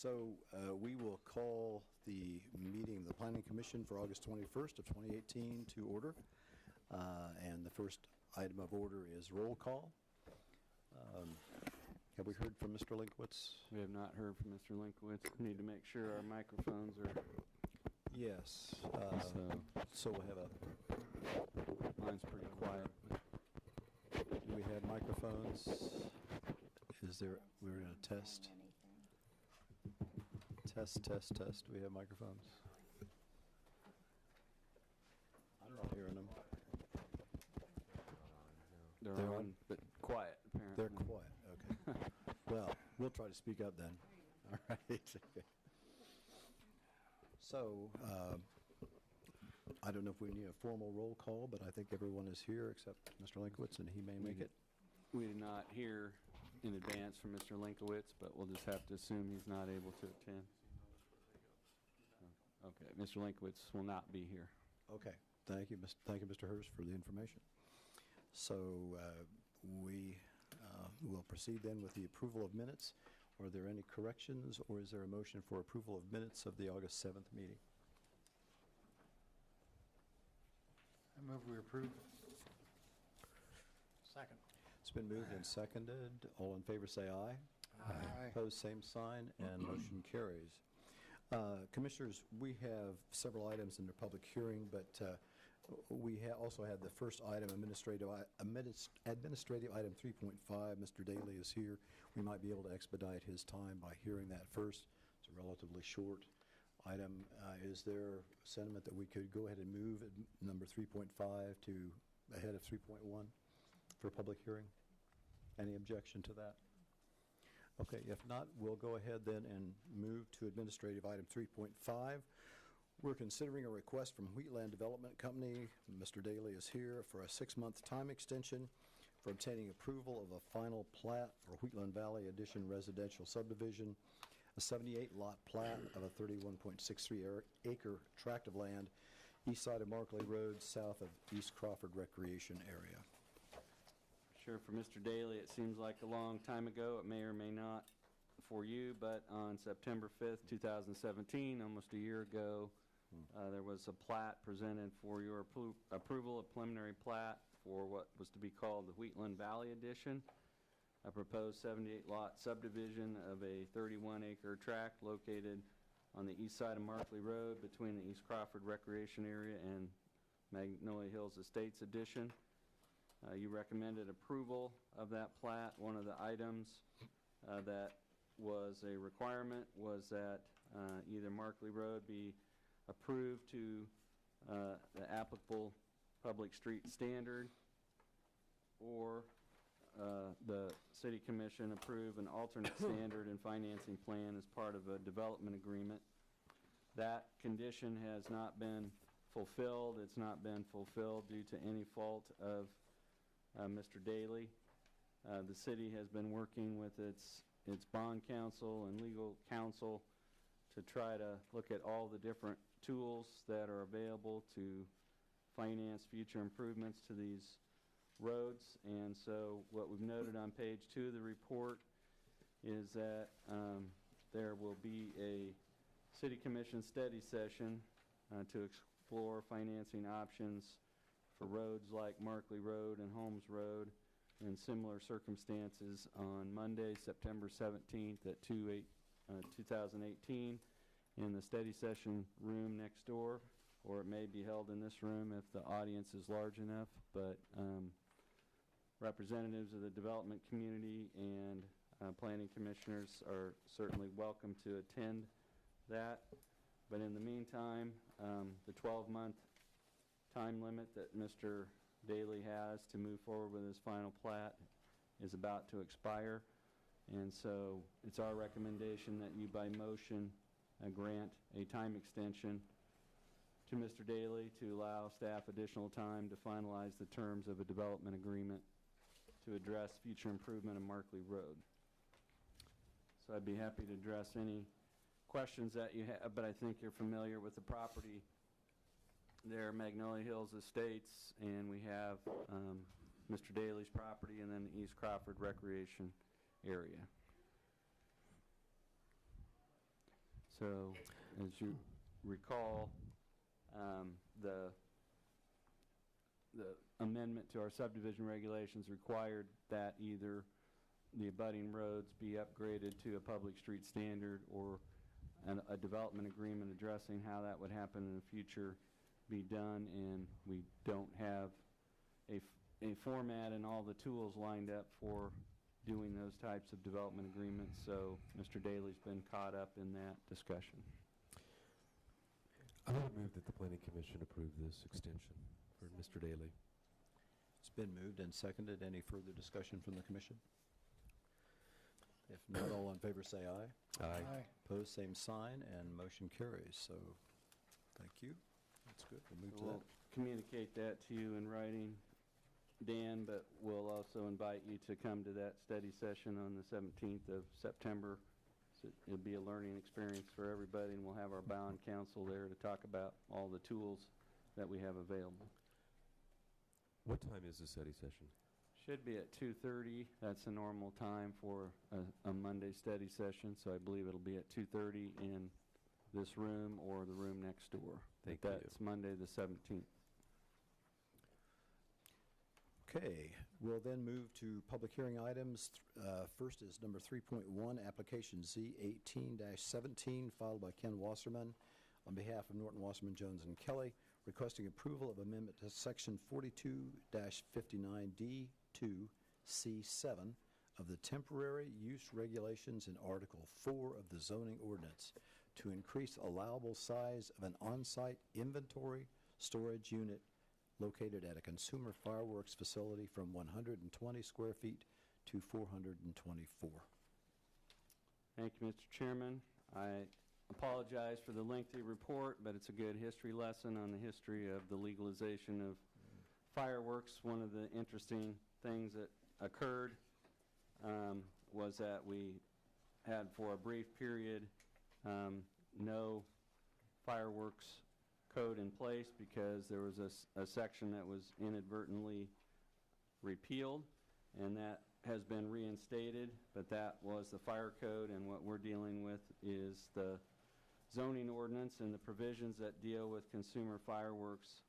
So we will call the meeting of the Planning Commission for August 21st of 2018 to order. And the first item of order is roll call. Have we heard from Mr. Linkowitz? We have not heard from Mr. Linkowitz. We need to make sure our microphones are... Yes. So we'll have a... Mine's pretty quiet. Do we have microphones? Is there... We're going to test. Test. Do we have microphones? I'm not hearing them. They're on, but quiet, apparently. They're quiet, okay. Well, we'll try to speak up then. All right. So, I don't know if we need a formal roll call, but I think everyone is here except Mr. Linkowitz, and he may make it. We did not hear in advance from Mr. Linkowitz, but we'll just have to assume he's not able to attend. Okay, Mr. Linkowitz will not be here. Okay. Thank you, Mr. Hurst, for the information. So we will proceed then with the approval of minutes. Are there any corrections, or is there a motion for approval of minutes of the August 7th meeting? I move we approve. Second. It's been moved and seconded. All in favor say aye. Aye. Opposed, same sign, and motion carries. Commissioners, we have several items in the public hearing, but we also had the first item, administrative item 3.5. Mr. Daly is here. We might be able to expedite his time by hearing that first. It's a relatively short item. Is there sentiment that we could go ahead and move number 3.5 to ahead of 3.1 for public hearing? Any objection to that? Okay, if not, we'll go ahead then and move to administrative item 3.5. We're considering a request from Wheatland Development Company. Mr. Daly is here for a 6-month time extension for obtaining approval of a final plat for Wheatland Valley Addition Residential Subdivision, a 78-lot plat of a 31.63-acre tract of land east side of Markley Road, south of East Crawford Recreation Area. Sure, for Mr. Daly, it seems like a long time ago. It may or may not for you, but on September 5th, 2017, almost a year ago, there was a plat presented for your approval, a preliminary plat for what was to be called the Wheatland Valley Addition, a proposed 78-lot subdivision of a 31-acre tract located on the east side of Markley Road between the East Crawford Recreation Area and Magnolia Hills Estates Addition. You recommended approval of that plat. One of the items that was a requirement was that either Markley Road be approved to the applicable public street standard, or the City Commission approve an alternate standard and financing plan as part of a development agreement. That condition has not been fulfilled. It's not been fulfilled due to any fault of Mr. Daly. The city has been working with its bond counsel and legal counsel to try to look at all the different tools that are available to finance future improvements to these roads. And so what we've noted on page 2 of the report is that there will be a City Commission study session to explore financing options for roads like Markley Road and Holmes Road in similar circumstances on Monday, September 17th at 2018 in the study session room next door, or it may be held in this room if the audience is large enough. But representatives of the development community and planning commissioners are certainly welcome to attend that. But in the meantime, the 12-month time limit that Mr. Daly has to move forward with his final plat is about to expire, and so it's our recommendation that you by motion grant a time extension to Mr. Daly to allow staff additional time to finalize the terms of a development agreement to address future improvement of Markley Road. So I'd be happy to address any questions that you have, but I think you're familiar with the property there, Magnolia Hills Estates, and we have Mr. Daly's property and then the East Crawford Recreation Area. So, as you recall, the amendment to our subdivision regulations required that either the abutting roads be upgraded to a public street standard or a development agreement addressing how that would happen in the future be done, and we don't have a format and all the tools lined up for doing those types of development agreements, so Mr. Daly's been caught up in that discussion. I would move that the Planning Commission approve this extension for Mr. Daly. It's been moved and seconded. Any further discussion from the commission? If not, all in favor say aye. Aye. Opposed, same sign, and motion carries. So, thank you. That's good. We'll move to We'll that. communicate that to you in writing, Dan, but we'll also invite you to come to that study session on the 17th of September. So it'll be a learning experience for everybody, and we'll have our bond counsel there to talk about all the tools that we have available. What time is the study session? Should be at 2:30. That's a normal time for a Monday study session, so I believe it'll be at 2:30 in this room or the room next door. Thank But you. that's Monday the 17th. Okay, we'll then move to public hearing items. First is number 3.1, application Z18-17, filed by Ken Wasserman on behalf of Norton Wasserman, Jones, and Kelly, requesting approval of amendment to section 42-59D2C7 of the temporary use regulations in Article 4 of the zoning ordinance to increase allowable size of an on-site inventory storage unit located at a consumer fireworks facility from 120 square feet to 424. Thank you, Mr. Chairman. I apologize for the lengthy report, but it's a good history lesson on the history of the legalization of fireworks. One of the interesting things that occurred was that we had, for a brief period, no fireworks code in place because there was a section that was inadvertently repealed, and that has been reinstated, but that was the fire code, and what we're dealing with is the zoning ordinance and the provisions that deal with consumer fireworks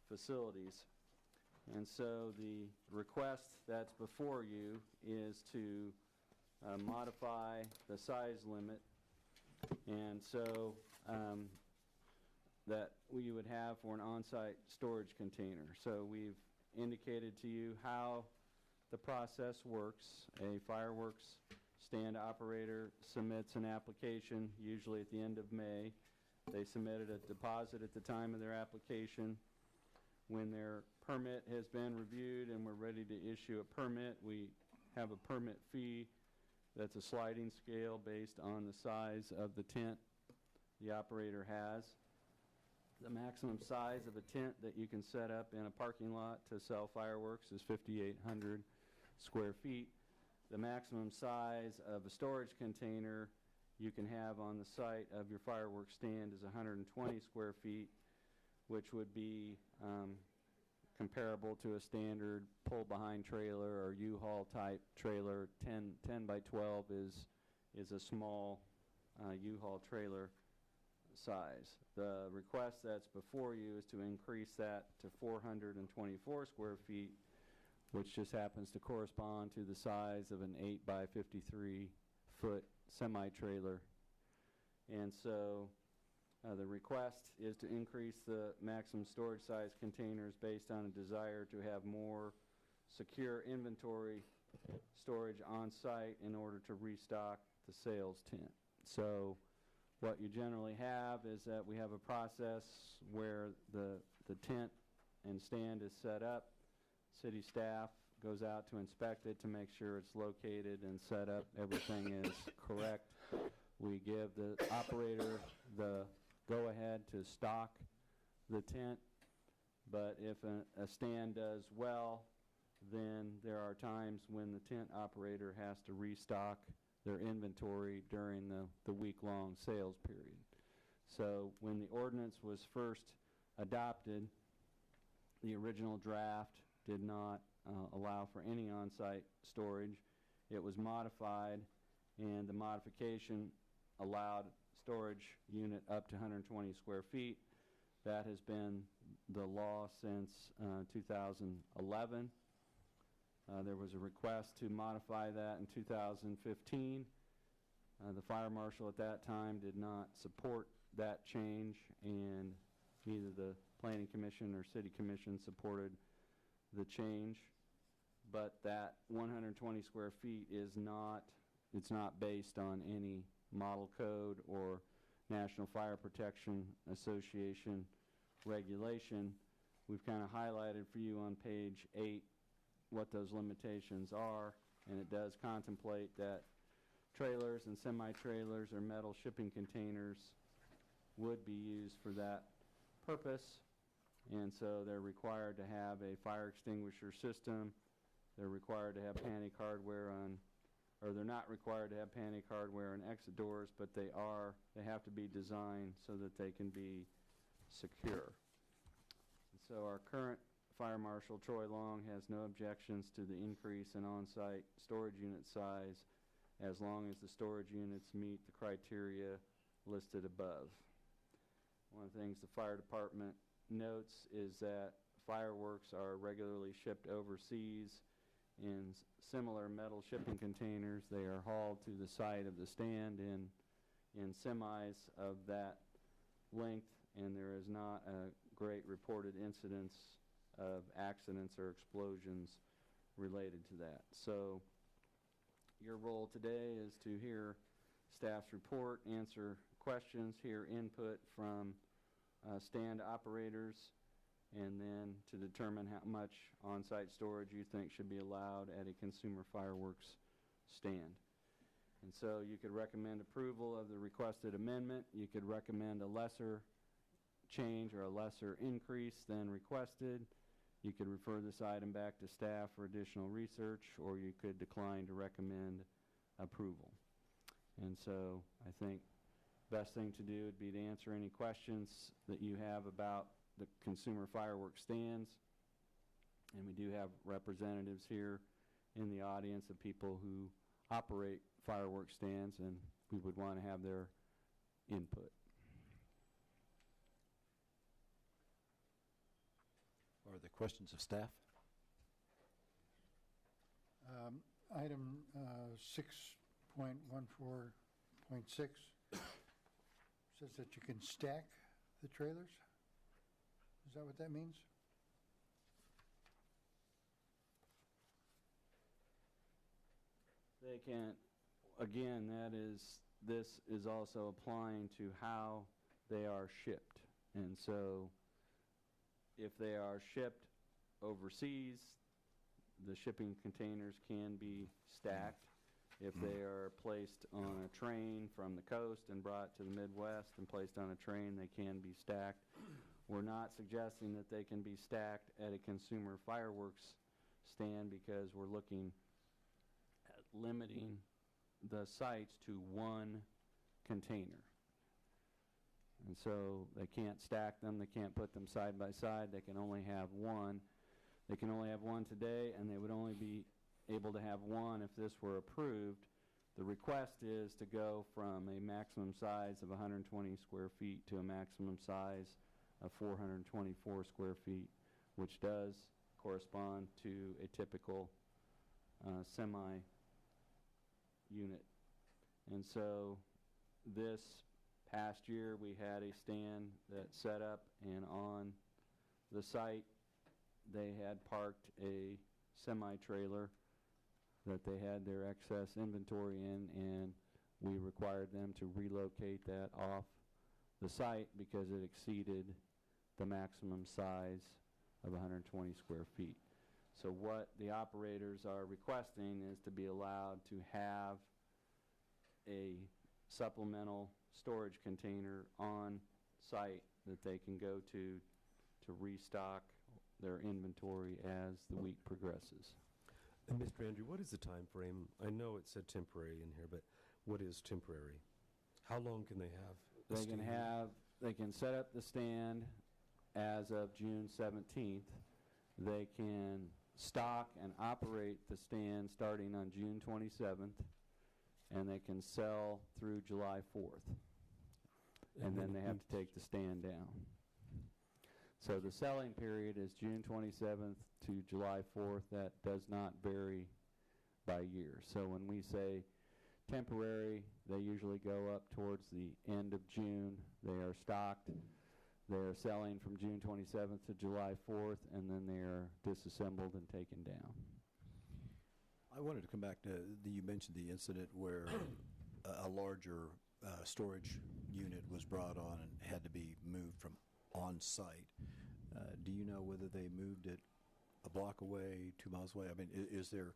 facilities. And so the request that's before you is to modify the size limit, and so that we would have for an on-site storage container. So we've indicated to you how the process works. A fireworks stand operator submits an application, usually at the end of May. They submitted a deposit at the time of their application. When their permit has been reviewed and we're ready to issue a permit, we have a permit fee that's a sliding scale based on the size of the tent the operator has. The maximum size of a tent that you can set up in a parking lot to sell fireworks is 5,800 square feet. The maximum size of a storage container you can have on the site of your fireworks stand is 120 square feet, which would be comparable to a standard pull-behind trailer or U-Haul type trailer. 10 by 12 is a small U-Haul trailer size. The request that's before you is to increase that to 424 square feet, which just happens to correspond to the size of an 8 by 53 foot semi-trailer. And so the request is to increase the maximum storage size containers based on a desire to have more secure inventory storage on site in order to restock the sales tent. So what you generally have is that we have a process where the tent and stand is set up. City staff goes out to inspect it to make sure it's located and set up, everything is correct. We give the operator the go-ahead to stock the tent, but if a stand does well, then there are times when the tent operator has to restock their inventory during the week-long sales period. So when the ordinance was first adopted, the original draft did not allow for any on-site storage. It was modified, and the modification allowed storage unit up to 120 square feet. That has been the law since 2011. There was a request to modify that in 2015. The fire marshal at that time did not support that change, and neither the planning commission or city commission supported the change. But that 120 square feet is not, it's not based on any model code or National Fire Protection Association regulation. We've kind of highlighted for you on page 8 what those limitations are, and it does contemplate that trailers and semi-trailers or metal shipping containers would be used for that purpose, and so they're required to have a fire extinguisher system. They're required to have panic hardware on, or they're not required to have panic hardware on exit doors, but they have to be designed so that they can be secure. And so our current Fire Marshal Troy Long has no objections to the increase in on-site storage unit size as long as the storage units meet the criteria listed above. One of the things the fire department notes is that fireworks are regularly shipped overseas in similar metal shipping containers. They are hauled to the site of the stand in semis of that length, and there is not a great reported incidence of accidents or explosions related to that. So your role today is to hear staff's report, answer questions, hear input from stand operators, and then to determine how much on-site storage you think should be allowed at a consumer fireworks stand. And so you could recommend approval of the requested amendment. You could recommend a lesser change or a lesser increase than requested. You could refer this item back to staff for additional research, or you could decline to recommend approval. And so I think best thing to do would be to answer any questions that you have about the consumer fireworks stands. And we do have representatives here in the audience of people who operate fireworks stands, and we would want to have their input. Are there questions of staff? Item 6.14.6 says that you can stack the trailers. Is that what that means? They can't, again, this is also applying to how they are shipped. And so if they are shipped overseas, the shipping containers can be stacked. If they are placed on a train from the coast and brought to the Midwest and placed on a train, they can be stacked. We're not suggesting that they can be stacked at a consumer fireworks stand because we're looking at limiting the sites to one container. And so they can't stack them, they can't put them side by side, they can only have one. They can only have one today, and they would only be able to have one if this were approved. The request is to go from a maximum size of 120 square feet to a maximum size of 424 square feet, which does correspond to a typical semi-unit. And so this past year we had a stand that set up, and on the site they had parked a semi-trailer that they had their excess inventory in, and we required them to relocate that off the site because it exceeded the maximum size of 120 square feet. So what the operators are requesting is to be allowed to have a supplemental storage container on site that they can go to restock their inventory as the week progresses. And Mr. Andrew, what is the time frame? I know it said temporary in here, but what is temporary? How long can they have the stand? They can set up the stand as of June 17th. They can stock and operate the stand starting on June 27th, and they can sell through July 4th. and then they have to take the stand down. So the selling period is June 27th to July 4th. That does not vary by year. So when we say temporary, they usually go up towards the end of June. They are stocked. They are selling from June 27th to July 4th, and then they are disassembled and taken down. I wanted to come back to, you mentioned the incident where a larger storage unit was brought on and had to be moved from on-site. Do you know whether they moved it a block away, 2 miles away? I mean, is there,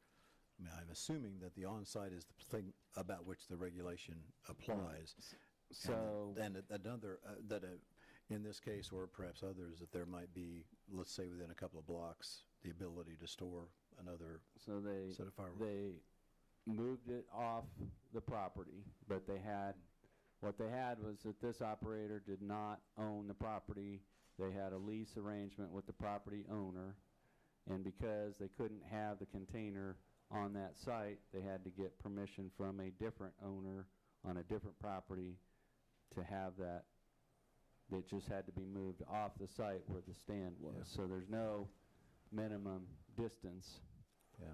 I mean, I'm assuming that the on-site is the thing about which the regulation applies. So, And another, in this case, or perhaps others, that there might be, let's say within a couple of blocks, the ability to store another so set of fireworks. they moved it off the property, but what they had was that this operator did not own the property. They had a lease arrangement with the property owner, and because they couldn't have the container on that site, they had to get permission from a different owner on a different property to have that. It just had to be moved off the site where the stand was. Yeah. So there's no minimum distance,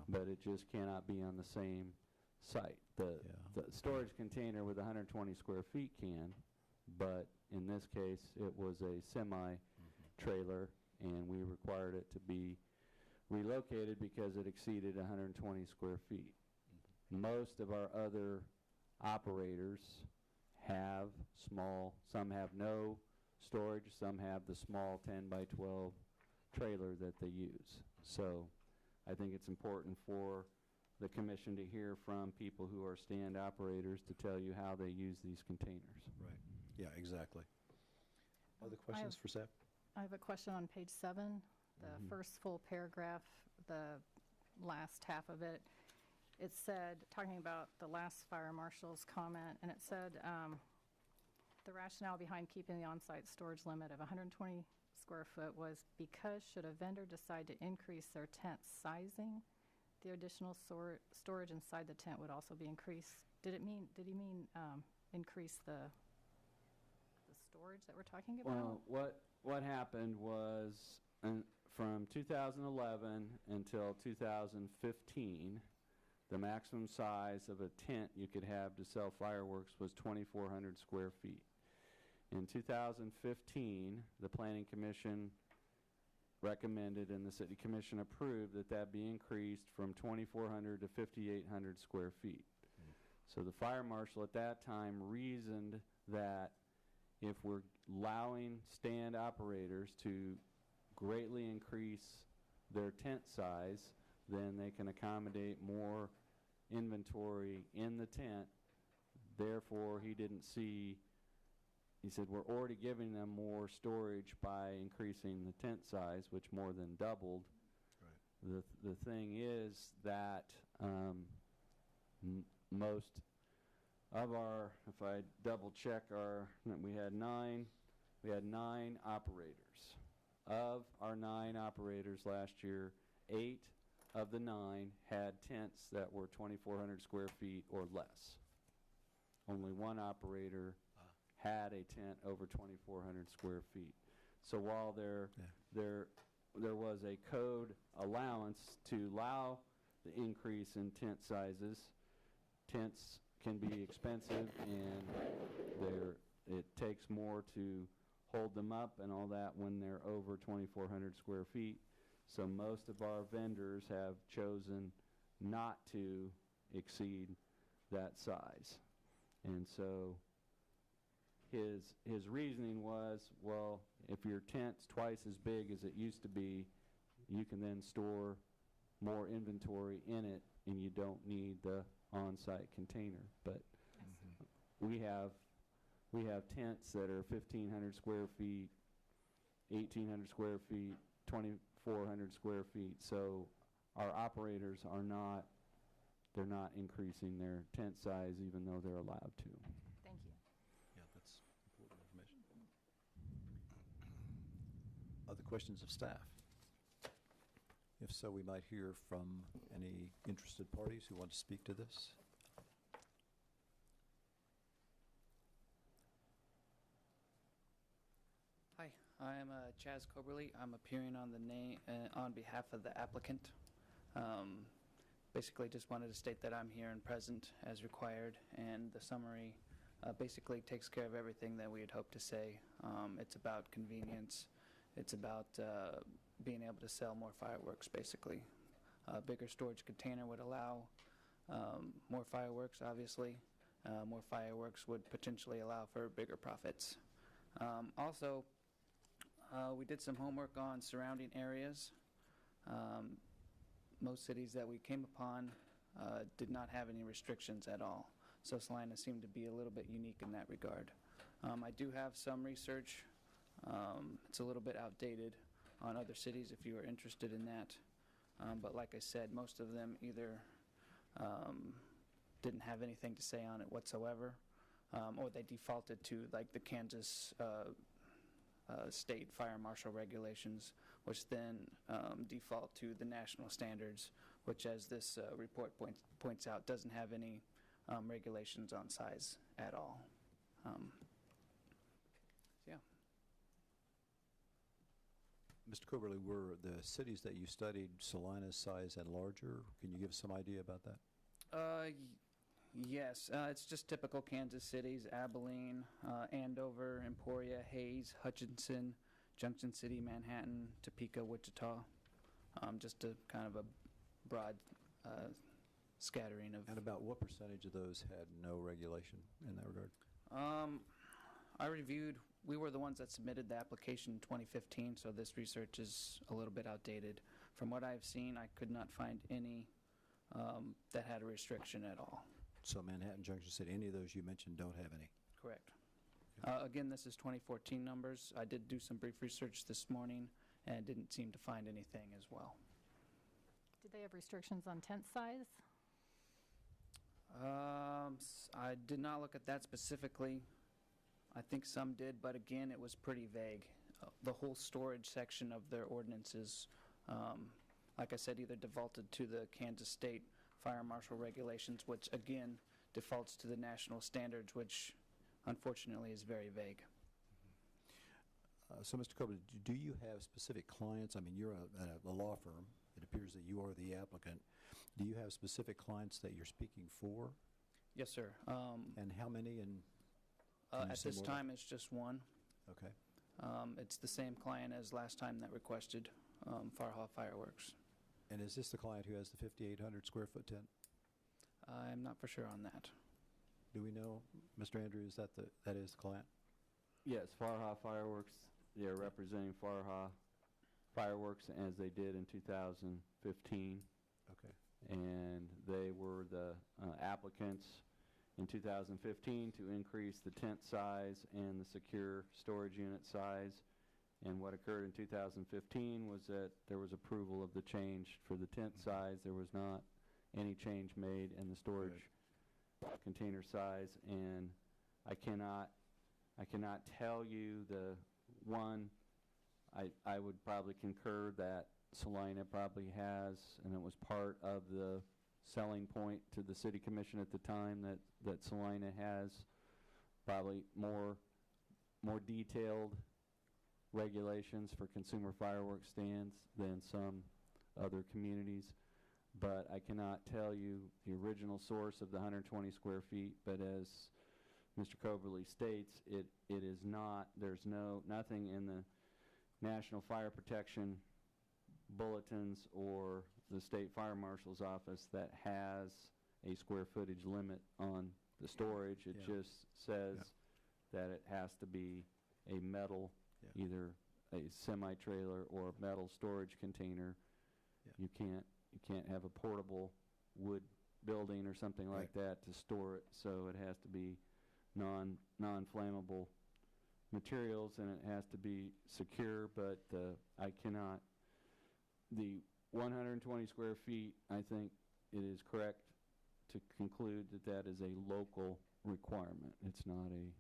but it just cannot be on the same site. The storage container with 120 square feet can, but in this case it was a semi-trailer, and we required it to be relocated because it exceeded 120 square feet. Most of our other operators have small, some have no storage, some have the small 10 by 12 trailer that they use. So I think it's important for the commission to hear from people who are stand operators to tell you how they use these containers. Right. Yeah, exactly. Other questions for Seth? I have a question on page 7, the first full paragraph, the last half of it. It said, talking about the last fire marshal's comment, and it said, the rationale behind keeping the on-site storage limit of 120 square foot was because should a vendor decide to increase their tent sizing, the additional storage inside the tent would also be increased. Did he mean increase the storage that we're talking about? Well, what happened was from 2011 until 2015, the maximum size of a tent you could have to sell fireworks was 2,400 square feet. In 2015, the Planning Commission recommended and the City Commission approved that be increased from 2,400 to 5,800 square feet. So the fire marshal at that time reasoned that if we're allowing stand operators to greatly increase their tent size, then they can accommodate more inventory in the tent. Therefore, he said, we're already giving them more storage by increasing the tent size, which more than doubled. Right. The thing is that most of our, if I double check we had nine operators. Of our 9 operators last year, 8 of the 9 had tents that were 2,400 square feet or less. Only 1 operator had a tent over 2,400 square feet. So while there was a code allowance to allow the increase in tent sizes, tents can be expensive, and it takes more to hold them up and all that when they're over 2,400 square feet. So most of our vendors have chosen not to exceed that size. And so his reasoning was, well, if your tent's twice as big as it used to be, you can then store more inventory in it, and you don't need the on-site container. But we have tents that are 1,500 square feet, 1,800 square feet, 2,400 square feet. So our operators they're not increasing their tent size even though they're allowed to. Thank you. Yeah, that's important information. Other questions of staff? If so, we might hear from any interested parties who want to speak to this. I am Chaz Coberly. I'm appearing on the on behalf of the applicant. Basically, just wanted to state that I'm here and present as required, and the summary basically takes care of everything that we had hoped to say. It's about convenience. It's about being able to sell more fireworks, basically. A bigger storage container would allow more fireworks, obviously. More fireworks would potentially allow for bigger profits. Also, we did some homework on surrounding areas. Most cities that we came upon did not have any restrictions at all. So Salina seemed to be a little bit unique in that regard. I do have some research. It's a little bit outdated on other cities if you are interested in that. But like I said, most of them either didn't have anything to say on it whatsoever, or they defaulted to like the Kansas state fire marshal regulations, which then default to the national standards, which, as this report points out, doesn't have any regulations on size at all. Yeah. Mr. Coberly, were the cities that you studied Salina's size and larger? Can you give us some idea about that? Yes, it's just typical Kansas cities: Abilene, Andover, Emporia, Hayes, Hutchinson, Junction City, Manhattan, Topeka, Wichita. Just a kind of a broad scattering of... And about what percentage of those had no regulation in that regard? I reviewed, we were the ones that submitted the application in 2015, so this research is a little bit outdated. From what I've seen, I could not find any that had a restriction at all. So Manhattan, Junction City, any of those you mentioned don't have any? Correct. Again, this is 2014 numbers. I did do some brief research this morning and didn't seem to find anything as well. Did they have restrictions on tent size? I did not look at that specifically. I think some did, but again, it was pretty vague. The whole storage section of their ordinances, like I said, either defaulted to the Kansas State Fire Marshal regulations, which again defaults to the national standards, which unfortunately is very vague. So, Mr. Coberly, do you have specific clients? I mean, you're a law firm. It appears that you are the applicant. Do you have specific clients that you're speaking for? Yes, sir. And how many? And at this time, it's just one. Okay. It's the same client as last time that requested Farha Fireworks. And is this the client who has the 5,800 square foot tent? I'm not for sure on that. Do we know, Mr. Andrews, that is the client? Yes, Farha Fireworks. They're representing Farha Fireworks as they did in 2015. Okay. And they were the applicants in 2015 to increase the tent size and the secure storage unit size. And what occurred in 2015 was that there was approval of the change for the tent size. There was not any change made in the storage container size. And I cannot tell you the one. I would probably concur that Salina probably has, and it was part of the selling point to the city commission at the time, that Salina has probably more detailed regulations for consumer fireworks stands than some other communities. But I cannot tell you the original source of the 120 square feet, but as Mr. Coberly states, it is not, there's nothing in the National Fire Protection bulletins or the State Fire Marshal's office that has a square footage limit on the storage. It just says that it has to be a metal, either a semi-trailer or a metal storage container. You can't have a portable wood building or something like that to store it, so it has to be non-flammable materials, and it has to be secure. But I cannot, the 120 square feet, I think it is correct to conclude that that is a local requirement. It's not a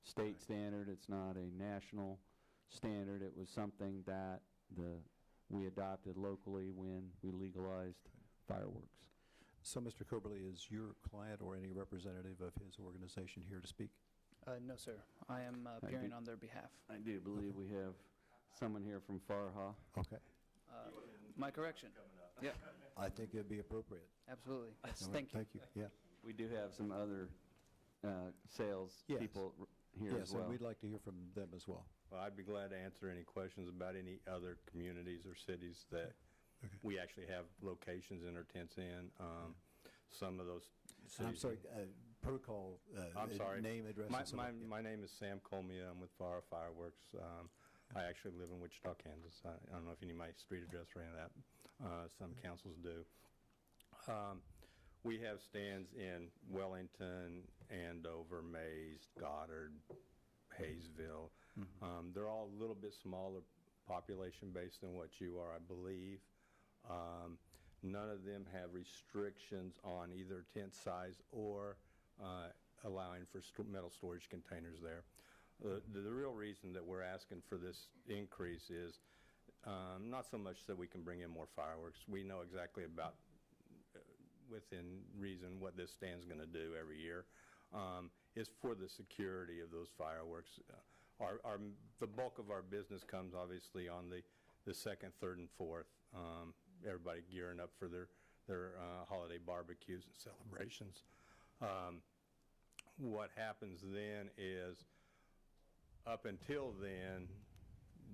state standard. It's not a national standard. It was something that we adopted locally when we legalized fireworks. So, Mr. Coberly, is your client or any representative of his organization here to speak? No, sir. I am appearing on their behalf. I do believe we have someone here from Farha. Okay. My correction. Yeah, I think it'd be appropriate. absolutely. Yes, All right, thank you. Thank you, yeah. We do have some other sales Yes. people here as Yes, and well. we'd like to hear from them as well. Well, I'd be glad to answer any questions about any other communities or cities that we actually have locations in or tents in. Some of those cities. I'm sorry, protocol, I'm sorry. name, address, and so on. My name is Sam Colmia. I'm with Farha Fireworks. I actually live in Wichita, Kansas. I don't know if you need my street address or any of that. Some councils do. We have stands in Wellington, Andover, Mays, Goddard, Hayesville. They're all a little bit smaller population based than what you are, I believe. None of them have restrictions on either tent size or allowing for metal storage containers there. The real reason that we're asking for this increase is not so much that we can bring in more fireworks. We know exactly about, within reason, what this stand's going to do every year. Is for the security of those fireworks. The bulk of our business comes obviously on the second, third, and fourth. Everybody gearing up for their holiday barbecues and celebrations. What happens then is, up until then,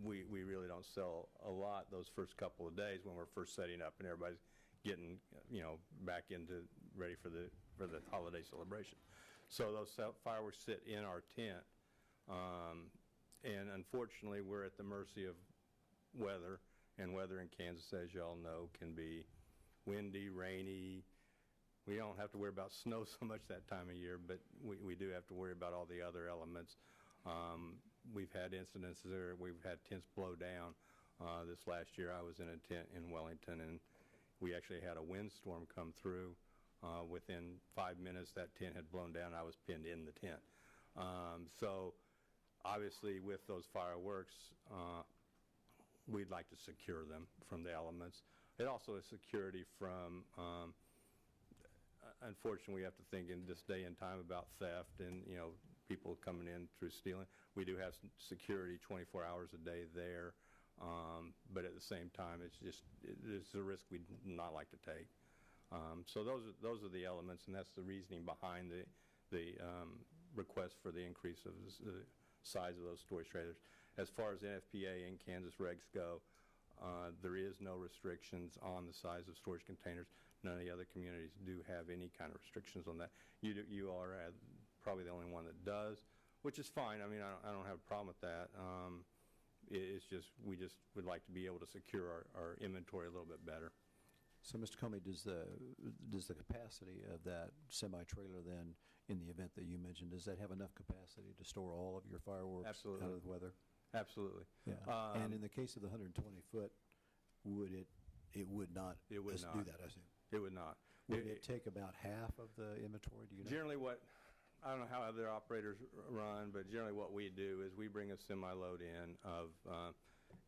we really don't sell a lot those first couple of days when we're first setting up and everybody's getting back into ready for the holiday celebration. So those fireworks sit in our tent, and unfortunately we're at the mercy of weather, and weather in Kansas, as y'all know, can be windy, rainy. We don't have to worry about snow so much that time of year, but we do have to worry about all the other elements. We've had incidences there. We've had tents blow down. This last year I was in a tent in Wellington, and we actually had a windstorm come through. Within 5 minutes, that tent had blown down. I was pinned in the tent. So obviously with those fireworks, we'd like to secure them from the elements. It also is security from, unfortunately, we have to think in this day and time about theft and, people coming in through stealing. We do have security 24 hours a day there, but at the same time, it's a risk we'd not like to take. So those are the elements, and that's the reasoning behind the request for the increase of the size of those storage trailers. As far as NFPA and Kansas regs go, there is no restrictions on the size of storage containers. None of the other communities do have any kind of restrictions on that. You are probably the only one that does, which is fine. I mean, I don't have a problem with that. It's just we just would like to be able to secure our inventory a little bit better. So, Mr. Comey, does the capacity of that semi-trailer then, in the event that you mentioned, does that have enough capacity to store all of your fireworks Absolutely. out of the weather? Absolutely. Yeah. And in the case of the 120-foot, it would not do that, I assume? It would not. Would it take about half of the inventory, do you know? Generally I don't know how other operators run, but generally what we do is we bring a semi-load in of,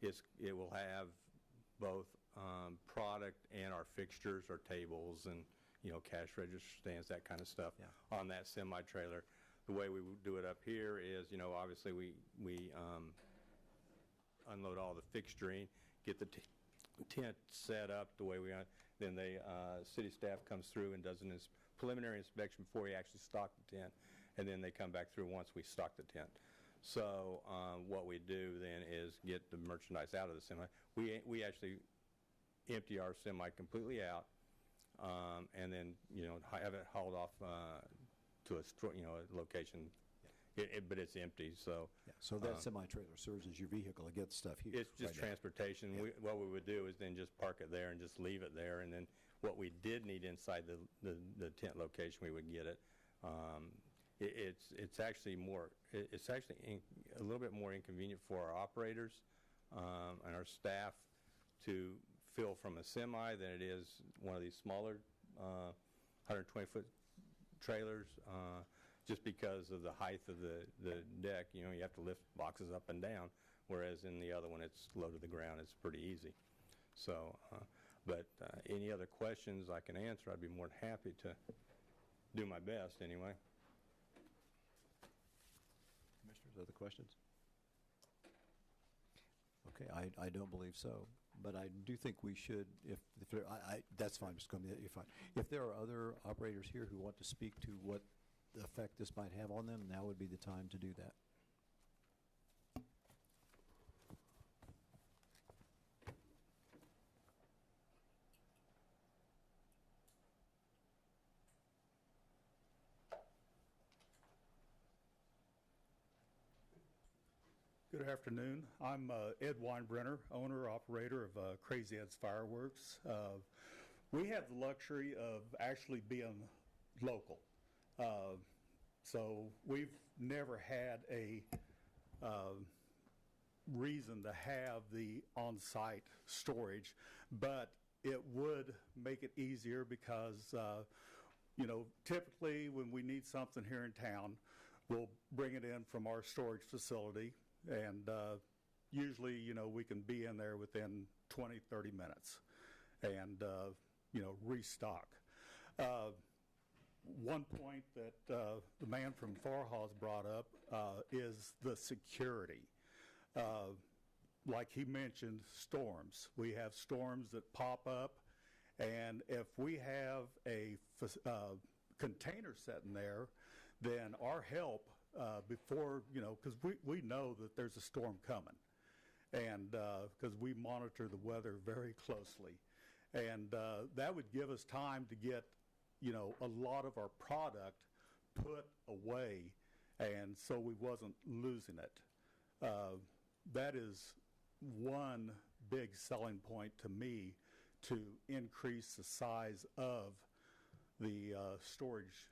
it will have both product and our fixtures, our tables, and cash register stands, that kind of stuff on that semi-trailer. The way we do it up here is, obviously we unload all the fixturing, get the tent set up the way we want. Then city staff comes through and does a preliminary inspection before we actually stock the tent, and then they come back through once we stock the tent. So what we do then is get the merchandise out of the semi. We actually empty our semi completely out, and then have it hauled off to a location. But it's empty, so. Yeah. So that semi-trailer serves as your vehicle to get stuff here. It's just transportation. Yeah. What we would do is then just park it there and just leave it there, and then what we did need inside the tent location, we would get it. It's actually a little bit more inconvenient for our operators and our staff to fill from a semi than it is one of these smaller 120-foot trailers. Just because of the height of the deck, you have to lift boxes up and down, whereas in the other one, it's low to the ground. It's pretty easy. So, but any other questions I can answer, I'd be more than happy to do my best anyway. Commissioners, other questions? Okay, I don't believe so, but I do think we should, if there, that's fine, Mr. Comey, you're fine. If there are other operators here who want to speak to what the effect this might have on them, now would be the time to do that. Good afternoon. I'm Ed Weinbrenner, owner, operator of Crazy Ed's Fireworks. We have the luxury of actually being local. So we've never had a reason to have the on-site storage, but it would make it easier because, typically when we need something here in town, we'll bring it in from our storage facility. And usually, we can be in there within 20, 30 minutes and, restock. One point that the man from Farhaw's brought up is the security. Like he mentioned, storms. We have storms that pop up, and if we have a container sitting there, then our help before, because we know that there's a storm coming, and because we monitor the weather very closely. And that would give us time to get, a lot of our product put away, and so we wasn't losing it. That is one big selling point to me, to increase the size of the storage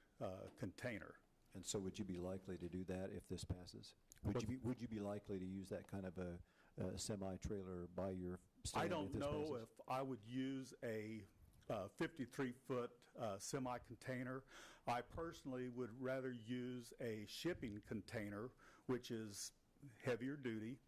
container. And so would you be likely to do that if this passes? Would you be likely to use that kind of a semi-trailer by your stand I don't if this know passes? if I would use a 53-foot semi-container. I personally would rather use a shipping container, which is heavier duty,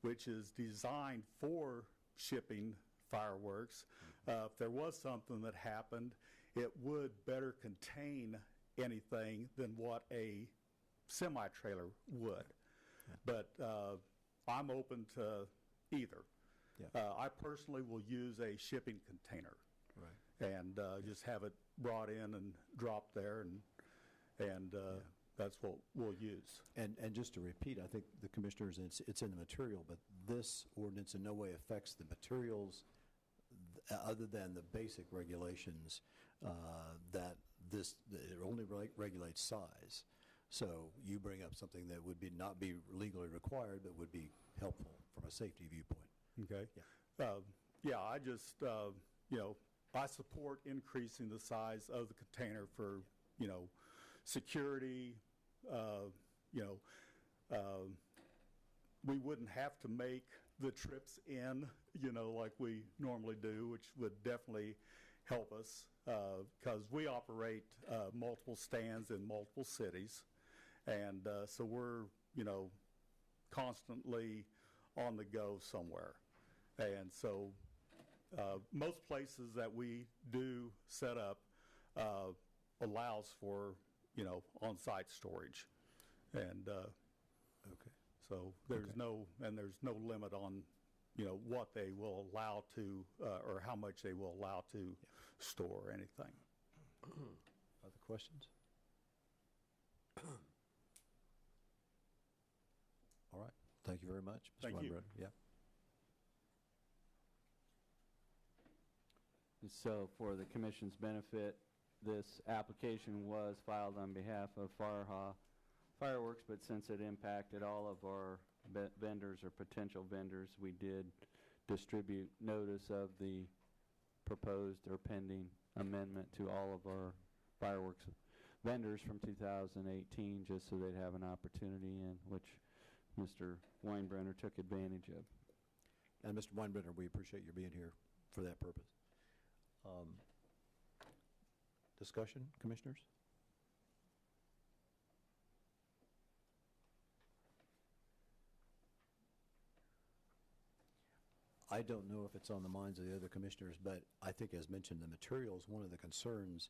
which is designed for shipping fireworks. If there was something that happened, it would better contain anything than what a semi-trailer would. Yeah. But I'm open to either. Yeah. I personally will use a shipping container. Right. And just have it brought in and dropped there, and that's what we'll use. And just to repeat, I think the commissioners, it's in the material, but this ordinance in no way affects the materials other than the basic regulations that it only regulates size. So you bring up something that would not be legally required, but would be helpful from a safety viewpoint. Okay. Yeah. I just, I support increasing the size of the container for, security. We wouldn't have to make the trips in, like we normally do, which would definitely help us because we operate multiple stands in multiple cities. And so we're, constantly on the go somewhere. And so most places that we do set up allows for, on-site storage. And Okay. so there's no limit on, what they will allow to, or how much they will allow to store or anything. Other questions? All right. Thank you very much, Mr. Thank you. Weinberger. Yeah. So for the commission's benefit, this application was filed on behalf of Farha Fireworks, but since it impacted all of our vendors or potential vendors, we did distribute notice of the proposed or pending amendment to all of our fireworks vendors from 2018, just so they'd have an opportunity in which Mr. Weinbrenner took advantage of. And Mr. Weinbrenner, we appreciate your being here for that purpose. Discussion, commissioners? I don't know if it's on the minds of the other commissioners, but I think as mentioned in the materials, one of the concerns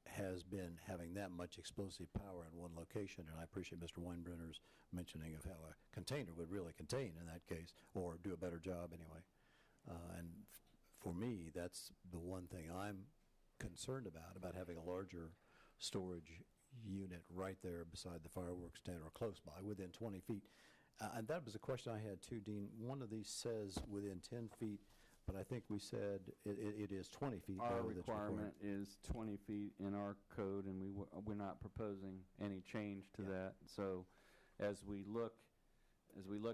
has been having that much explosive power in one location, and I appreciate Mr. Weinbrenner's mentioning of how a container would really contain in that case, or do a better job anyway. For me, that's the one thing I'm concerned about having a larger storage unit right there beside the fireworks tent or close by, within 20 feet. And that was a question I had too, Dean. One of these says within 10 feet, but I think we said it is 20 feet. Our that's required. requirement is 20 feet in our code, and we're not proposing any change to that. So as we look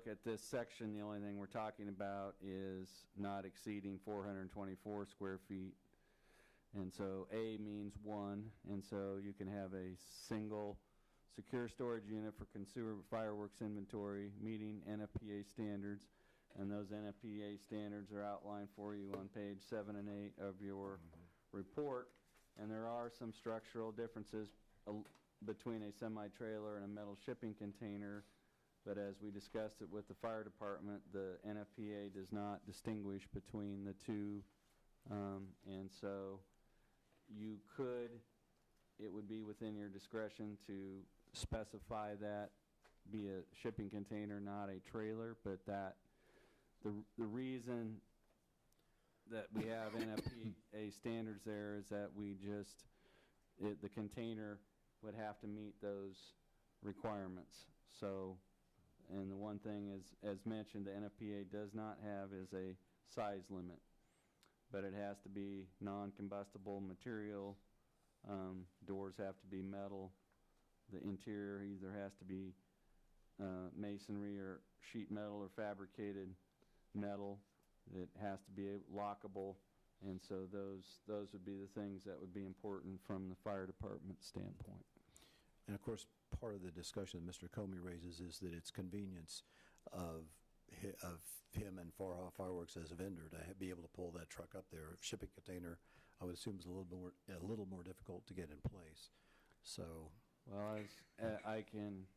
at this section, the only thing we're talking about is not exceeding 424 square feet. And so A means one, and so you can have a single secure storage unit for consumer fireworks inventory meeting NFPA standards, and those NFPA standards are outlined for you on page 7 and 8 of your report. And there are some structural differences between a semi-trailer and a metal shipping container, but as we discussed it with the fire department, the NFPA does not distinguish between the two, and so it would be within your discretion to specify that be a shipping container, not a trailer, but that the reason that we have NFPA standards there is that the container would have to meet those requirements. So, and the one thing is, as mentioned, the NFPA does not have is a size limit, but it has to be non-combustible material. Doors have to be metal. The interior either has to be masonry or sheet metal or fabricated metal. It has to be lockable, and so those would be the things that would be important from the fire department standpoint. And of course, part of the discussion that Mr. Comey raises is that it's convenience of him and Fireworks as a vendor to be able to pull that truck up there. A shipping container, I would assume, is a little more difficult to get in place. So, well, as I can,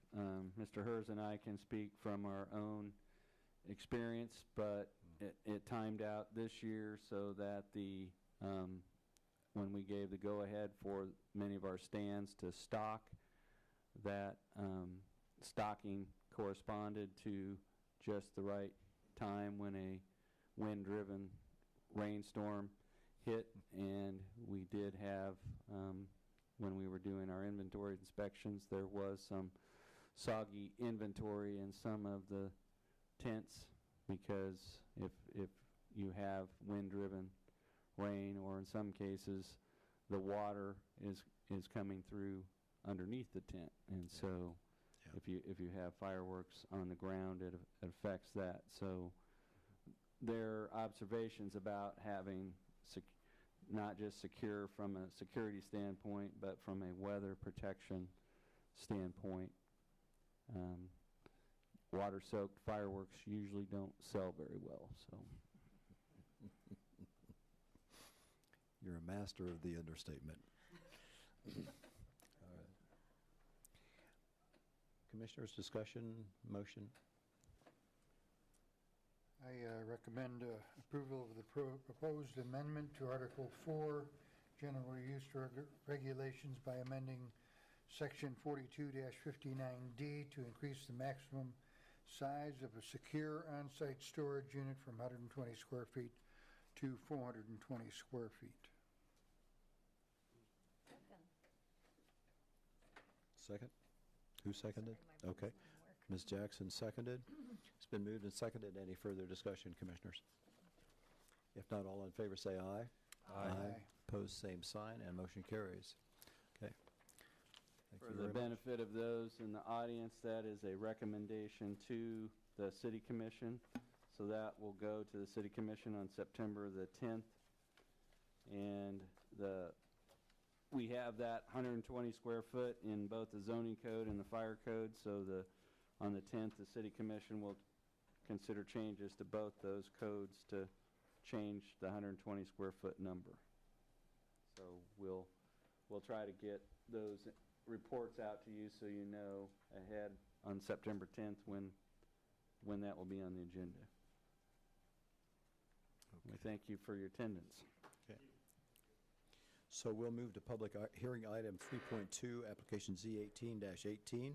Mr. Hers and I can speak from our own experience, but it timed out this year so that when we gave the go-ahead for many of our stands to stock, that stocking corresponded to just the right time when a wind-driven rainstorm hit, and we did have, when we were doing our inventory inspections, there was some soggy inventory in some of the tents, because if you have wind-driven rain, or in some cases the water is coming through underneath the tent, and so if you have fireworks on the ground, it affects that. So there are observations about having not just secure from a security standpoint, but from a weather protection standpoint. Water-soaked fireworks usually don't sell very well, so. You're a master of the understatement. Commissioners, discussion, motion? I recommend approval of the proposed amendment to Article 4, General Use Regulations, by amending Section 42-59D to increase the maximum size of a secure on-site storage unit from 120 square feet to 420 square feet. Second? Who seconded? Okay. Ms. Jackson seconded. It's been moved and seconded. Any further discussion, Commissioners? If not, all in favor say aye. Aye. Opposed, same sign, and motion carries. Okay. Thank For you the very much. benefit of those in the audience, that is a recommendation to the City Commission. So that will go to the City Commission on September the 10th. And we have that 120 square foot in both the zoning code and the fire code. So on the 10th, the City Commission will consider changes to both those codes to change the 120 square foot number. So we'll try to get those reports out to you so you know ahead on September 10th when that will be on the agenda. We thank you for your attendance. Okay. So we'll move to public hearing item 3.2, application Z18-18,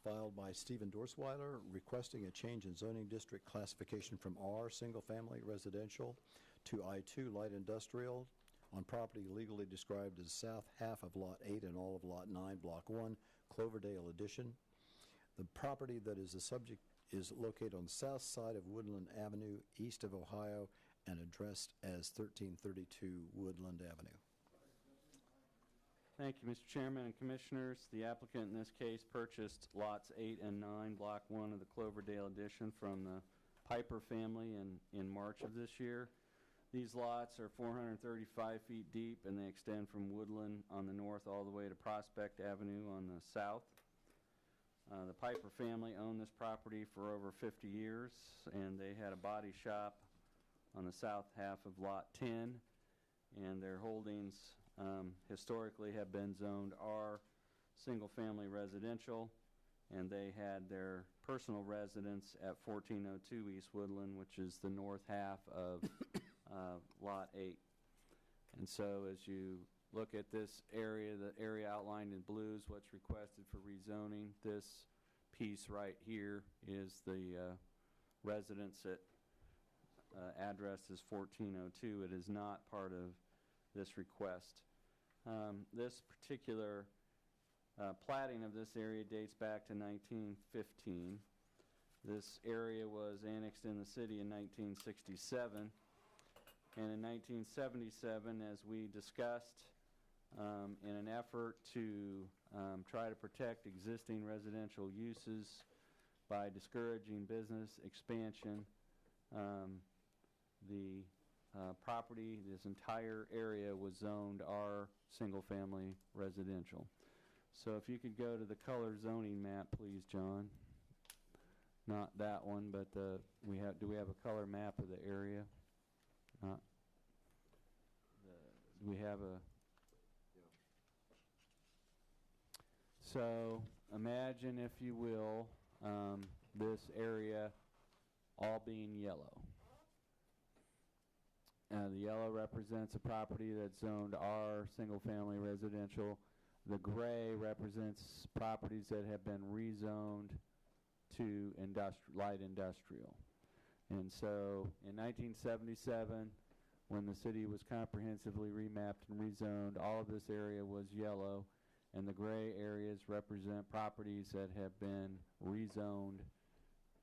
filed by Stephen Dorsweiler, requesting a change in zoning district classification from R, single-family residential, to I2, light industrial, on property legally described as south half of Lot 8 and all of Lot 9, Block 1, Cloverdale Addition. The property that is the subject is located on the south side of Woodland Avenue, east of Ohio, and addressed as 1332 Woodland Avenue. Thank you, Mr. Chairman and Commissioners. The applicant in this case purchased lots 8 and 9, Block 1 of the Cloverdale Addition from the Piper family in March of this year. These lots are 435 feet deep, and they extend from Woodland on the north all the way to Prospect Avenue on the south. The Piper family owned this property for over 50 years, and they had a body shop on the south half of Lot 10, and their holdings historically have been zoned R, single-family residential, and they had their personal residence at 1402 East Woodland, which is the north half of Lot 8. And so as you look at this area, the area outlined in blue is what's requested for rezoning. This piece right here is the residence at address is 1402. It is not part of this request. This particular platting of this area dates back to 1915. This area was annexed in the city in 1967. And in 1977, as we discussed, in an effort to try to protect existing residential uses by discouraging business expansion, the property, this entire area was zoned R, single-family residential. So if you could go to the color zoning map, please, John. Not that one, but do we have a color map of the area? Do we have a... So imagine, if you will, this area all being yellow. The yellow represents a property that's zoned R, single-family residential. The gray represents properties that have been rezoned to light industrial. And so in 1977, when the city was comprehensively remapped and rezoned, all of this area was yellow, and the gray areas represent properties that have been rezoned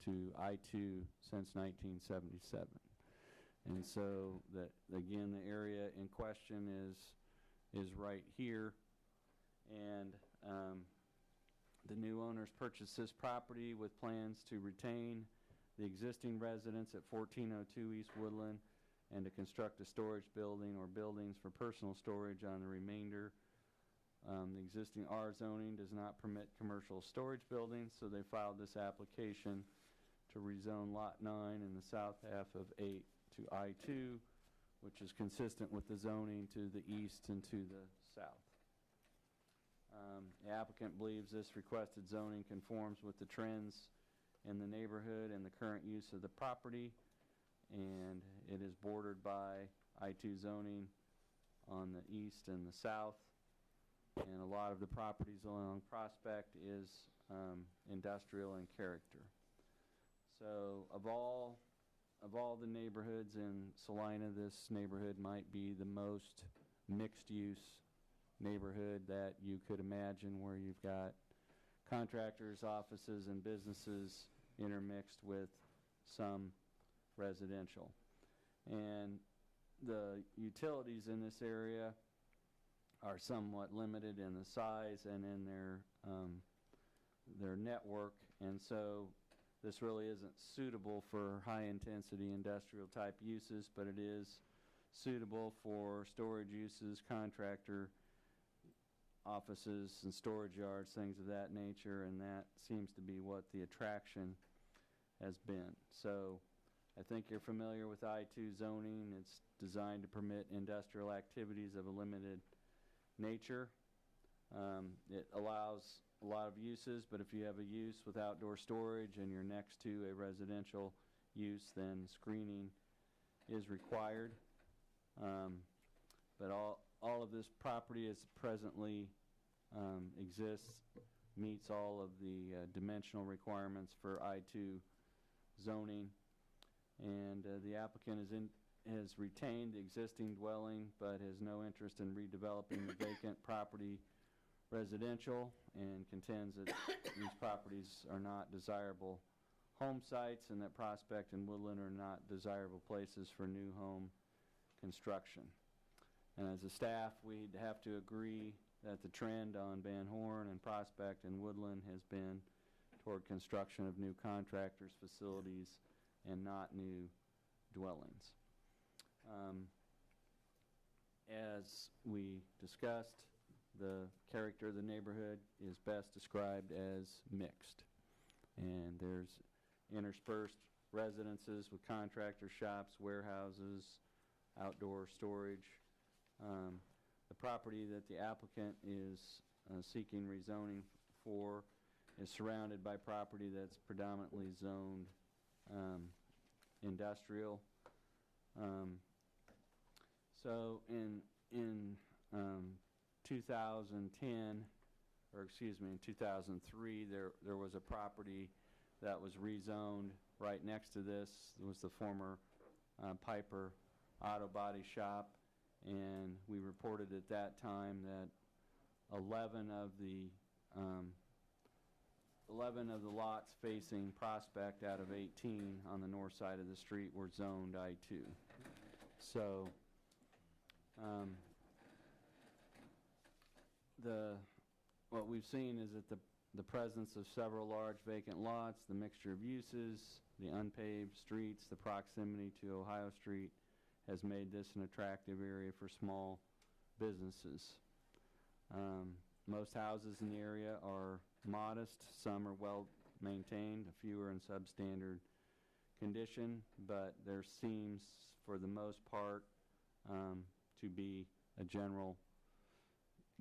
to I2 since 1977. And so, again, the area in question is right here, and the new owners purchased this property with plans to retain the existing residents at 1402 East Woodland and to construct a storage building or buildings for personal storage on the remainder. The existing R zoning does not permit commercial storage buildings, so they filed this application to rezone Lot 9 in the south half of 8 to I2, which is consistent with the zoning to the east and to the south. The applicant believes this requested zoning conforms with the trends in the neighborhood and the current use of the property, and it is bordered by I2 zoning on the east and the south, and a lot of the properties along Prospect is industrial in character. So of all the neighborhoods in Salina, this neighborhood might be the most mixed-use neighborhood that you could imagine, where you've got contractors, offices, and businesses intermixed with some residential. And the utilities in this area are somewhat limited in the size and in their network, and so this really isn't suitable for high-intensity industrial-type uses, but it is suitable for storage uses, contractor offices and storage yards, things of that nature, and that seems to be what the attraction has been. So I think you're familiar with I2 zoning. It's designed to permit industrial activities of a limited nature. It allows a lot of uses, but if you have a use with outdoor storage and you're next to a residential use, then screening is required. But all of this property as it presently exists meets all of the dimensional requirements for I-2 zoning, and the applicant has retained the existing dwelling but has no interest in redeveloping the vacant property residential, and contends that these properties are not desirable home sites and that Prospect and Woodland are not desirable places for new home construction. And as a staff, we'd have to agree that the trend on Van Horn and Prospect and Woodland has been toward construction of new contractors' facilities and not new dwellings. As we discussed, the character of the neighborhood is best described as mixed. And there's interspersed residences with contractor shops, warehouses, outdoor storage. The property that the applicant is seeking rezoning for is surrounded by property that's predominantly zoned industrial. So in 2010, or excuse me, in 2003, there was a property that was rezoned right next to this. It was the former Piper Auto Body Shop, and we reported at that time that 11 of the lots facing Prospect out of 18 on the north side of the street were zoned I-2. So what we've seen is that the presence of several large vacant lots, the mixture of uses, the unpaved streets, the proximity to Ohio Street has made this an attractive area for small businesses. Most houses in the area are modest. Some are well maintained. A few are in substandard condition, but there seems, for the most part, to be a general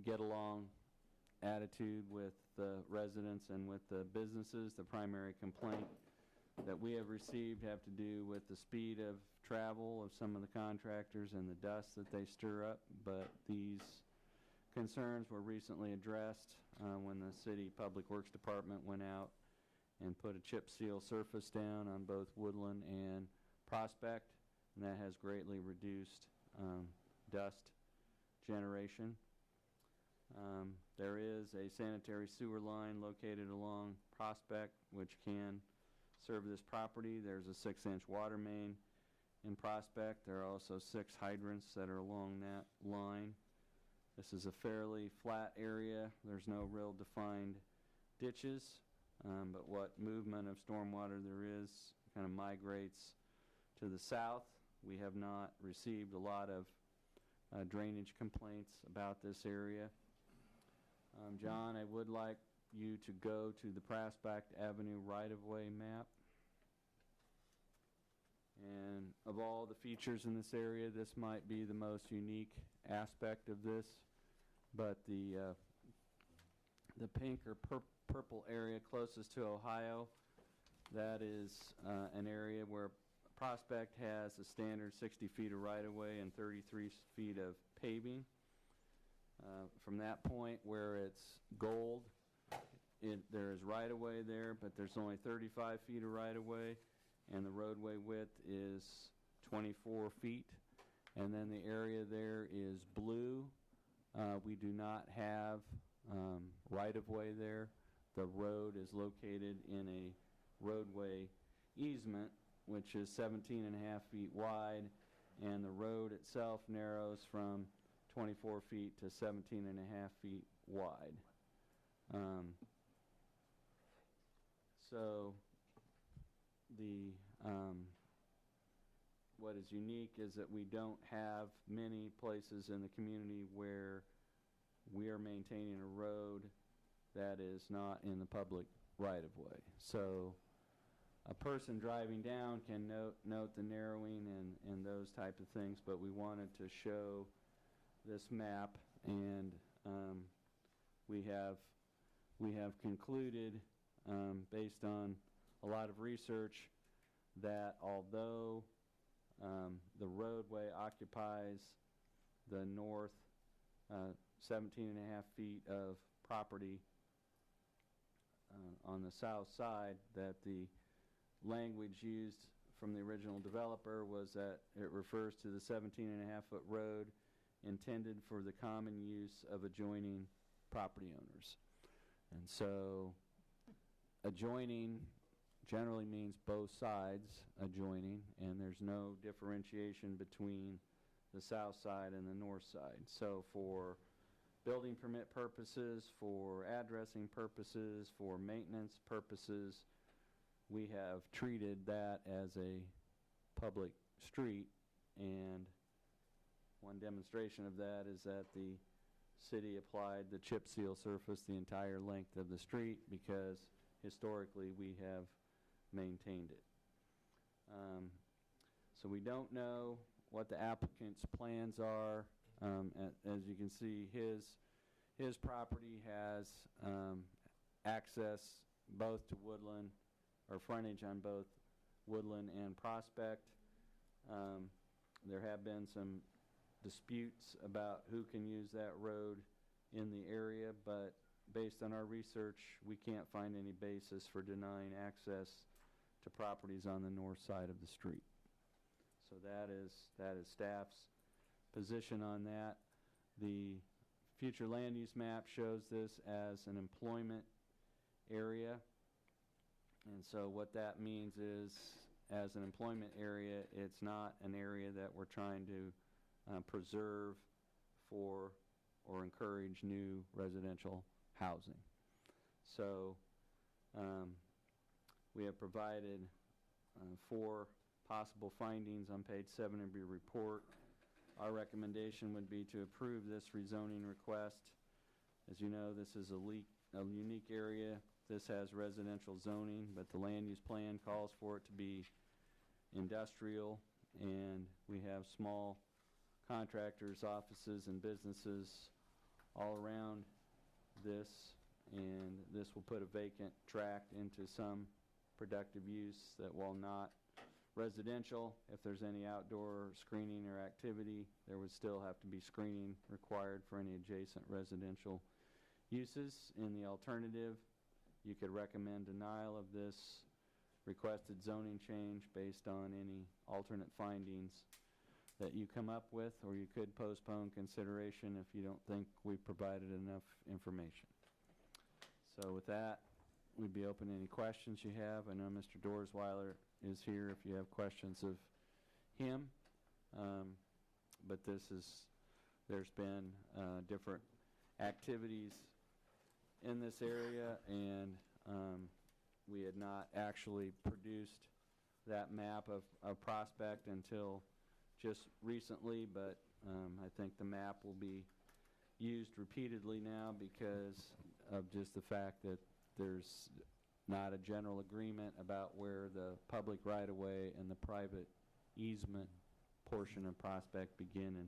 get-along attitude with the residents and with the businesses. The primary complaint that we have received have to do with the speed of travel of some of the contractors and the dust that they stir up, but these concerns were recently addressed when the city Public Works Department went out and put a chip seal surface down on both Woodland and Prospect, and that has greatly reduced dust generation. There is a sanitary sewer line located along Prospect which can serve this property. There's a 6-inch water main in Prospect. There are also 6 hydrants that are along that line. This is a fairly flat area. There's no real defined ditches, but what movement of stormwater there is kind of migrates to the south. We have not received a lot of drainage complaints about this area. John, I would like you to go to the Prospect Avenue right-of-way map. And of all the features in this area, this might be the most unique aspect of this. But the pink or purple area closest to Ohio, that is an area where Prospect has a standard 60 feet of right-of-way and 33 feet of paving. From that point where it's gold, there is right-of-way there, but there's only 35 feet of right-of-way, and the roadway width is 24 feet. And then the area there is blue. We do not have right-of-way there. The road is located in a roadway easement, which is 17 and a half feet wide, and the road itself narrows from 24 feet to 17 and a half feet wide. So what is unique is that we don't have many places in the community where we are maintaining a road that is not in the public right-of-way. So a person driving down can note the narrowing and those type of things, but we wanted to show this map, and we have concluded, based on a lot of research, that although the roadway occupies the north 17 and a half feet of property on the south side, that the language used from the original developer was that it refers to the 17 and a half foot road intended for the common use of adjoining property owners. And so adjoining generally means both sides adjoining, and there's no differentiation between the south side and the north side. So for building permit purposes, for addressing purposes, for maintenance purposes, we have treated that as a public street, and one demonstration of that is that the city applied the chip seal surface the entire length of the street because historically we have maintained it. So we don't know what the applicant's plans are. As you can see, his property has access both to Woodland, or frontage on both Woodland and Prospect. There have been some disputes about who can use that road in the area, but based on our research, we can't find any basis for denying access to properties on the north side of the street. So that is staff's position on that. The future land use map shows this as an employment area. And so what that means is, as an employment area, it's not an area that we're trying to preserve for or encourage new residential housing. So we have provided 4 possible findings on page 7 of your report. Our recommendation would be to approve this rezoning request. As you know, this is a unique area. This has residential zoning, but the land use plan calls for it to be industrial, and we have small contractors, offices, and businesses all around this, and this will put a vacant tract into some productive use that, while not residential, if there's any outdoor screening or activity, there would still have to be screening required for any adjacent residential uses. In the alternative, you could recommend denial of this requested zoning change based on any alternate findings that you come up with, or you could postpone consideration if you don't think we've provided enough information. So with that, we'd be open to any questions you have. I know Mr. Dorsweiler is here if you have questions of him. But there's been different activities in this area, and we had not actually produced that map of Prospect until just recently, but I think the map will be used repeatedly now because of just the fact that there's not a general agreement about where the public right-of-way and the private easement portion of Prospect begin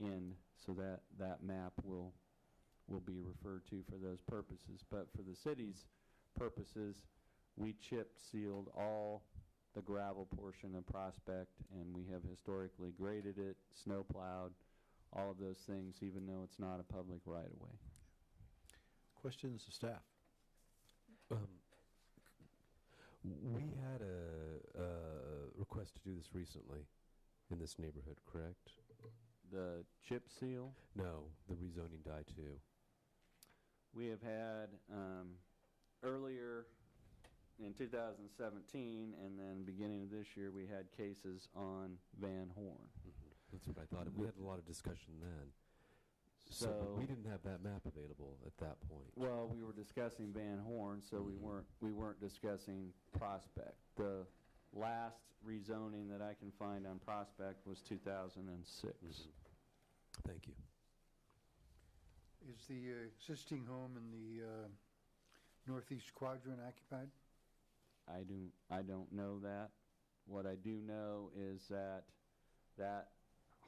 and end, so that map will be referred to for those purposes. But for the city's purposes, we chip sealed all the gravel portion of Prospect, and we have historically graded it, snow plowed, all of those things, even though it's not a public right-of-way. Questions of staff? We had a request to do this recently in this neighborhood, correct? The chip seal? No, the rezoning die too. We have had earlier in 2017, and then beginning of this year, we had cases on Van Horn. That's what I thought. We had a lot of discussion then. So but we didn't have that map available at that point. Well, we were discussing Van Horn, so we weren't discussing Prospect. The last rezoning that I can find on Prospect was 2006. Thank you. Is the existing home in the northeast quadrant occupied? I don't know that. What I do know is that that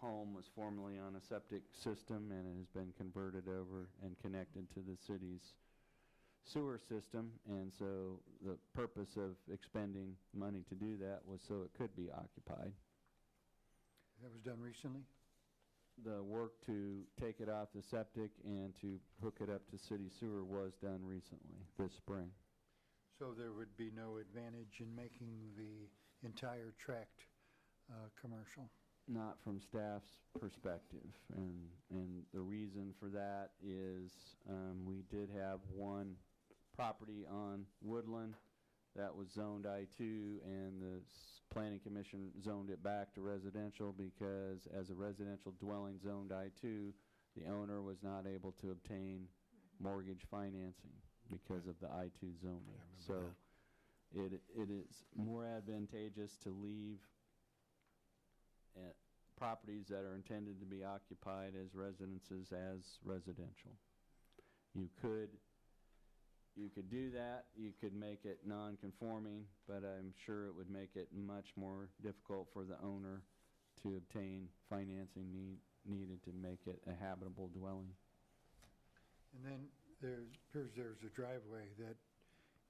home was formerly on a septic system, and it has been converted over and connected to the city's sewer system, and so the purpose of expending money to do that was so it could be occupied. That was done recently? the work to take it off the septic and to hook it up to city sewer was done recently, this spring. So there would be no advantage in making the entire tract commercial? Not from staff's perspective. And the reason for that is we did have one property on Woodland that was zoned I-2, and the Planning Commission zoned it back to residential because as a residential dwelling zoned I-2, the owner was not able to obtain mortgage financing because of the I-2 zoning. So it is more advantageous to leave properties that are intended to be occupied as residences as residential. You could do that. You could make it non-conforming, but I'm sure it would make it much more difficult for the owner to obtain financing needed to make it a habitable dwelling. And then there appears there's a driveway that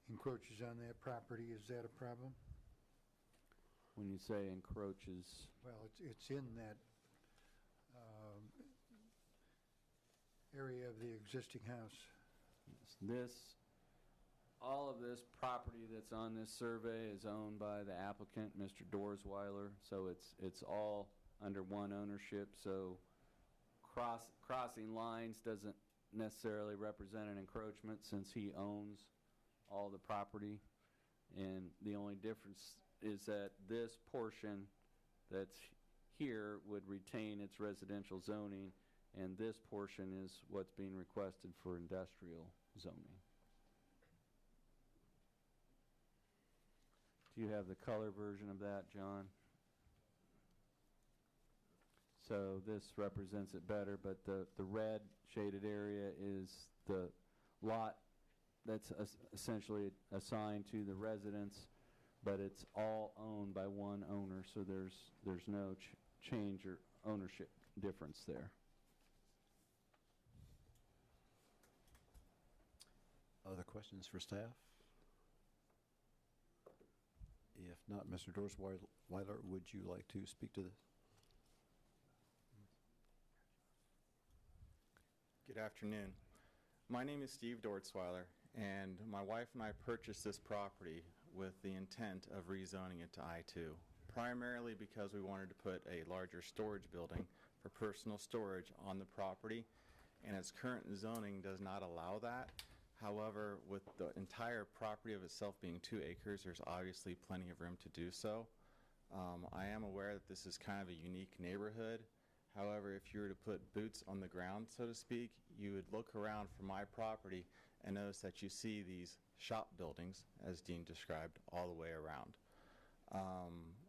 encroaches on that property. Is that a problem? When you say encroaches, Well, it's in that area of the existing house. all of this property that's on this survey is owned by the applicant, Mr. Dorsweiler, so it's all under one ownership, so crossing lines doesn't necessarily represent an encroachment since he owns all the property. And the only difference is that this portion that's here would retain its residential zoning, and this portion is what's being requested for industrial zoning. Do you have the color version of that, John? So this represents it better, but the red shaded area is the lot that's essentially assigned to the residents, but it's all owned by one owner, so there's no change or ownership difference there. Other questions for staff? If not, Mr. Dorsweiler, would you like to speak to this? Good afternoon. My name is Steve Dortzweiler, and my wife and I purchased this property with the intent of rezoning it to I-2, primarily because we wanted to put a larger storage building for personal storage on the property, and its current zoning does not allow that. However, with the entire property of itself being 2 acres, there's obviously plenty of room to do so. I am aware that this is kind of a unique neighborhood. However, if you were to put boots on the ground, so to speak, you would look around for my property and notice that you see these shop buildings, as Dean described, all the way around.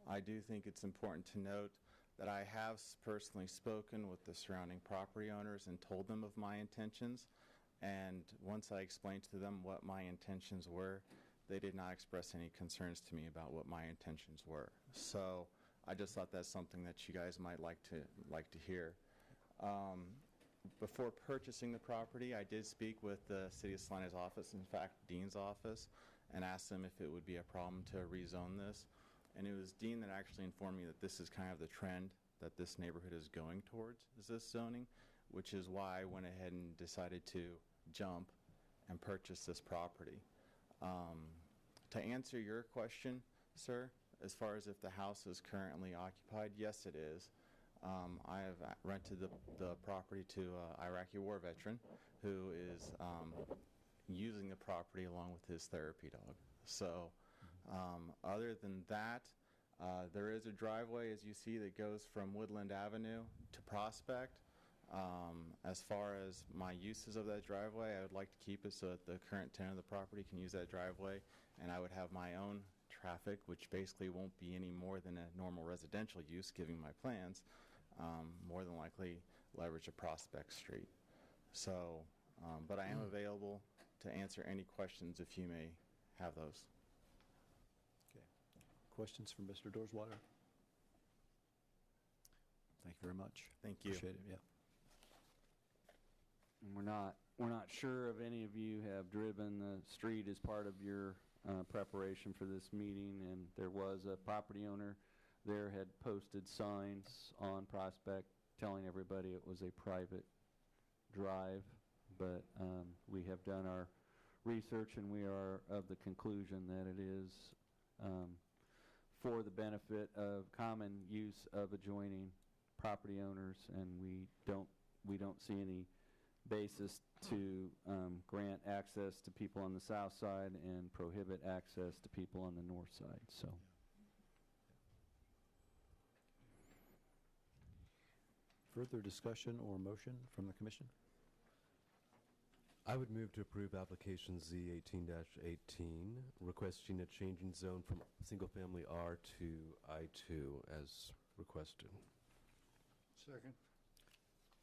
I do think it's important to note that I have personally spoken with the surrounding property owners and told them of my intentions. And once I explained to them what my intentions were, they did not express any concerns to me about what my intentions were. So I just thought that's something that you guys might like to hear. Before purchasing the property, I did speak with the City of Salina's office, in fact, Dean's office, and asked them if it would be a problem to rezone this. And it was Dean that actually informed me that this is kind of the trend that this neighborhood is going towards, is this zoning, which is why I went ahead and decided to jump and purchase this property. To answer your question, sir, as far as if the house is currently occupied, yes it is. I have rented the property to an Iraqi war veteran who is using the property along with his therapy dog. So other than that, there is a driveway, as you see, that goes from Woodland Avenue to Prospect. As far as my uses of that driveway, I would like to keep it so that the current tenant of the property can use that driveway, and I would have my own traffic, which basically won't be any more than a normal residential use, given my plans, more than likely leverage a Prospect Street. So, but I am available to answer any questions if you may have those. Okay. Questions from Mr. Dorsweiler? Thank you very much. Thank you. Appreciate it, yeah. And we're not sure if any of you have driven the street as part of your preparation for this meeting, and there was a property owner there had posted signs on Prospect telling everybody it was a private drive, but we have done our research and we are of the conclusion that it is for the benefit of common use of adjoining property owners, and we don't see any basis to grant access to people on the south side and prohibit access to people on the north side. So. Further discussion or motion from the commission? I would move to approve application Z18-18, requesting a change in zone from single-family R to I2 as requested. Second.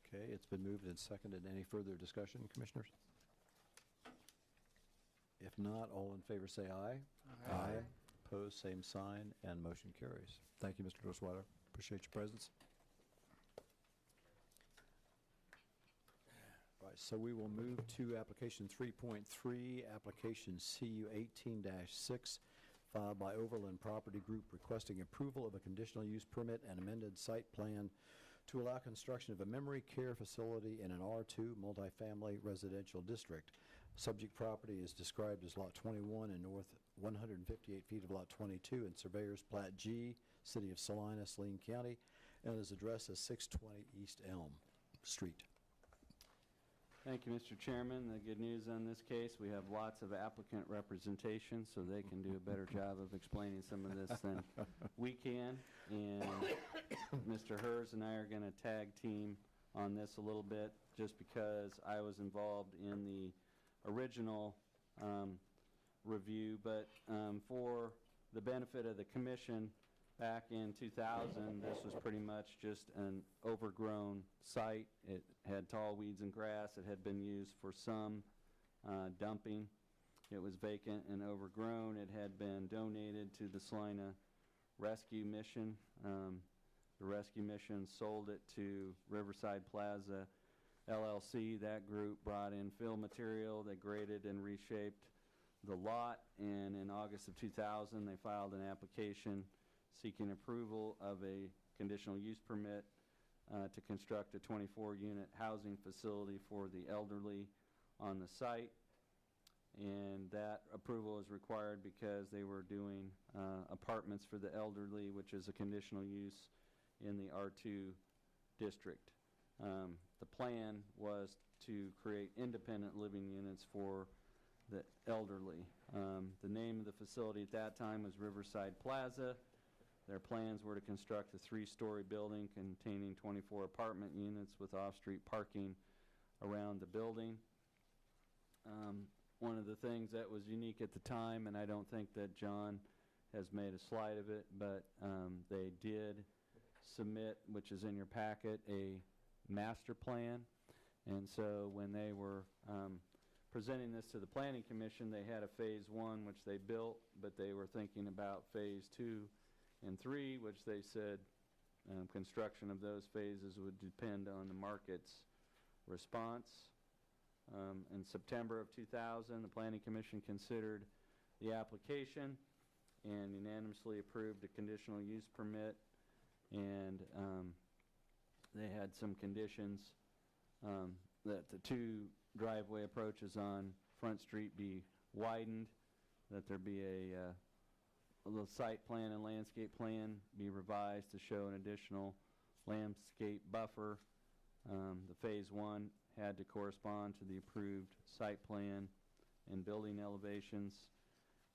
Okay, it's been moved and seconded. Any further discussion, commissioners? If not, all in favor say aye. Aye. Opposed, same sign, and motion carries. Thank you, Mr. Dorswater. Appreciate your presence. Right, so we will move to application 3.3, application CU 18-6, filed by Overland Property Group requesting approval of a conditional use permit and amended site plan to allow construction of a memory care facility in an R2 multifamily residential district. Subject property is described as Lot 21 and north 158 feet of Lot 22 in Surveyor's Plat G, City of Salina, Saline County, and is addressed as 620 East Elm Street. Thank you, Mr. Chairman. The good news on this case, we have lots of applicant representation, so they can do a better job of explaining some of this than we can. And Mr. Hers and I are going to tag team on this a little bit, just because I was involved in the original review. But for the benefit of the commission, back in 2000, this was pretty much just an overgrown site. It had tall weeds and grass. It had been used for some dumping. It was vacant and overgrown. It had been donated to the Salina Rescue Mission. The Rescue Mission sold it to Riverside Plaza LLC. That group brought in fill material. They graded and reshaped the lot, and in August of 2000, they filed an application seeking approval of a conditional use permit to construct a 24-unit housing facility for the elderly on the site. And that approval is required because they were doing apartments for the elderly, which is a conditional use in the R2 district. The plan was to create independent living units for the elderly. The name of the facility at that time was Riverside Plaza. Their plans were to construct a 3-story building containing 24 apartment units with off-street parking around the building. One of the things that was unique at the time, and I don't think that John has made a slide of it, but they did submit, which is in your packet, a master plan. And so when they were presenting this to the Planning Commission, they had a Phase 1, which they built, but they were thinking about Phase 2 and 3, which they said construction of those phases would depend on the market's response. In September of 2000, the Planning Commission considered the application and unanimously approved a conditional use permit, and they had some conditions that the 2 driveway approaches on Front Street be widened, that there be a little site plan and landscape plan be revised to show an additional landscape buffer. The Phase 1 had to correspond to the approved site plan and building elevations.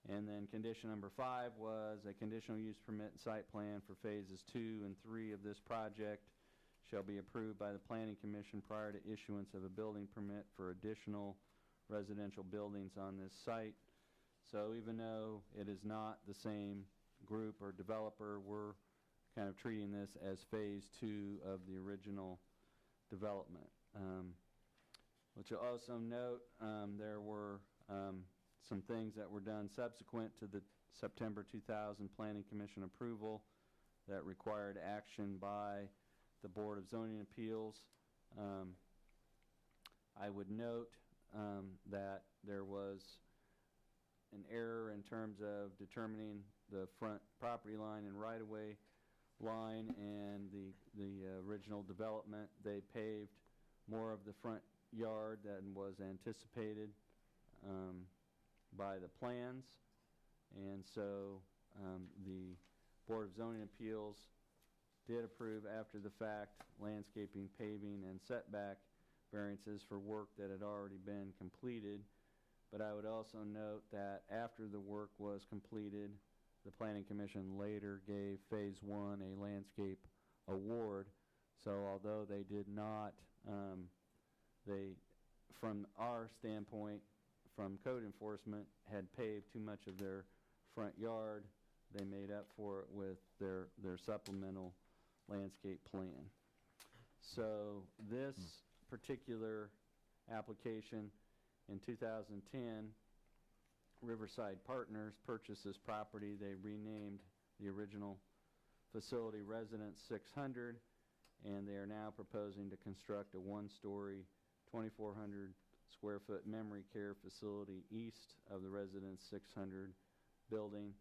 And then condition number 5 was a conditional use permit and site plan for Phases 2 and 3 of this project shall be approved by the Planning Commission prior to issuance of a building permit for additional residential buildings on this site. So even though it is not the same group or developer, we're kind of treating this as Phase 2 of the original development. Which you'll also note, there were some things that were done subsequent to the September 2000 Planning Commission approval that required action by the Board of Zoning Appeals. I would note that there was an error in terms of determining the front property line and right-of-way line and the original development. They paved more of the front yard than was anticipated by the plans, and so the Board of Zoning Appeals did approve after the fact landscaping, paving, and setback variances for work that had already been completed. But I would also note that after the work was completed, the Planning Commission later gave Phase 1 a landscape award. So although they did not, from our standpoint, from code enforcement, had paved too much of their front yard, they made up for it with their supplemental landscape plan. So this particular application in 2010, Riverside Partners purchased this property. They renamed the original facility Residence 600, and they are now proposing to construct a one-story, 2,400 square foot memory care facility east of the Residence 600 building.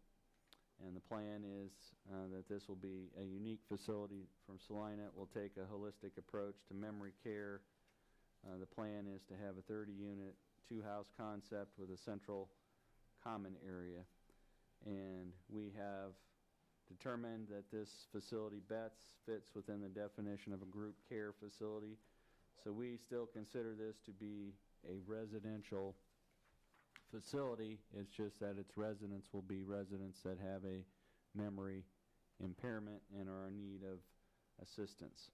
And the plan is that this will be a unique facility from Salina. It will take a holistic approach to memory care. The plan is to have a 30-unit, two-house concept with a central common area. And we have determined that this facility fits within the definition of a group care facility. So we still consider this to be a residential facility. It's just that its residents will be residents that have a memory impairment and are in need of assistance.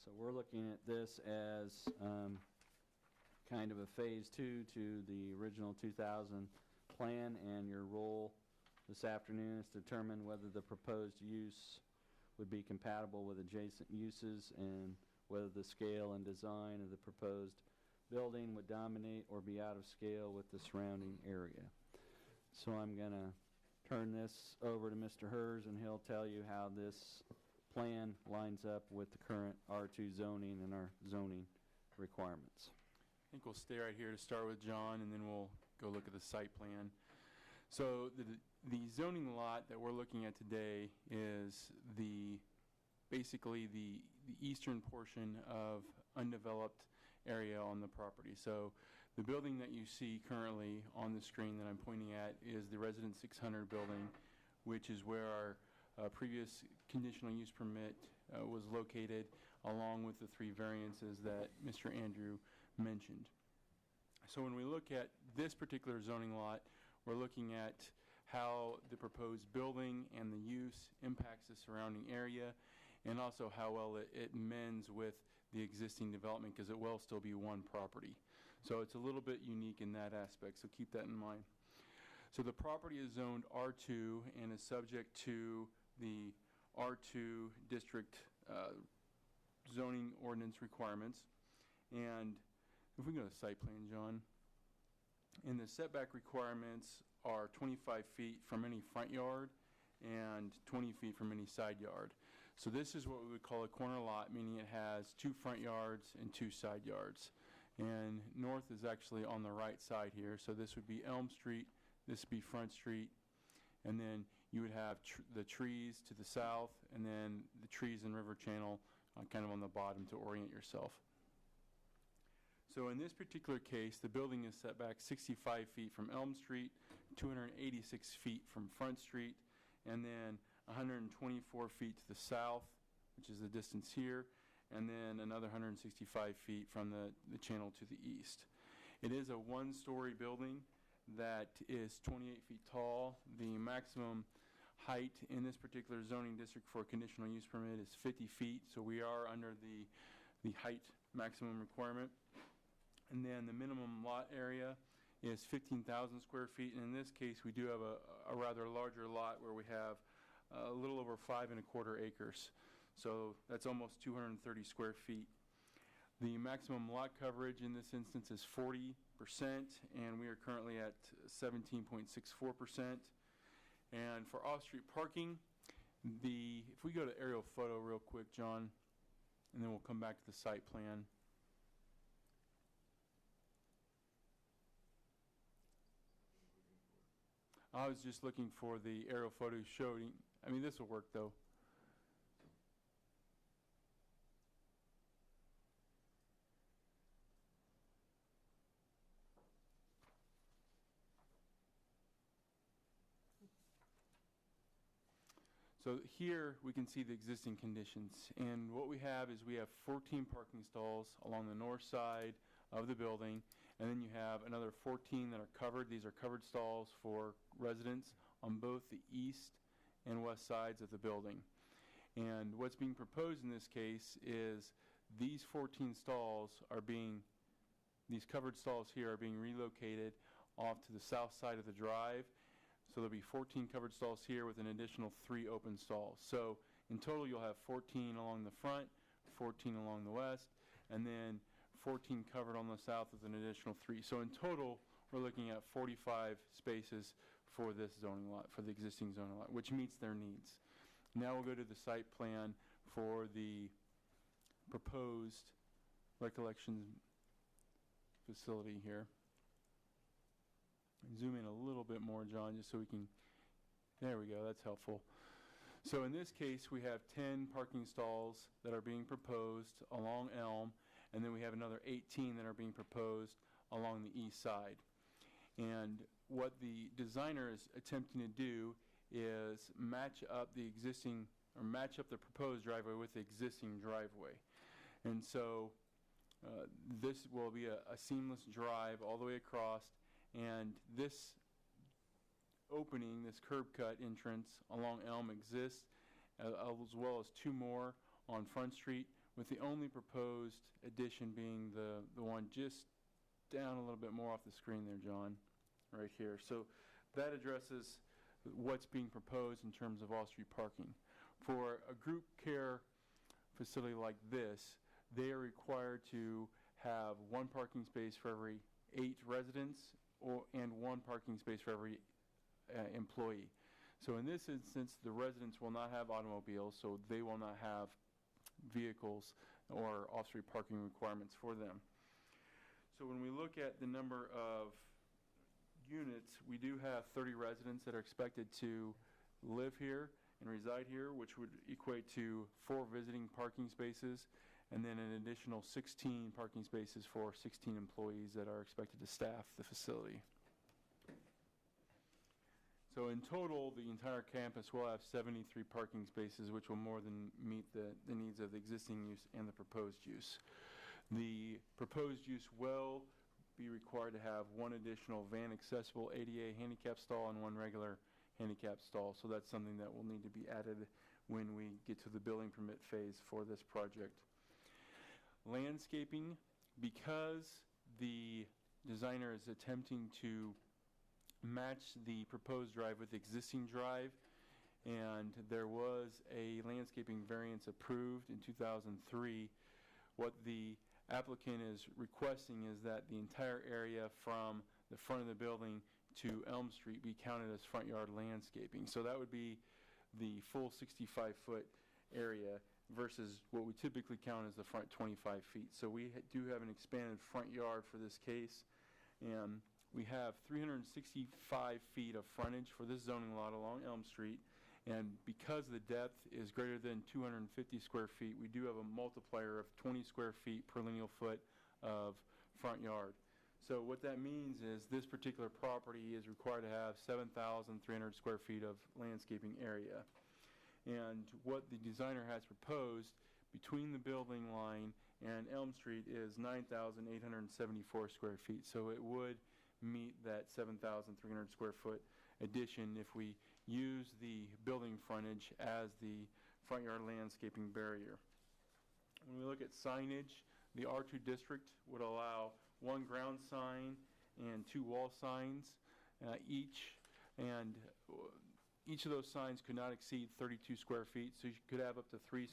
So we're looking at this as kind of a phase 2 to the original 2000 plan, and your role this afternoon is to determine whether the proposed use would be compatible with adjacent uses and whether the scale and design of the proposed building would dominate or be out of scale with the surrounding area. So I'm going to turn this over to Mr. Hers, and he'll tell you how this plan lines up with the current R2 zoning and our zoning requirements. I think we'll stay right here to start with John, and then we'll go look at the site plan. So the zoning lot that we're looking at today is basically the eastern portion of undeveloped area on the property. So the building that you see currently on the screen that I'm pointing at is the Residence 600 building, which is where our previous conditional use permit was located, along with the 3 variances that Mr. Andrew mentioned. So when we look at this particular zoning lot, we're looking at how the proposed building and the use impacts the surrounding area, and also how well it mends with the existing development, because it will still be one property. So it's a little bit unique in that aspect, so keep that in mind. So the property is zoned R2 and is subject to the R2 district zoning ordinance requirements. And if we go to site plan, John, and the setback requirements are 25 feet from any front yard and 20 feet from any side yard. So this is what we would call a corner lot, meaning it has 2 front yards and 2 side yards. And north is actually on the right side here. So this would be Elm Street, this would be Front Street, and then you would have the trees to the south, and then the trees in River Channel kind of on the bottom to orient yourself. So in this particular case, the building is set back 65 feet from Elm Street, 286 feet from Front Street, and then 124 feet to the south, which is the distance here, and then another 165 feet from the channel to the east. It is a one-story building that is 28 feet tall. The maximum height in this particular zoning district for a conditional use permit is 50 feet, so we are under the height maximum requirement. And then the minimum lot area is 15,000 square feet, and in this case we do have a rather larger lot where we have a little over 5 1/4 acres. So that's almost 230 square feet. The maximum lot coverage in this instance is 40%, and we are currently at 17.64%. And for off-street parking, if we go to aerial photo real quick, John, and then we'll come back to the site plan. I was just looking for the aerial photo showing, I mean, this will work though. So here we can see the existing conditions, and what we have is we have 14 parking stalls along the north side of the building, and then you have another 14 that are covered. These are covered stalls for residents on both the east and west sides of the building. And what's being proposed in this case is these 14 stalls are being, these covered stalls here are being relocated off to the south side of the drive. So there'll be 14 covered stalls here with an additional 3 open stalls. So in total you'll have 14 along the front, 14 along the west, and then 14 covered on the south with an additional 3. So in total we're looking at 45 spaces for this zoning lot, for the existing zoning lot, which meets their needs. Now we'll go to the site plan for the proposed recollection facility here. Zoom in a little bit more, John, just so we can, there we go, that's helpful. So in this case, we have 10 parking stalls that are being proposed along Elm, and then we have another 18 that are being proposed along the east side. And what the designer is attempting to do is match up the existing, or match up the proposed driveway with the existing driveway. And so this will be a seamless drive all the way across, and this opening, this curb cut entrance along Elm exists, as well as 2 more on Front Street, with the only proposed addition being the one just down a little bit more off the screen there, John, right here. So that addresses what's being proposed in terms of off-street parking. For a group care facility like this, they are required to have 1 parking space for every 8 residents and 1 parking space for every employee. So in this instance, the residents will not have automobiles, so they will not have vehicles or off-street parking requirements for them. So when we look at the number of units, we do have 30 residents that are expected to live here and reside here, which would equate to 4 visiting parking spaces, and then an additional 16 parking spaces for 16 employees that are expected to staff the facility. So in total, the entire campus will have 73 parking spaces, which will more than meet the needs of the existing use and the proposed use. The proposed use will be required to have 1 additional van accessible ADA handicap stall and 1 regular handicap stall. So that's something that will need to be added when we get to the building permit phase for this project. Landscaping, because the designer is attempting to match the proposed drive with the existing drive, and there was a landscaping variance approved in 2003, what the applicant is requesting is that the entire area from the front of the building to Elm Street be counted as front yard landscaping. So that would be the full 65-foot area versus what we typically count as the front 25 feet. So we do have an expanded front yard for this case, and we have 365 feet of frontage for this zoning lot along Elm Street, and because the depth is greater than 250 square feet, we do have a multiplier of 20 square feet per lineal foot of front yard. So what that means is this particular property is required to have 7,300 square feet of landscaping area. And what the designer has proposed between the building line and Elm Street is 9,874 square feet. So it would meet that 7,300 square foot addition if we use the building frontage as the front yard landscaping barrier. When we look at signage, the R2 district would allow 1 ground sign and 2 wall signs each, and each of those signs could not exceed 32 square feet, so you could have up to 3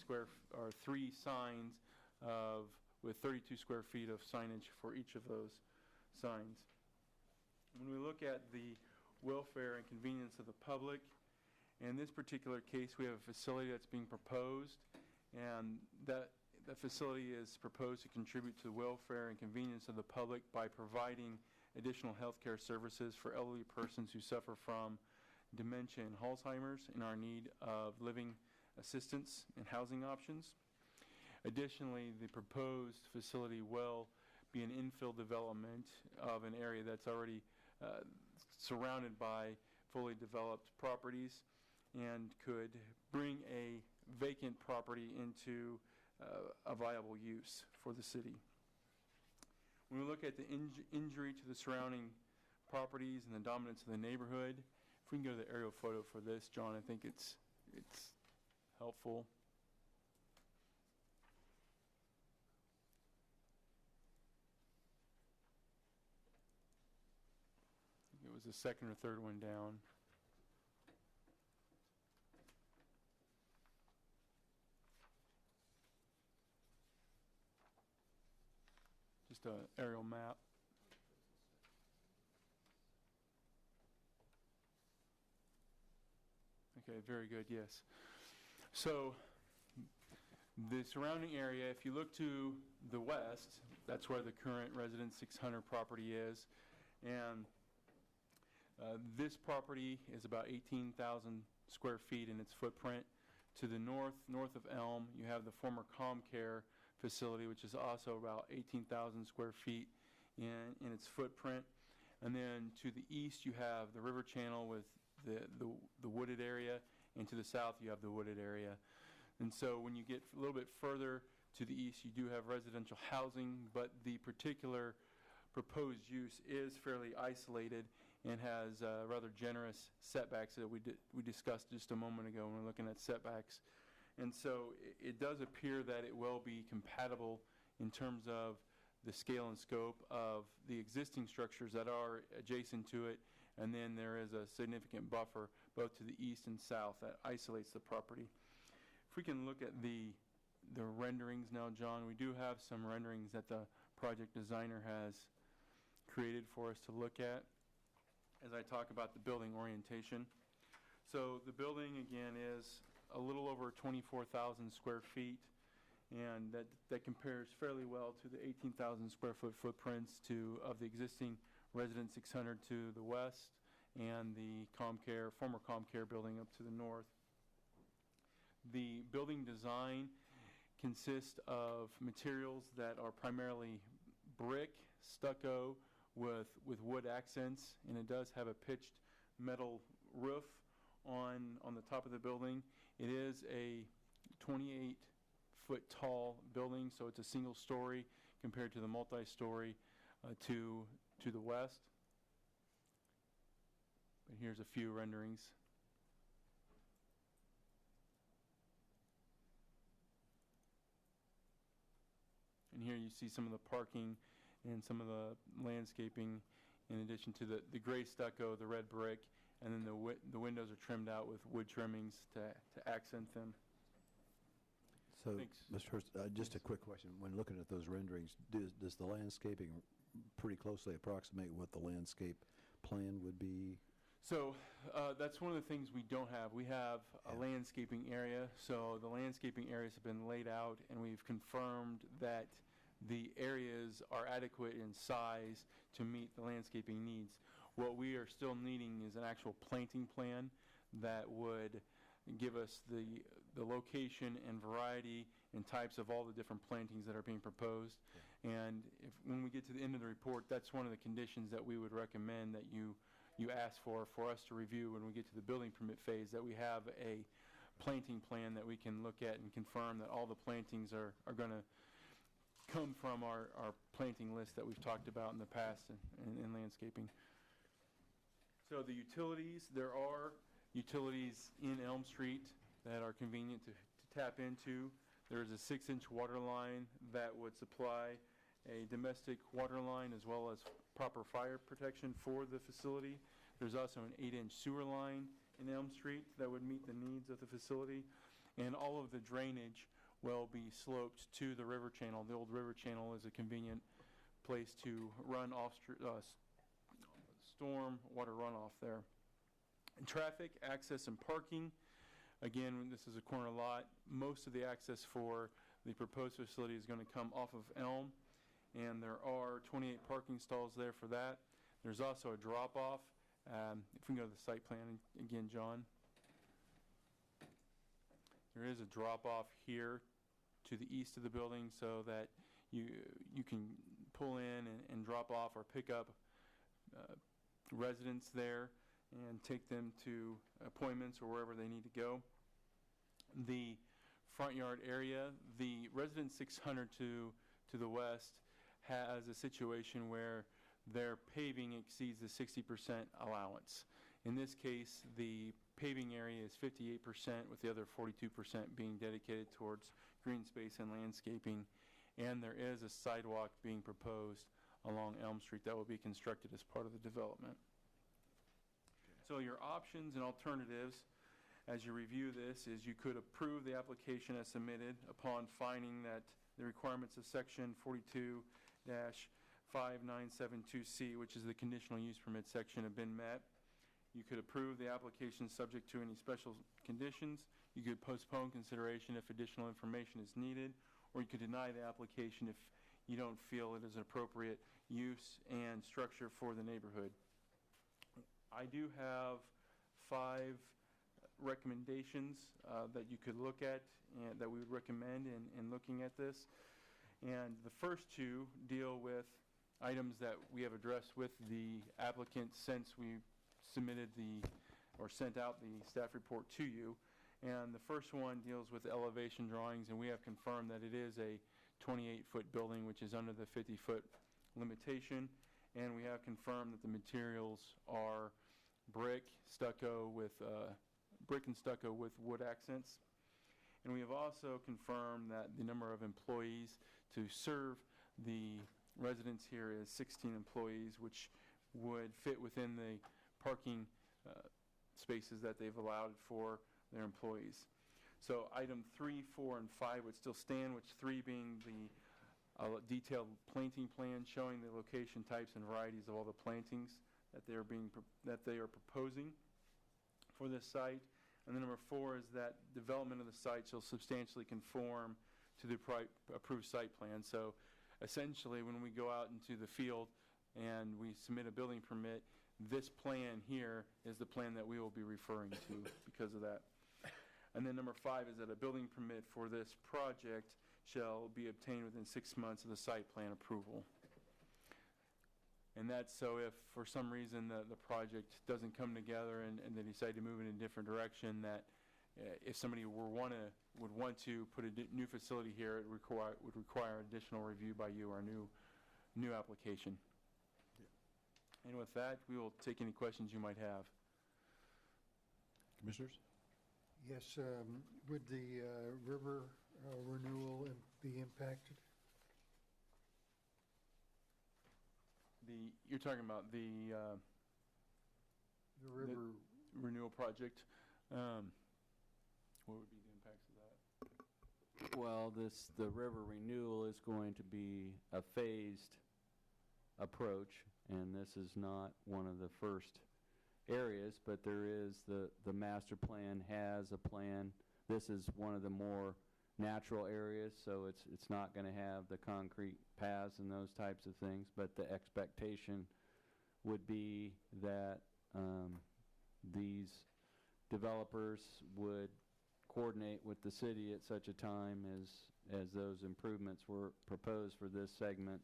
signs with 32 square feet of signage for each of those signs. When we look at the welfare and convenience of the public, in this particular case we have a facility that's being proposed, and that facility is proposed to contribute to the welfare and convenience of the public by providing additional health care services for elderly persons who suffer from dementia and Alzheimer's and are in need of living assistance and housing options. Additionally, the proposed facility will be an infill development of an area that's already surrounded by fully developed properties and could bring a vacant property into a viable use for the city. When we look at the injury to the surrounding properties and the dominance of the neighborhood, if we can go to the aerial photo for this, John, I think it's helpful. I think it was the second or third one down. Just an aerial map. Okay, very good, yes. So the surrounding area, if you look to the west, that's where the current Residence 600 property is. And this property is about 18,000 square feet in its footprint. To the north of Elm, you have the former ComCare facility, which is also about 18,000 square feet in its footprint. And then to the east, you have the river channel with the wooded area, and to the south, you have the wooded area. And so when you get a little bit further to the east, you do have residential housing, but the particular proposed use is fairly isolated and has rather generous setbacks that we discussed just a moment ago when we're looking at setbacks. And so it does appear that it will be compatible in terms of the scale and scope of the existing structures that are adjacent to it, and then there is a significant buffer both to the east and south that isolates the property. If we can look at the renderings now, John, we do have some renderings that the project designer has created for us to look at as I talk about the building orientation. So the building, again, is a little over 24,000 square feet, and that compares fairly well to the 18,000 square foot footprints of the existing Residence 600 to the west and the former ComCare building up to the north. The building design consists of materials that are primarily brick, stucco, with wood accents, and it does have a pitched metal roof on the top of the building. It is a 28-foot tall building, so it's a single story compared to the multi-story to the west. And here's a few renderings. And here you see some of the parking and some of the landscaping, in addition to the gray stucco, the red brick, and then the windows are trimmed out with wood trimmings to accent them. So, Thanks. Mr. Hurst, just a quick question. When looking at those renderings, does the landscaping pretty closely approximate what the landscape plan would be? So that's one of the things we don't have. We have a landscaping area, so the landscaping areas have been laid out, and we've confirmed that the areas are adequate in size to meet the landscaping needs. What we are still needing is an actual planting plan that would give us the location and variety and types of all the different plantings that are being proposed. And when we get to the end of the report, that's one of the conditions that we would recommend that you ask for us to review when we get to the building permit phase, that we have a planting plan that we can look at and confirm that all the plantings are going to come from our planting list that we've talked about in the past in landscaping. So the utilities, there are utilities in Elm Street that are convenient to tap into. There is a 6-inch water line that would supply a domestic water line as well as proper fire protection for the facility. There's also an 8-inch sewer line in Elm Street that would meet the needs of the facility. And all of the drainage will be sloped to the river channel. The old river channel is a convenient place to run off storm water runoff there. And traffic, access, and parking. Again, this is a corner lot. Most of the access for the proposed facility is going to come off of Elm, and there are 28 parking stalls there for that. There's also a drop-off. If we can go to the site plan again, John. There is a drop-off here to the east of the building so that you can pull in and drop off or pick up residents there and take them to appointments or wherever they need to go. the front yard area. The residence 600 to the west has a situation where their paving exceeds the 60% allowance. In this case, the paving area is 58%, with the other 42% being dedicated towards green space and landscaping. And there is a sidewalk being proposed along Elm Street that will be constructed as part of the development. So your options and alternatives as you review this is you could approve the application as submitted upon finding that the requirements of section 42-5972C, which is the conditional use permit section, have been met. You could approve the application subject to any special conditions. You could postpone consideration if additional information is needed, or you could deny the application if you don't feel it is an appropriate use and structure for the neighborhood. I do have 5 recommendations that you could look at and that we would recommend in looking at this. And the first 2 deal with items that we have addressed with the applicant since we submitted or sent out the staff report to you. And the first one deals with elevation drawings, and we have confirmed that it is a 28-foot building, which is under the 50-foot limitation. And we have confirmed that the materials are brick and stucco with wood accents. And we have also confirmed that the number of employees to serve the residents here is 16 employees, which would fit within the parking spaces that they've allowed for their employees. So item 3, 4, and 5 would still stand, which 3 being the detailed planting plan showing the location, types, and varieties of all the plantings that they are proposing for this site. And then number 4 is that development of the site shall substantially conform to the approved site plan. So essentially, when we go out into the field and we submit a building permit, this plan here is the plan that we will be referring to because of that. And then number 5 is that a building permit for this project shall be obtained within 6 months of the site plan approval. And that's so if for some reason the project doesn't come together and they decide to move in a different direction, that if somebody would want to put a new facility here, it would require additional review by you, our new application. Yeah. And with that, we will take any questions you might have. Commissioners? Yes, would the river renewal be impacted? You're talking about the river renewal project. What would be the impacts of that? Well, the river renewal is going to be a phased approach, and this is not one of the first areas, but there is the master plan has a plan. This is one of the more natural areas, so it's not going to have the concrete paths and those types of things, but the expectation would be that these developers would coordinate with the city at such a time as those improvements were proposed for this segment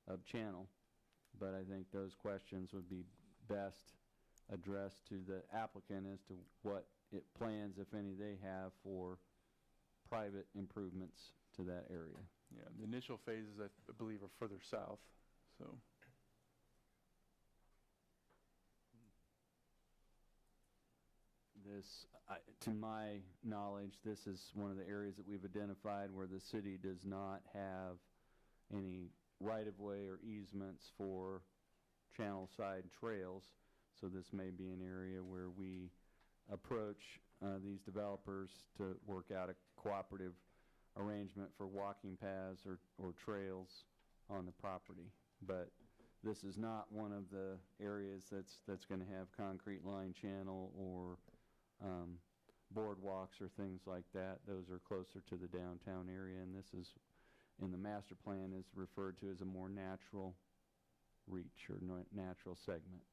of channel. But I think those questions would be best addressed to the applicant as to what plans, if any, they have for private improvements to that area. Yeah, the initial phases, I believe, are further south. So, to my knowledge, this is one of the areas that we've identified where the city does not have any right-of-way or easements for channel side trails. So this may be an area where we approach these developers to work out a cooperative arrangement for walking paths or trails on the property. But this is not one of the areas that's going to have concrete line channel or boardwalks or things like that. Those are closer to the downtown area, and this is, in the master plan, is referred to as a more natural reach or natural segment.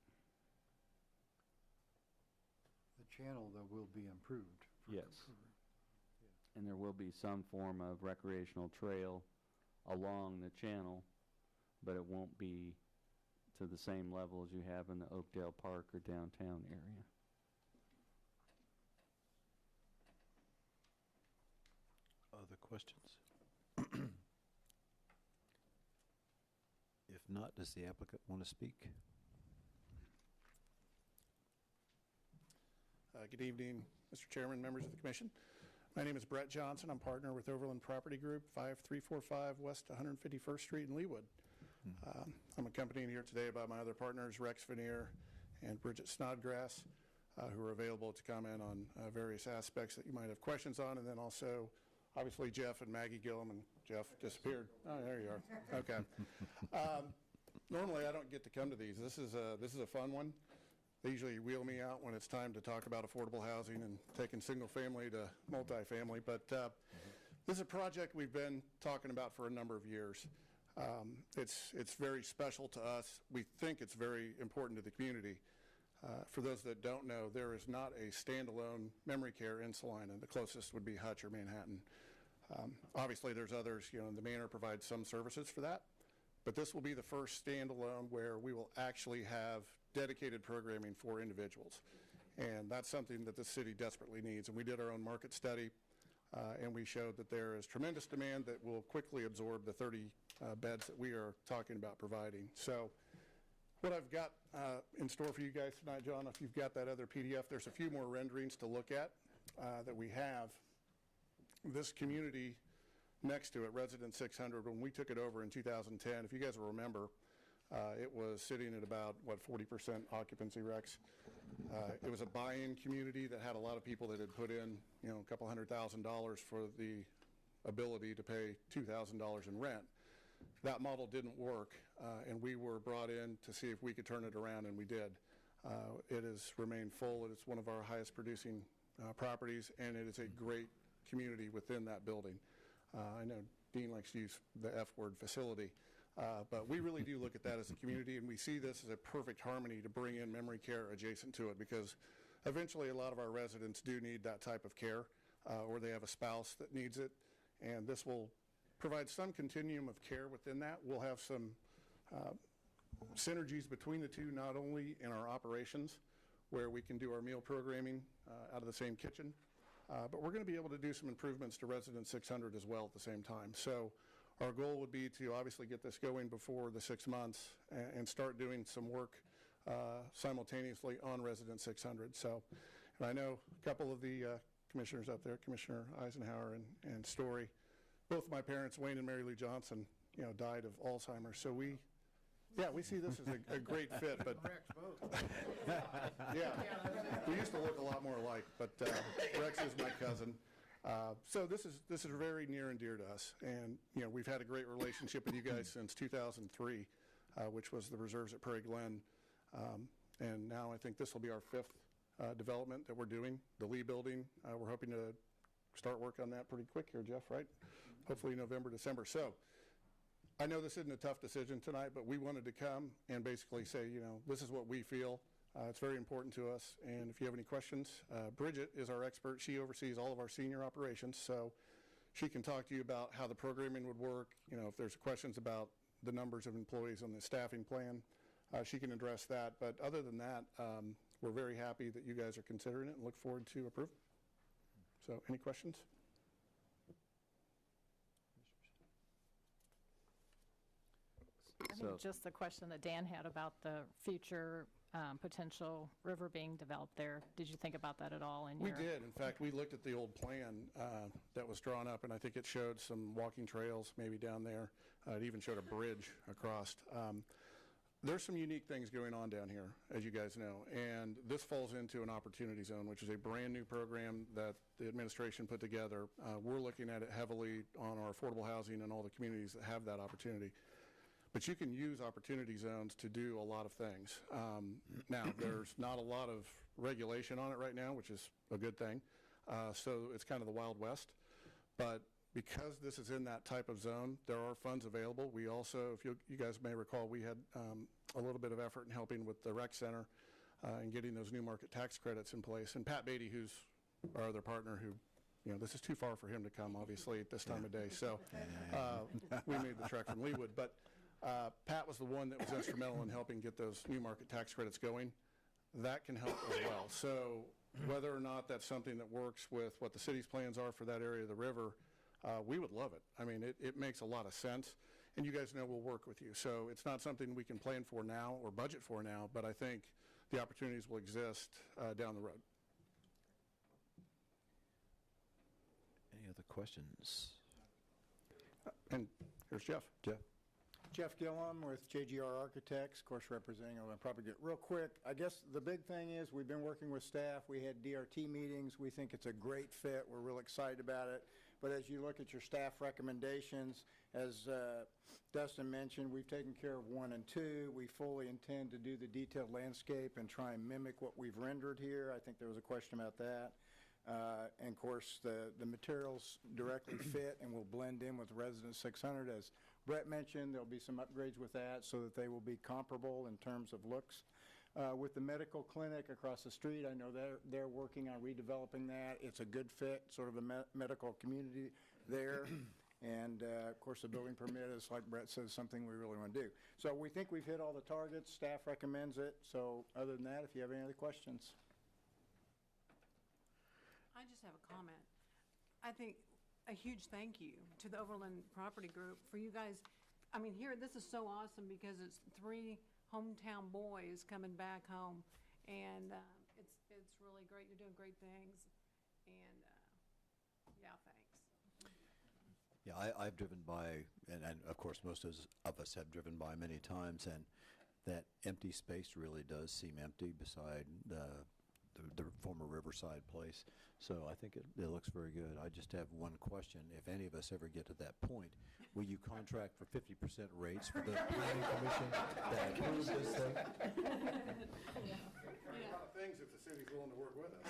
The channel, though, will be improved. Yes. And there will be some form of recreational trail along the channel, but it won't be to the same level as you have in the Oakdale Park or downtown area. questions? If not, does the applicant want to speak? Good evening, Mr. Chairman, members of the commission. My name is Brett Johnson. I'm partner with Overland Property Group, 5345 West 151st Street in Leawood. I'm accompanied here today by my other partners, Rex Veneer and Bridget Snodgrass, who are available to comment on various aspects that you might have questions on, and then also, obviously, Jeff and Maggie Gillum, and Jeff disappeared. Oh, there you are. Okay. Normally, I don't get to come to these. This is a fun one. They usually wheel me out when it's time to talk about affordable housing and taking single family to multifamily, but this is a project we've been talking about for a number of years. It's very special to us. We think it's very important to the community. For those that don't know, there is not a standalone memory care in Salina. The closest would be Hutch or Manhattan. Obviously, there's others. The Manor provides some services for that, but this will be the first standalone where we will actually have dedicated programming for individuals, and that's something that the city desperately needs. And we did our own market study, and we showed that there is tremendous demand that will quickly absorb the 30 beds that we are talking about providing. So what I've got in store for you guys tonight, John, if you've got that other PDF, there's a few more renderings to look at that we have. This community next to it, Resident 600, when we took it over in 2010, if you guys will remember, it was sitting at about, 40% occupancy, Rex. It was a buy-in community that had a lot of people that had put in, a couple $100,000 for the ability to pay $2,000 in rent. That model didn't work, and we were brought in to see if we could turn it around, and we did. It has remained full. It is one of our highest producing properties, and it is a great community within that building. I know Dean likes to use the F word, facility. But we really do look at that as a community, and we see this as a perfect harmony to bring in memory care adjacent to it, because eventually a lot of our residents do need that type of care, or they have a spouse that needs it, and this will provide some continuum of care within that. We'll have some synergies between the two, not only in our operations, where we can do our meal programming out of the same kitchen, but we're going to be able to do some improvements to Resident 600 as well at the same time. So our goal would be to obviously get this going before the 6 months and start doing some work simultaneously on Resident 600. So, and I know a couple of the commissioners up there, Commissioner Eisenhower and Story, both my parents, Wayne and Mary Lou Johnson, died of Alzheimer's. So we see this as a great fit. But yeah, we used to look a lot more alike. But Rex is my cousin. So this is very near and dear to us, and we've had a great relationship with you guys since 2003, which was the reserves at Prairie Glen, and now I think this will be our 5th development that we're doing. The Lee Building, we're hoping to start work on that pretty quick here, Jeff, right? Hopefully November, December. So I know this isn't a tough decision tonight, but we wanted to come and basically say, this is what we feel. It's very important to us, and if you have any questions, Bridget is our expert. She oversees all of our senior operations, so she can talk to you about how the programming would work. If there's questions about the numbers of employees on the staffing plan, she can address that. But other than that, we're very happy that you guys are considering it and look forward to approval. So any questions? I think just the question that Dan had about the future potential river being developed there. Did you think about that at all? We did. In fact, we looked at the old plan that was drawn up, and I think it showed some walking trails maybe down there. It even showed a bridge across. There's some unique things going on down here, as you guys know, and this falls into an opportunity zone, which is a brand new program that the administration put together. We're looking at it heavily on our affordable housing and all the communities that have that opportunity. But you can use opportunity zones to do a lot of things. Now, there's not a lot of regulation on it right now, which is a good thing. So it's kind of the Wild West. But because this is in that type of zone, there are funds available. We also, if you guys may recall, we had a little bit of effort in helping with the rec center and getting those new market tax credits in place. And Pat Beatty, who's our other partner, who, this is too far for him to come, obviously, at this time of day. So we made the trek from Leawood. But Pat was the one that was instrumental in helping get those new market tax credits going. That can help as well. So whether or not that's something that works with what the city's plans are for that area of the river, we would love it. I mean, it makes a lot of sense, and you guys know we'll work with you. So it's not something we can plan for now or budget for now, but I think the opportunities will exist down the road. Any other questions? And here's Jeff. Jeff? Jeff Gillum with JGR Architects, of course representing Overland Property Group. Real quick, I guess the big thing is we've been working with staff. We had DRT meetings. We think it's a great fit. We're real excited about it. But as you look at your staff recommendations, as Dustin mentioned, we've taken care of 1 and 2. We fully intend to do the detailed landscape and try and mimic what we've rendered here. I think there was a question about that. And of course, the materials directly fit and will blend in with Resident 600. As Brett mentioned, there'll be some upgrades with that so that they will be comparable in terms of looks. With the medical clinic across the street, I know they're working on redeveloping that. It's a good fit, sort of a medical community there. And of course, the building permit is, like Brett says, something we really want to do. So we think we've hit all the targets. Staff recommends it. So other than that, if you have any other questions. I just have a comment. I think a huge thank you to the Overland Property Group for you guys. I mean, here, this is so awesome because it's 3 hometown boys coming back home, and it's really great. You're doing great things, and yeah, thanks. Yeah, I've driven by, and of course most of us have driven by many times, and that empty space really does seem empty beside the former Riverside place. So I think it looks very good. I just have one question. If any of us ever get to that point, will you contract for 50% rates for the planning commission that approves this thing? A lot of things if the city's willing to work with us.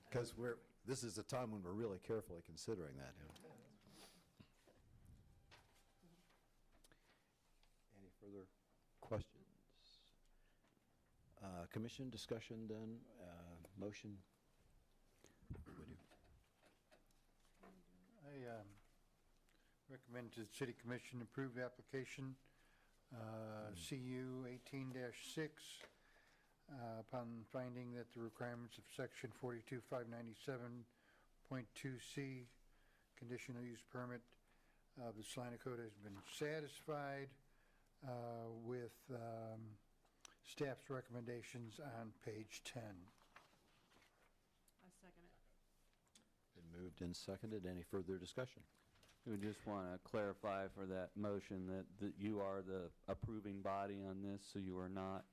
Because this is a time when we're really carefully considering that. Any further questions? Commission discussion then, motion? What do we do? I recommend to the City Commission approve the application CU 18-6 upon finding that the requirements of Section 42597.2C Conditional Use Permit of the Salina Code has been satisfied with staff's recommendations on page 10. I second it. Been moved and seconded. Any further discussion? We just want to clarify for that motion that you are the approving body on this, so you're not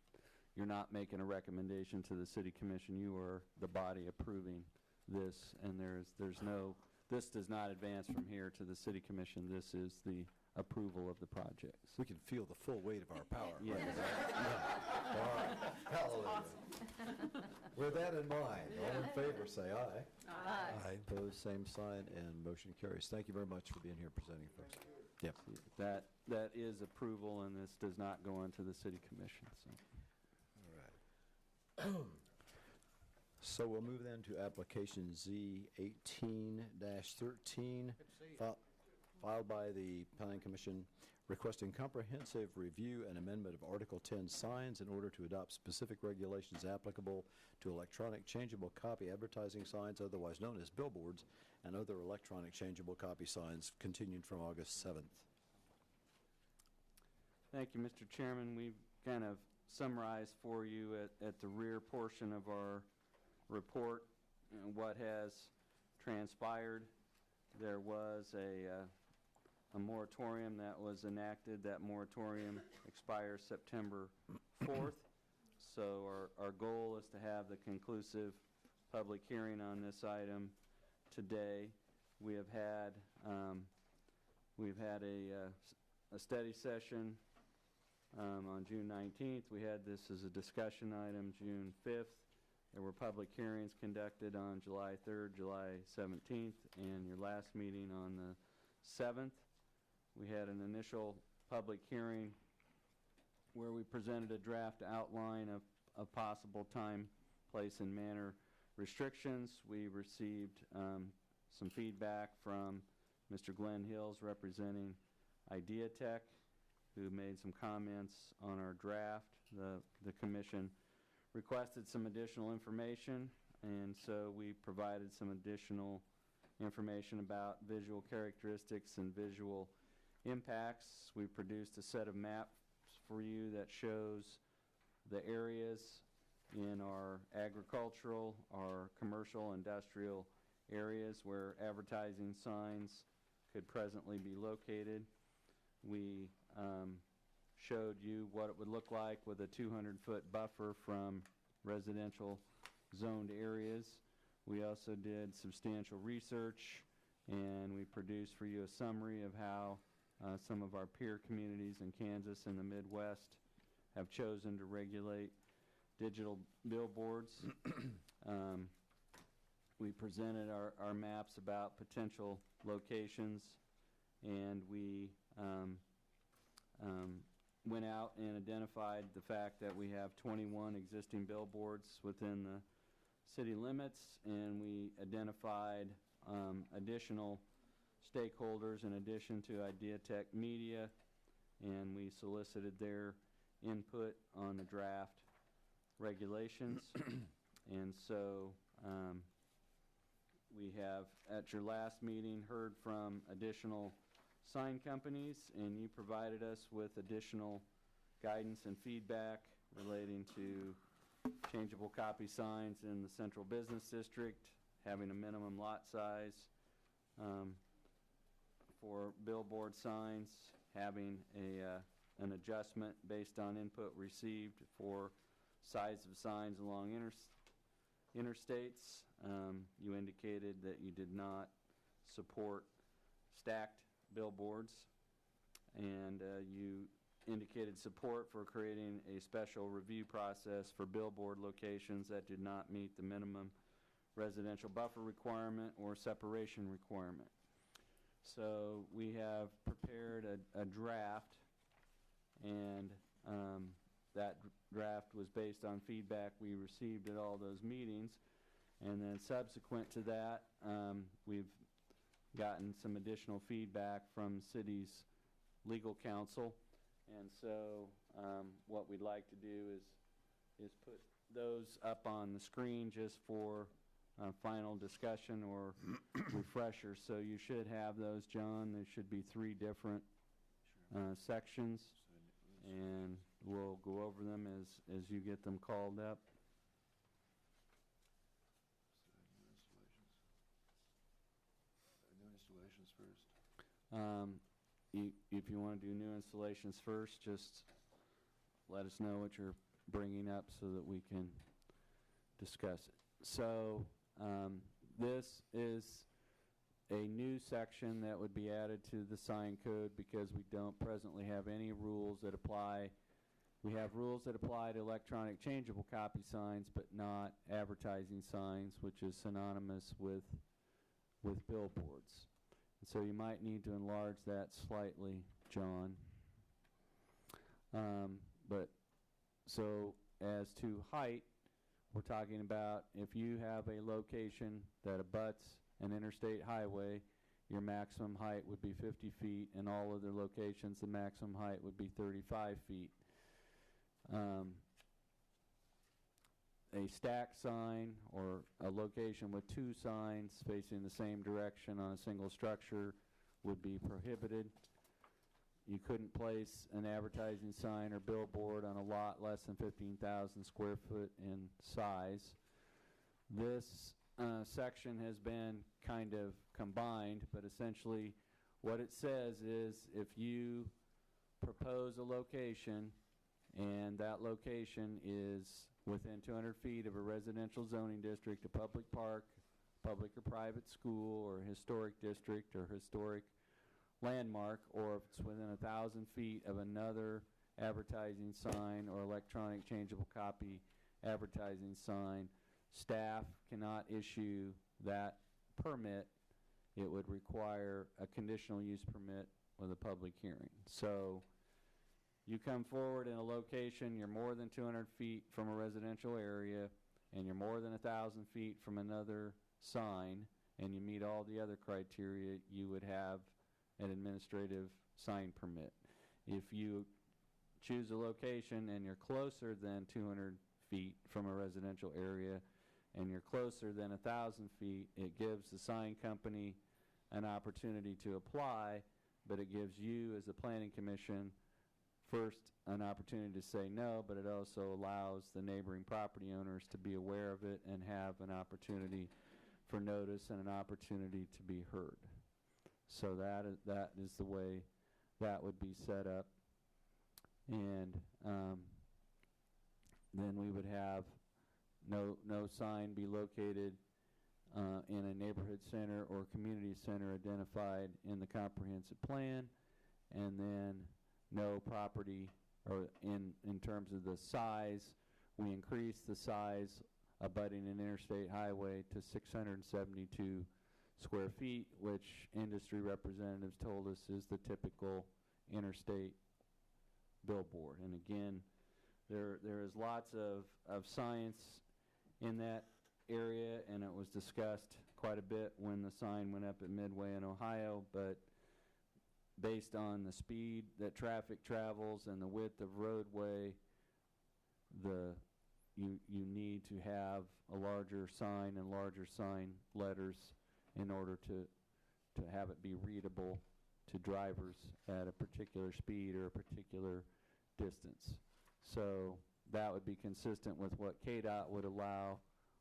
making a recommendation to the City Commission. You are the body approving this, and this does not advance from here to the City Commission. This is the approval of the projects. We can feel the full weight of our power. Yes. All right. Hallelujah. With that in mind, all in favor say aye. Aye. Opposed, same sign, and motion carries. Thank you very much for being here presenting for us. Yep. That is approval, and this does not go on to the City Commission. So. All right. So we'll move then to application Z 18-13, filed by the Planning Commission, requesting comprehensive review and amendment of Article 10 signs in order to adopt specific regulations applicable to electronic changeable copy advertising signs, otherwise known as billboards, and other electronic changeable copy signs, continued from August 7th. Thank you, Mr. Chairman. We've kind of summarized for you at the rear portion of our report what has transpired. There was a moratorium that was enacted. That moratorium expires September 4th. So our goal is to have the conclusive public hearing on this item today. We have had a study session on June 19th. We had this as a discussion item June 5th. There were public hearings conducted on July 3rd, July 17th, and your last meeting on the 7th. We had an initial public hearing where we presented a draft outline of possible time, place, and manner restrictions. We received some feedback from Mr. Glenn Hills representing Idea Tech, who made some comments on our draft. The commission requested some additional information, and so we provided some additional information about visual characteristics and visual impacts. We produced a set of maps for you that shows the areas in our agricultural, our commercial, industrial areas where advertising signs could presently be located. We showed you what it would look like with a 200-foot buffer from residential zoned areas. We also did substantial research, and we produced for you a summary of how some of our peer communities in Kansas and the Midwest have chosen to regulate digital billboards. We presented our maps about potential locations, and we went out and identified the fact that we have 21 existing billboards within the city limits, and we identified additional stakeholders in addition to Ideatech Media, and we solicited their input on the draft regulations. And so we have, at your last meeting, heard from additional sign companies, and you provided us with additional guidance and feedback relating to changeable copy signs in the central business district, having a minimum lot size for billboard signs, having an adjustment based on input received for size of signs along interstates. You indicated that you did not support stacked billboards, and you indicated support for creating a special review process for billboard locations that did not meet the minimum residential buffer requirement or separation requirement. So we have prepared a draft, and that draft was based on feedback we received at all those meetings. And then subsequent to that, we've gotten some additional feedback from city's legal counsel. And so what we'd like to do is put those up on the screen just for final discussion or refresher. So you should have those, John. There should be 3 different sections, and we'll go over them as you get them called up. New installations first. If you want to do new installations first, just let us know what you're bringing up so that we can discuss it. So this is a new section that would be added to the sign code because we don't presently have any rules that apply. We have rules that apply to electronic changeable copy signs, but not advertising signs, which is synonymous with billboards. And so you might need to enlarge that slightly, John. But so as to height, we're talking about if you have a location that abuts an interstate highway, your maximum height would be 50 feet, and all other locations, the maximum height would be 35 feet. A stacked sign or a location with 2 signs facing the same direction on a single structure would be prohibited. You couldn't place an advertising sign or billboard on a lot less than 15,000 square foot in size. This section has been kind of combined, but essentially what it says is if you propose a location and that location is within 200 feet of a residential zoning district, a public park, public or private school, or a historic district or historic landmark, or if it's within 1,000 feet of another advertising sign or electronic changeable copy advertising sign, staff cannot issue that permit. It would require a conditional use permit with a public hearing. So you come forward in a location, you're more than 200 feet from a residential area, and you're more than 1,000 feet from another sign, and you meet all the other criteria, you would have an administrative sign permit. If you choose a location and you're closer than 200 feet from a residential area, and you're closer than 1,000 feet, it gives the sign company an opportunity to apply, but it gives you, as the planning commission, first an opportunity to say no, but it also allows the neighboring property owners to be aware of it and have an opportunity for notice and an opportunity to be heard. So that is the way that would be set up. And then we would have no sign be located in a neighborhood center or community center identified in the comprehensive plan, and then no property, or in terms of the size, we increase the size abutting an interstate highway to 672 square feet, which industry representatives told us is the typical interstate billboard. And again, there is lots of science in that area, and it was discussed quite a bit when the sign went up at Midway in Ohio, but based on the speed that traffic travels and the width of roadway, you need to have a larger sign and larger sign letters in order to have it be readable to drivers at a particular speed or a particular distance. So that would be consistent with what KDOT would allow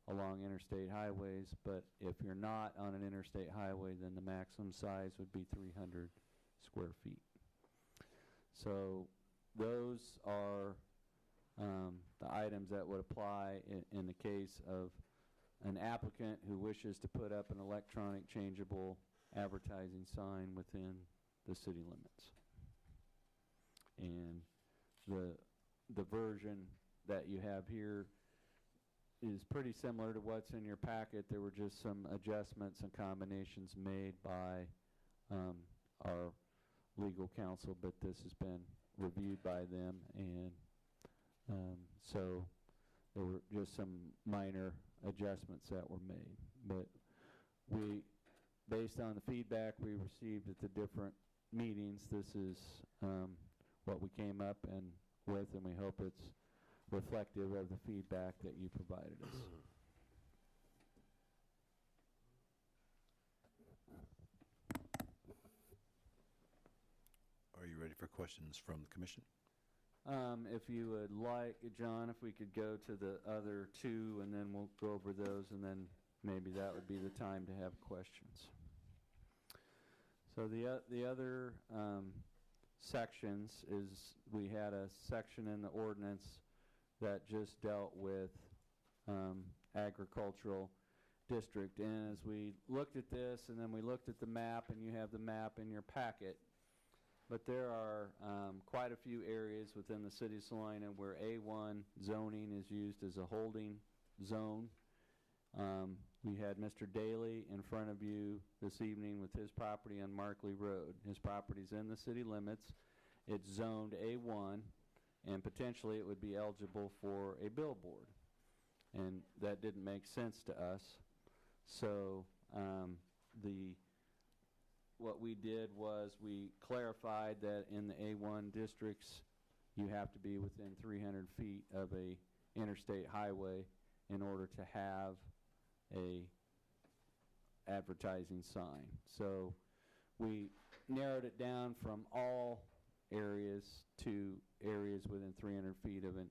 along interstate highways, but if you're not on an interstate highway, then the maximum size would be 300 square feet. So those are the items that would apply in the case of an applicant who wishes to put up an electronic changeable advertising sign within the city limits. And the version that you have here is pretty similar to what's in your packet. There were just some adjustments and combinations made by our legal counsel, but this has been reviewed by them, and so there were just some minor adjustments that were made. But we, based on the feedback we received at the different meetings, this is what we came up with, and we hope it's reflective of the feedback that you provided us. Are you ready for questions from the commission? If you would like, John, if we could go to the other two, and then we'll go over those, and then maybe that would be the time to have questions. So the other sections is, we had a section in the ordinance that just dealt with agricultural district. And as we looked at this, and then we looked at the map, and you have the map in your packet, but there are quite a few areas within the city of Salina where A1 zoning is used as a holding zone. We had Mr. Daly in front of you this evening with his property on Markley Road. His property's in the city limits. It's zoned A1, and potentially it would be eligible for a billboard. And that didn't make sense to us. So what we did was we clarified that in the A1 districts, you have to be within 300 feet of a interstate highway in order to have a advertising sign. So we narrowed it down from all areas to areas within 300 feet of an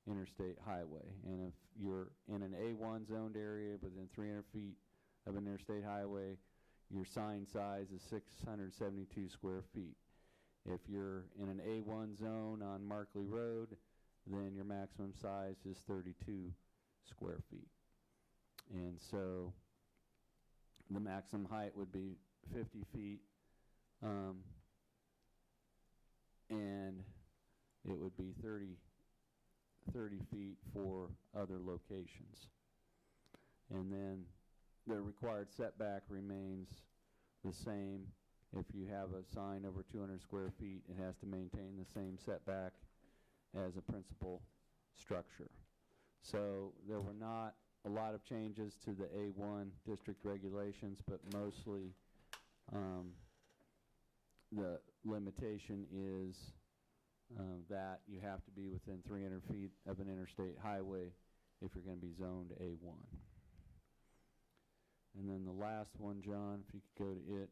interstate highway. And if you're in an A1 zoned area within 300 feet of an interstate highway, your sign size is 672 square feet. If you're in an A1 zone on Markley Road, then your maximum size is 32 square feet. And so the maximum height would be 50 feet, and it would be 30 feet for other locations. And then the required setback remains the same. If you have a sign over 200 square feet, it has to maintain the same setback as a principal structure. So there were not a lot of changes to the A1 district regulations, but mostly the limitation is that you have to be within 300 feet of an interstate highway if you're going to be zoned A1. And then the last one, John, if you could go to it.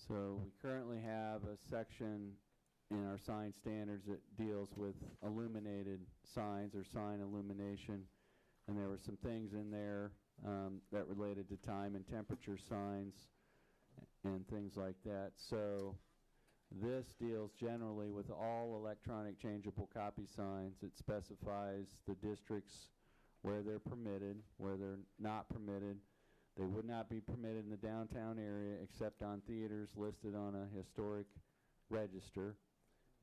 So we currently have a section in our sign standards that deals with illuminated signs or sign illumination. And there were some things in there that related to time and temperature signs and things like that. So this deals generally with all electronic changeable copy signs. It specifies the districts where they're permitted, where they're not permitted. They would not be permitted in the downtown area except on theaters listed on a historic register.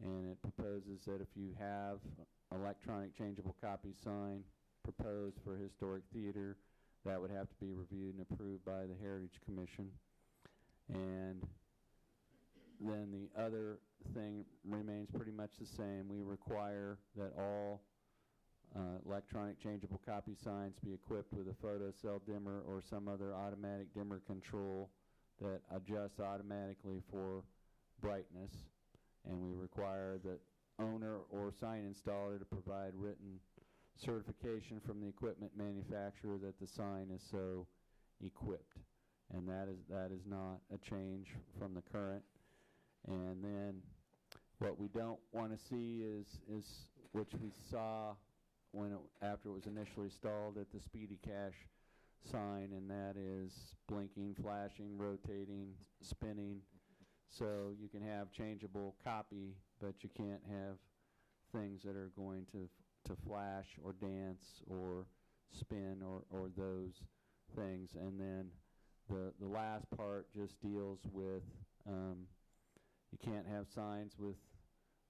And it proposes that if you have electronic changeable copy sign proposed for a historic theater, that would have to be reviewed and approved by the Heritage Commission. And then the other thing remains pretty much the same. We require that all electronic changeable copy signs be equipped with a photo cell dimmer or some other automatic dimmer control that adjusts automatically for brightness. And we require that owner or sign installer to provide written certification from the equipment manufacturer that the sign is so equipped. And that is not a change from the current. And then what we don't want to see is which we saw after it was initially installed at the Speedy Cash sign, and that is blinking, flashing, rotating, spinning. So you can have changeable copy, but you can't have things that are going to flash or dance or spin or those things. And then the last part just deals with you can't have signs with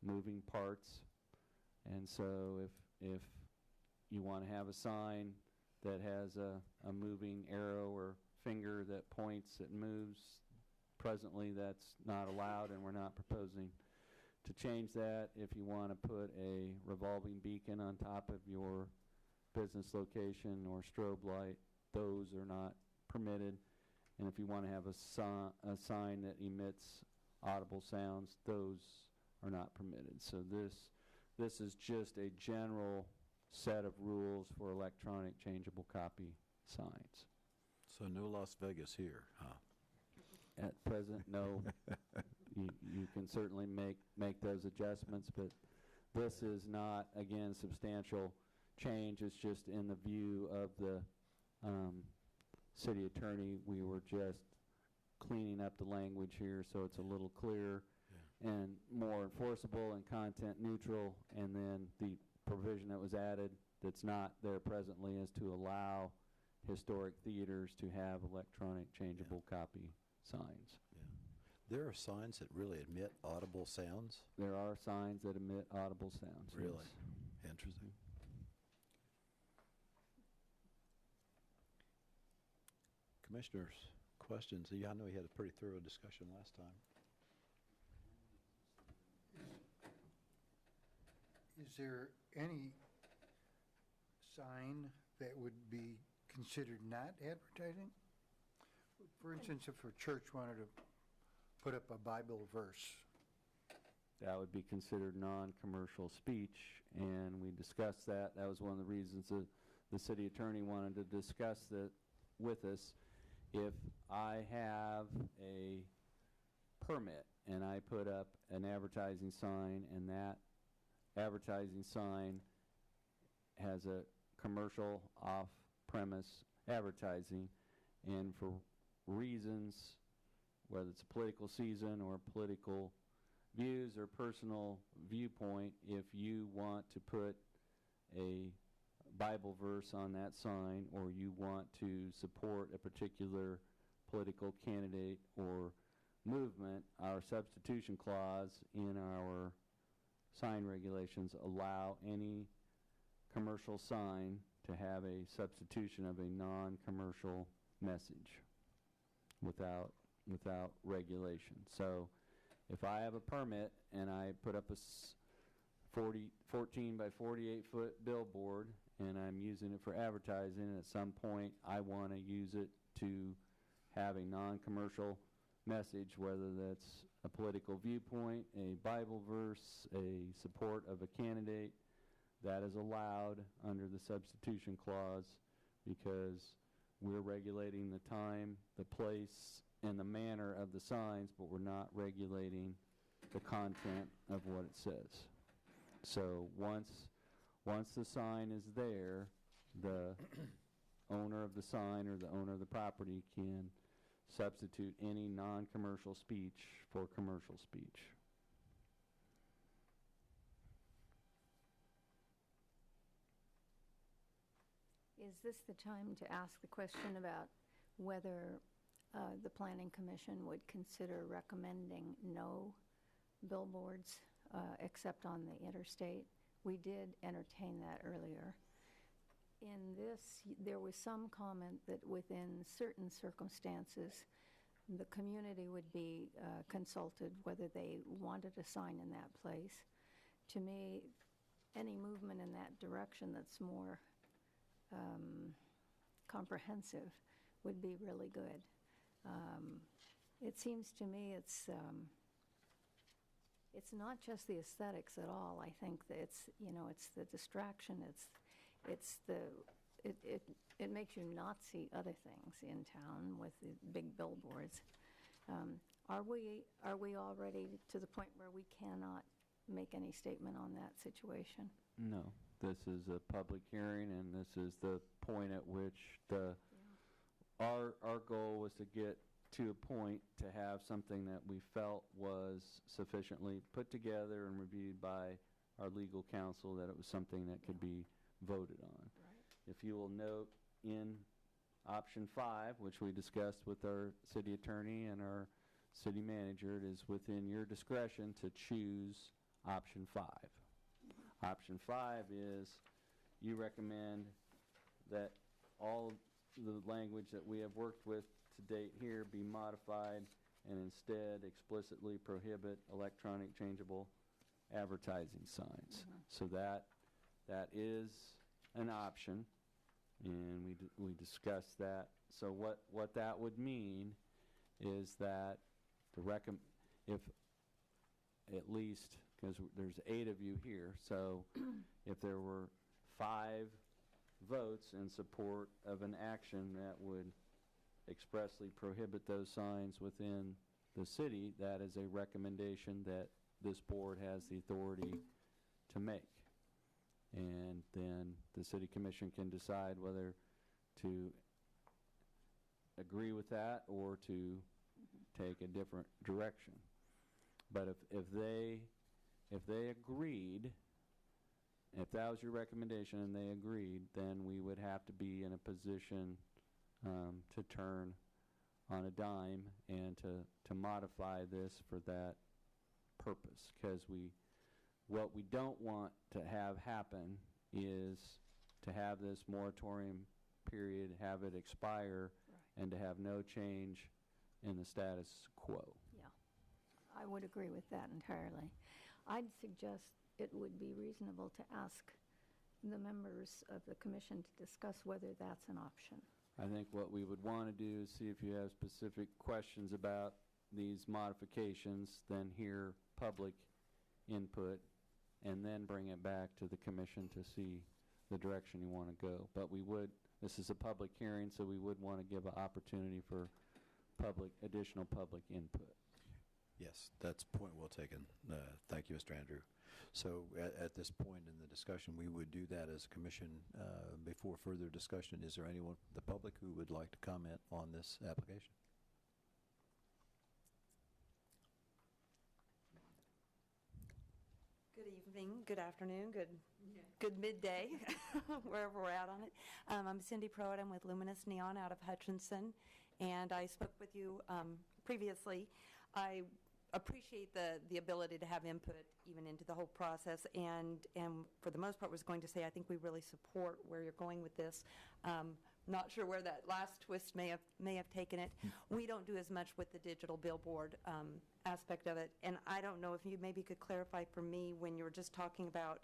moving parts. And so if you want to have a sign that has a moving arrow or finger that points, that moves, presently that's not allowed, and we're not proposing to change that. If you want to put a revolving beacon on top of your business location or strobe light, those are not permitted. And if you want to have a sign that emits audible sounds, those are not permitted. So this is just a general set of rules for electronic changeable copy signs. So no Las Vegas here, huh? At present, no. You can certainly make those adjustments, but this is not, again, substantial change. It's just in the view of the city attorney. We were just cleaning up the language here so it's a little clearer and more enforceable and content neutral. And then the provision that was added that's not there presently is to allow historic theaters to have electronic changeable copy signs. There are signs that really emit audible sounds? There are signs that emit audible sounds. Really? Yes. Interesting. Commissioners, questions? I know you had a pretty thorough discussion last time. Is there any sign that would be considered not advertising? For instance, if a church wanted to put up a Bible verse. That would be considered non-commercial speech, and we discussed that. That was one of the reasons the city attorney wanted to discuss that with us. If I have a permit and I put up an advertising sign, and that advertising sign has a commercial off-premise advertising, and for reasons, whether it's a political season or political views or personal viewpoint, if you want to put a Bible verse on that sign, or you want to support a particular political candidate or movement, our substitution clause in our sign regulations allow any commercial sign to have a substitution of a non-commercial message without regulation. So if I have a permit and I put up a 14 by 48 foot billboard and I'm using it for advertising, and at some point I want to use it to have a non-commercial message, whether that's a political viewpoint, a Bible verse, a support of a candidate, that is allowed under the substitution clause because we're regulating the time, the place, and the manner of the signs, but we're not regulating the content of what it says. So once the sign is there, the owner of the sign or the owner of the property can substitute any non-commercial speech for commercial speech. Is this the time to ask the question about whether the Planning Commission would consider recommending no billboards except on the interstate? We did entertain that earlier. In this, there was some comment that within certain circumstances, the community would be consulted whether they wanted a sign in that place. To me, any movement in that direction that's more comprehensive would be really good. It seems to me it's not just the aesthetics at all. I think that it's the distraction. It makes you not see other things in town with the big billboards. Are we already to the point where we cannot make any statement on that situation? No, this is a public hearing, and this is the point at which our goal was to get to a point to have something that we felt was sufficiently put together and reviewed by our legal counsel, that it was something that could be voted on. Right. If you will note in option 5, which we discussed with our city attorney and our city manager, it is within your discretion to choose option 5. Option 5 is you recommend that all the language that we have worked with to date here be modified and instead explicitly prohibit electronic changeable advertising signs. So that is an option, and we discussed that. So what that would mean is that if at least, because there's 8 of you here, so if there were 5 votes in support of an action that would expressly prohibit those signs within the city, that is a recommendation that this board has the authority to make. And then the city commission can decide whether to agree with that or to take a different direction. But if they agreed, if that was your recommendation and they agreed, then we would have to be in a position to turn on a dime and to modify this for that purpose. Because what we don't want to have happen is to have this moratorium period, have it expire, right, and to have no change in the status quo. Yeah, I would agree with that entirely. I'd suggest it would be reasonable to ask the members of the commission to discuss whether that's an option. I think what we would want to do is see if you have specific questions about these modifications, then hear public input, and then bring it back to the commission to see the direction you want to go. But this is a public hearing, so we would want to give an opportunity for additional public input. Yes, that's point well taken. Thank you, Mr. Andrew. So at this point in the discussion, we would do that as a commission. Before further discussion, is there anyone from the public who would like to comment on this application? Good evening, good afternoon, good midday, wherever we're at on it. I'm Cindy Proat. I'm with Luminous Neon out of Hutchinson, and I spoke with you previously. I appreciate the ability to have input even into the whole process, and for the most part was going to say I think we really support where you're going with this. Not sure where that last twist may have taken it. We don't do as much with the digital billboard aspect of it, and I don't know if you maybe could clarify for me when you were just talking about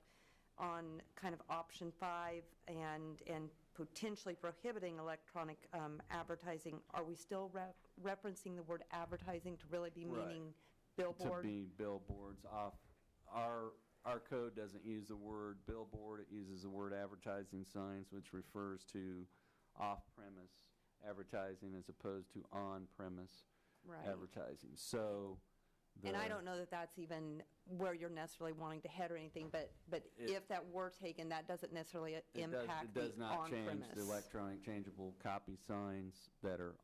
on kind of option 5 and potentially prohibiting electronic advertising. Are we still referencing the word advertising to really be meaning billboard? To be billboards off. Our code doesn't use the word billboard, it uses the word advertising signs, which refers to off-premise advertising as opposed to on-premise Right. advertising. So, And I don't know that that's even where you're necessarily wanting to head or anything, but if that were taken, that doesn't necessarily impact the It does not change on-premise. the electronic changeable copy signs that are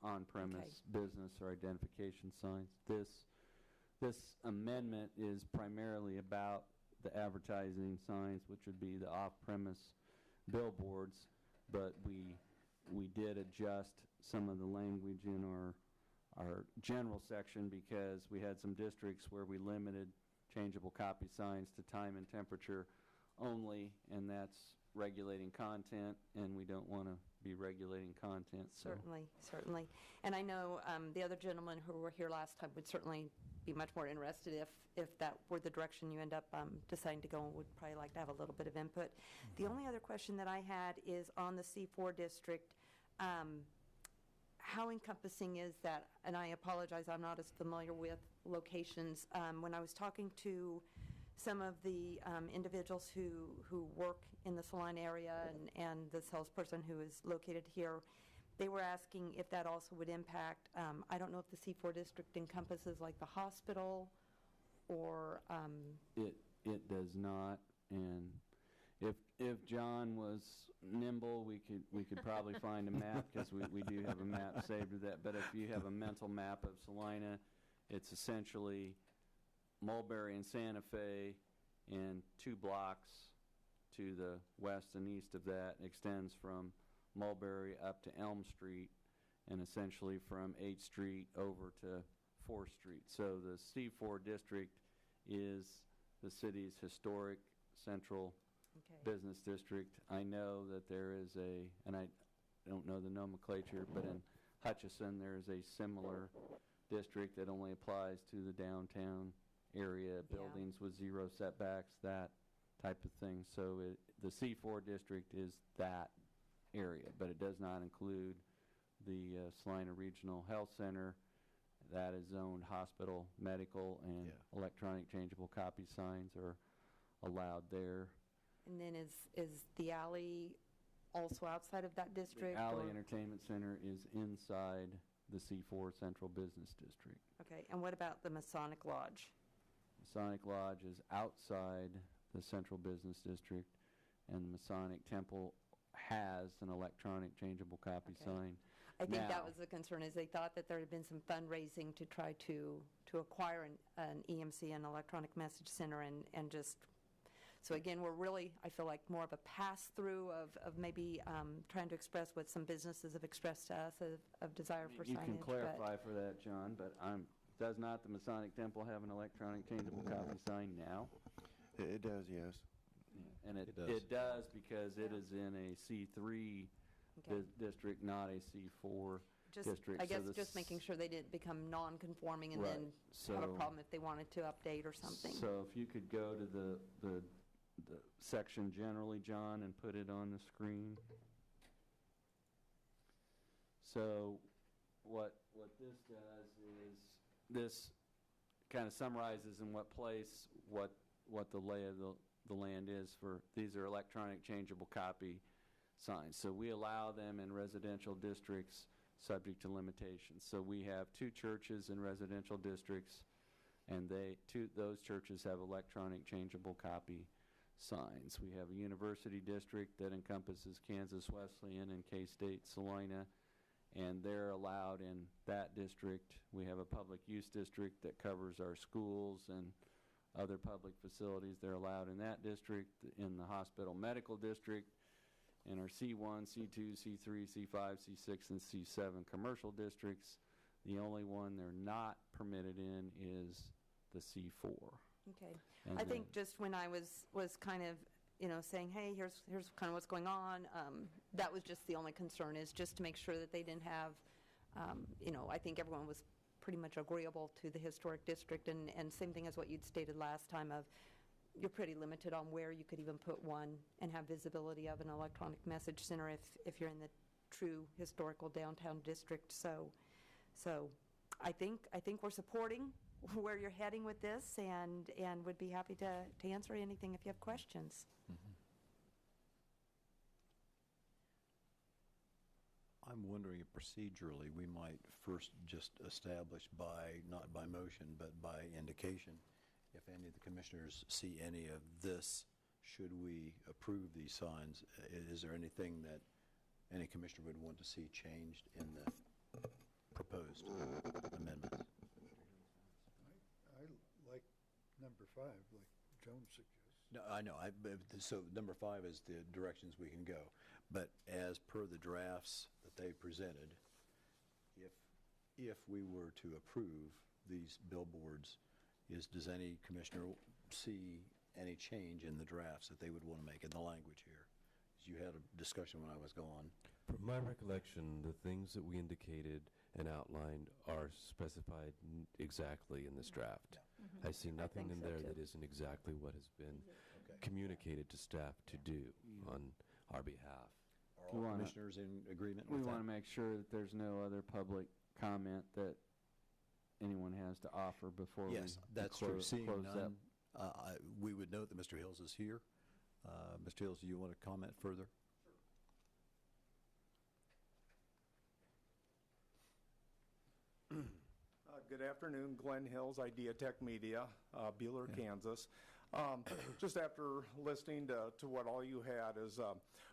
on-premise business or identification signs. This amendment is primarily about the advertising signs, which would be the off-premise billboards, but we did adjust some of the language in our general section because we had some districts where we limited changeable copy signs to time and temperature only, and that's regulating content, and we don't want to be regulating content. So. Certainly. And I know the other gentlemen who were here last time would certainly be much more interested if that were the direction you end up deciding to go, and would probably like to have a little bit of input. The only other question that I had is on the C4 district. How encompassing is that? And I apologize, I'm not as familiar with locations. When I was talking to some of the individuals who work in the Salina area and the salesperson who is located here, they were asking if that also would impact, I don't know if the C4 district encompasses like the hospital or... It does not, and if John was nimble, we could probably find a map, because we do have a map saved of that. But if you have a mental map of Salina, it's essentially Mulberry and Santa Fe, and 2 blocks to the west and east of that extends from Mulberry up to Elm Street, and essentially from 8th Street over to 4th Street. So the C4 district is the city's historic central business district. I know that there is and I don't know the nomenclature, but in Hutchison there is a similar district that only applies to the downtown area, buildings with 0 setbacks, that type of thing. So the C4 district is that area, but it does not include the Salina Regional Health Center. That is zoned hospital, medical, and electronic changeable copy signs are allowed there. And then is the alley also outside of that district? The Alley Entertainment Center is inside the C4 Central Business District. Okay, and what about the Masonic Lodge? Masonic Lodge is outside the Central Business District, and the Masonic Temple has an electronic changeable copy sign. I think that was the concern, is they thought that there had been some fundraising to try to acquire an EMC, an electronic message center, and just, so again, we're really, I feel like, more of a pass-through of maybe trying to express what some businesses have expressed to us of desire for signage. You can clarify for that, John, but does not the Masonic Temple have an electronic changeable copy sign now? It does, yes. Yeah. And it does because it is in a C3 district, not a C4 district. I guess just making sure they didn't become non-conforming and then have a problem if they wanted to update or something. So if you could go to the section generally, John, and put it on the screen. So what this does is this kind of summarizes in what place what the lay of the land is for, these are electronic changeable copy signs. So we allow them in residential districts subject to limitations. So we have 2 churches in residential districts, and those churches have electronic changeable copy signs. We have a university district that encompasses Kansas Wesleyan and K-State Salina, and they're allowed in that district. We have a public use district that covers our schools and other public facilities. They're allowed in that district. In the hospital medical district, in our C1, C2, C3, C5, C6, and C7 commercial districts, the only one they're not permitted in is the C4. Okay. And I think just when I was kind of, saying, hey, here's kind of what's going on, that was just the only concern, is just to make sure that they didn't have, I think everyone was pretty much agreeable to the historic district, and same thing as what you'd stated last time of, you're pretty limited on where you could even put one and have visibility of an electronic message center if you're in the true historical downtown district. So I think we're supporting where you're heading with this, and would be happy to answer anything if you have questions. I'm wondering if procedurally, we might first just establish by, not by motion, but by indication, if any of the commissioners see any of this, should we approve these signs? Is there anything that any commissioner would want to see changed in the proposed amendments? I like number 5, like Joan suggests. No, I know. So number 5 is the directions we can go. But as per the drafts that they presented, if we were to approve these billboards, does any commissioner see any change in the drafts that they would want to make in the language here? You had a discussion when I was gone. From my recollection, the things that we indicated and outlined are specified exactly in this draft. I see nothing in there that isn't exactly what has been communicated to staff to do on our behalf. Are all commissioners in agreement with We that? want to make sure that there's no other public comment that anyone has to offer before we Yes, that's true. Seeing close that. none, we would note that Mr. Hills is here. Mr. Hills, do you want to comment further? Good afternoon, Glenn Hills, Idea Tech Media, Bueller, Kansas. Just after listening to what all you had is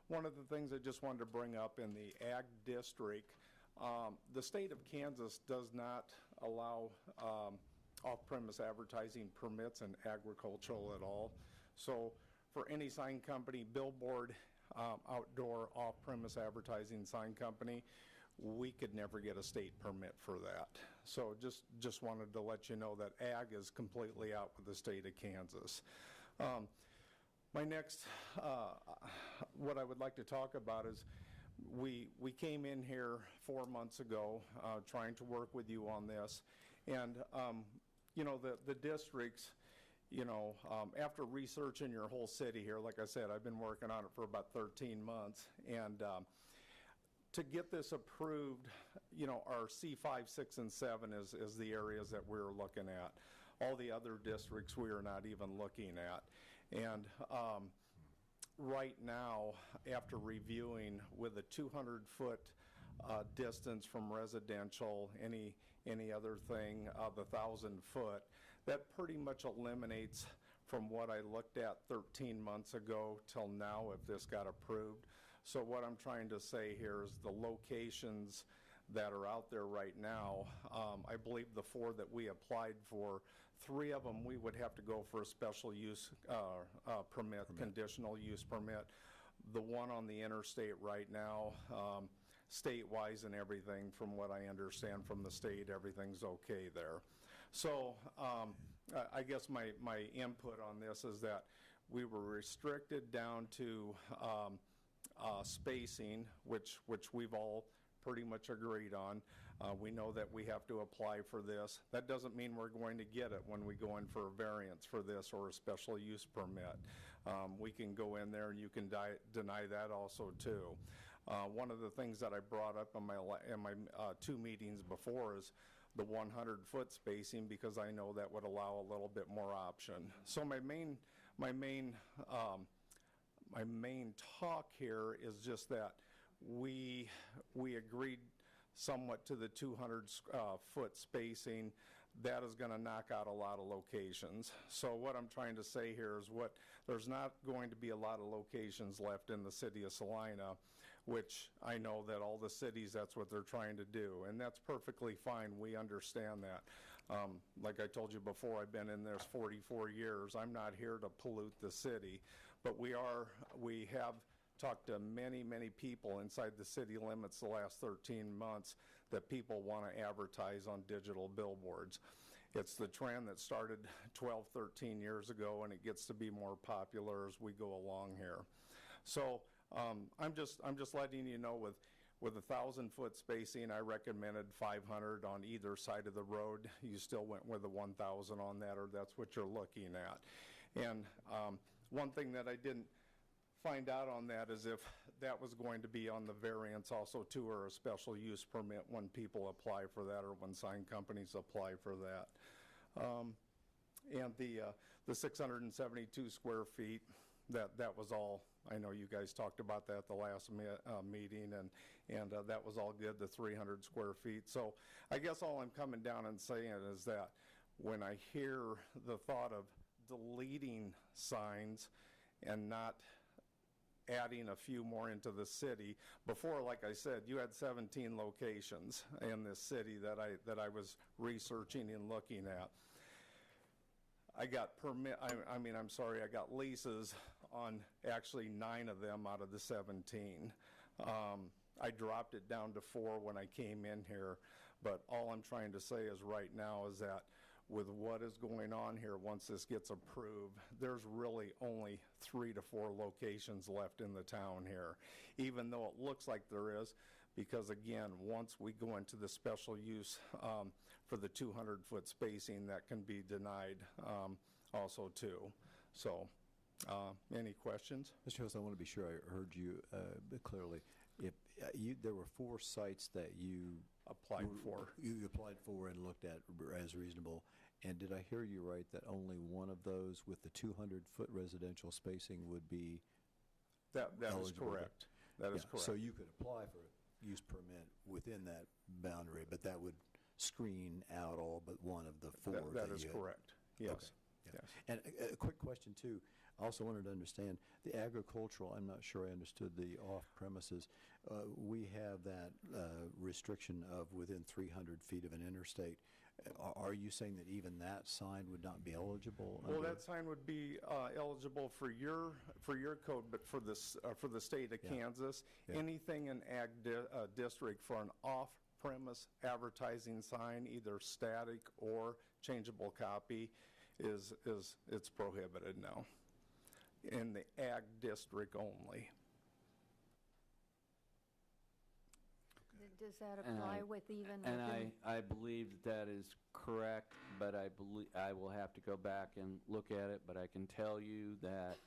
one of the things I just wanted to bring up in the Ag District, the state of Kansas does not allow off-premise advertising permits in agricultural at all. So for any sign company, billboard, outdoor off-premise advertising sign company, we could never get a state permit for that. So just wanted to let you know that ag is completely out with the state of Kansas. My next, what I would like to talk about is we came in here 4 months ago trying to work with you on this. And, you know, the districts, you know, after researching your whole city here, like I said, I've been working on it for about 13 months. And to get this approved, you know, our C5, 6, and 7 is the areas that we're looking at. All the other districts we are not even looking at. And right now, after reviewing with a 200-foot distance from residential, any other thing, the 1,000-foot, that pretty much eliminates from what I looked at 13 months ago till now if this got approved. So what I'm trying to say here is the locations that are out there right now, I believe the 4 that we applied for, 3 of them we would have to go for a special use permit, conditional use permit. The one on the interstate right now, state-wise and everything, from what I understand from the state, everything's okay there. So I guess my input on this is that we were restricted down to spacing, which we've all pretty much agreed on. We know that we have to apply for this. That doesn't mean we're going to get it when we go in for a variance for this or a special use permit. We can go in there and you can deny that also too. One of the things that I brought up in my 2 meetings before is the 100-foot spacing, because I know that would allow a little bit more option. So my main talk here is just that we agreed somewhat to the 200-foot spacing. That is going to knock out a lot of locations. So what I'm trying to say here is there's not going to be a lot of locations left in the city of Salina, which I know that all the cities, that's what they're trying to do, and that's perfectly fine. We understand that. Like I told you before, I've been in this 44 years. I'm not here to pollute the city, but we have talked to many, many people inside the city limits the last 13 months that people want to advertise on digital billboards. It's the trend that started 12, 13 years ago, and it gets to be more popular as we go along here. So I'm just letting you know, with 1,000-foot spacing, I recommended 500 on either side of the road. You still went with the 1,000 on that, or that's what you're looking at. And one thing that I didn't find out on that is if that was going to be on the variance also too, or a special use permit when people apply for that, or when sign companies apply for that. And the 672 square feet, that was all. I know you guys talked about that at the last meeting, and that was all good, the 300 square feet. So I guess all I'm coming down and saying is that when I hear the thought of deleting signs and not adding a few more into the city. Before, like I said, you had 17 locations in this city that I was researching and looking at. I got I got leases on actually 9 of them out of the 17. I dropped it down to 4 when I came in here, but all I'm trying to say is right now is that with what is going on here, once this gets approved, there's really only 3 to 4 locations left in the town here, even though it looks like there is, because again, once we go into the special use for the 200-foot spacing, that can be denied also too. So, any questions? Mr. Hills, I want to be sure I heard you clearly. If there were 4 sites that you applied for and looked at as reasonable, and did I hear you right that only one of those with the 200-foot residential spacing would be That is eligible? correct. That is correct. So you could apply for a use permit within that boundary, but that would screen out all but one of the 4 That is you had. correct. Yes. Okay. Yeah. Yes. And a quick question, too. I also wanted to understand the agricultural. I'm not sure I understood the off-premises. We have that restriction of within 300 feet of an interstate. Are you saying that even that sign would not be eligible? Well, that sign would be eligible for your code, but for the state of Kansas, anything in ag district for an off-premise advertising sign, either static or changeable copy, it's prohibited now in the ag district only. Does that apply with even? And I believe that is correct, but I will have to go back and look at it, but I can tell you that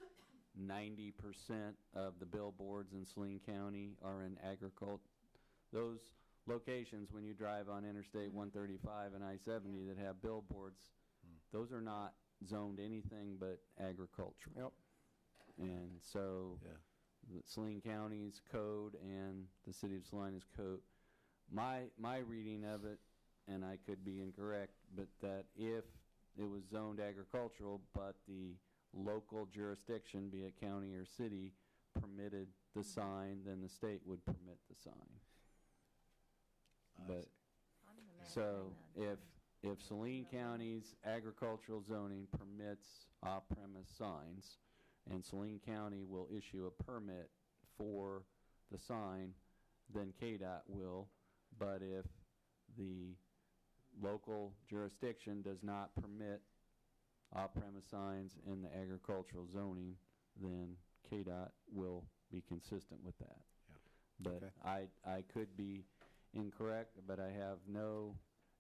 90% of the billboards in Saline County are in agriculture. Those locations, when you drive on Interstate 135 and I-70 that have billboards, those are not zoned anything but agricultural. Yep. And so Saline County's code and the City of Salina's code, my reading of it, and I could be incorrect, but that if it was zoned agricultural, but the local jurisdiction, be it county or city, permitted the sign, then the state would permit the sign. But so if Saline County's agricultural zoning permits off-premise signs, and Saline County will issue a permit for the sign, then KDOT will. But if the local jurisdiction does not permit off-premise signs in the agricultural zoning, then KDOT will be consistent with that. But I could be incorrect, but I have no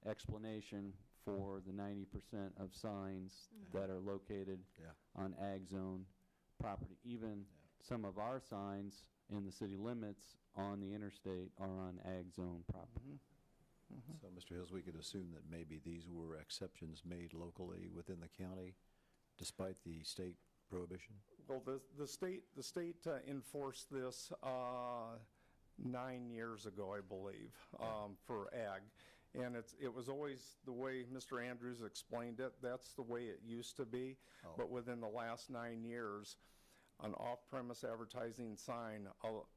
explanation for the 90% of signs that are located on ag zone property. Even some of our signs in the city limits on the interstate are on ag zone property. So, Mr. Hills, we could assume that maybe these were exceptions made locally within the county, despite the state prohibition? Well, the state enforced this 9 years ago, I believe, for ag. And it was always the way Mr. Andrews explained it. That's the way it used to be. But within the last 9 years, an off-premise advertising sign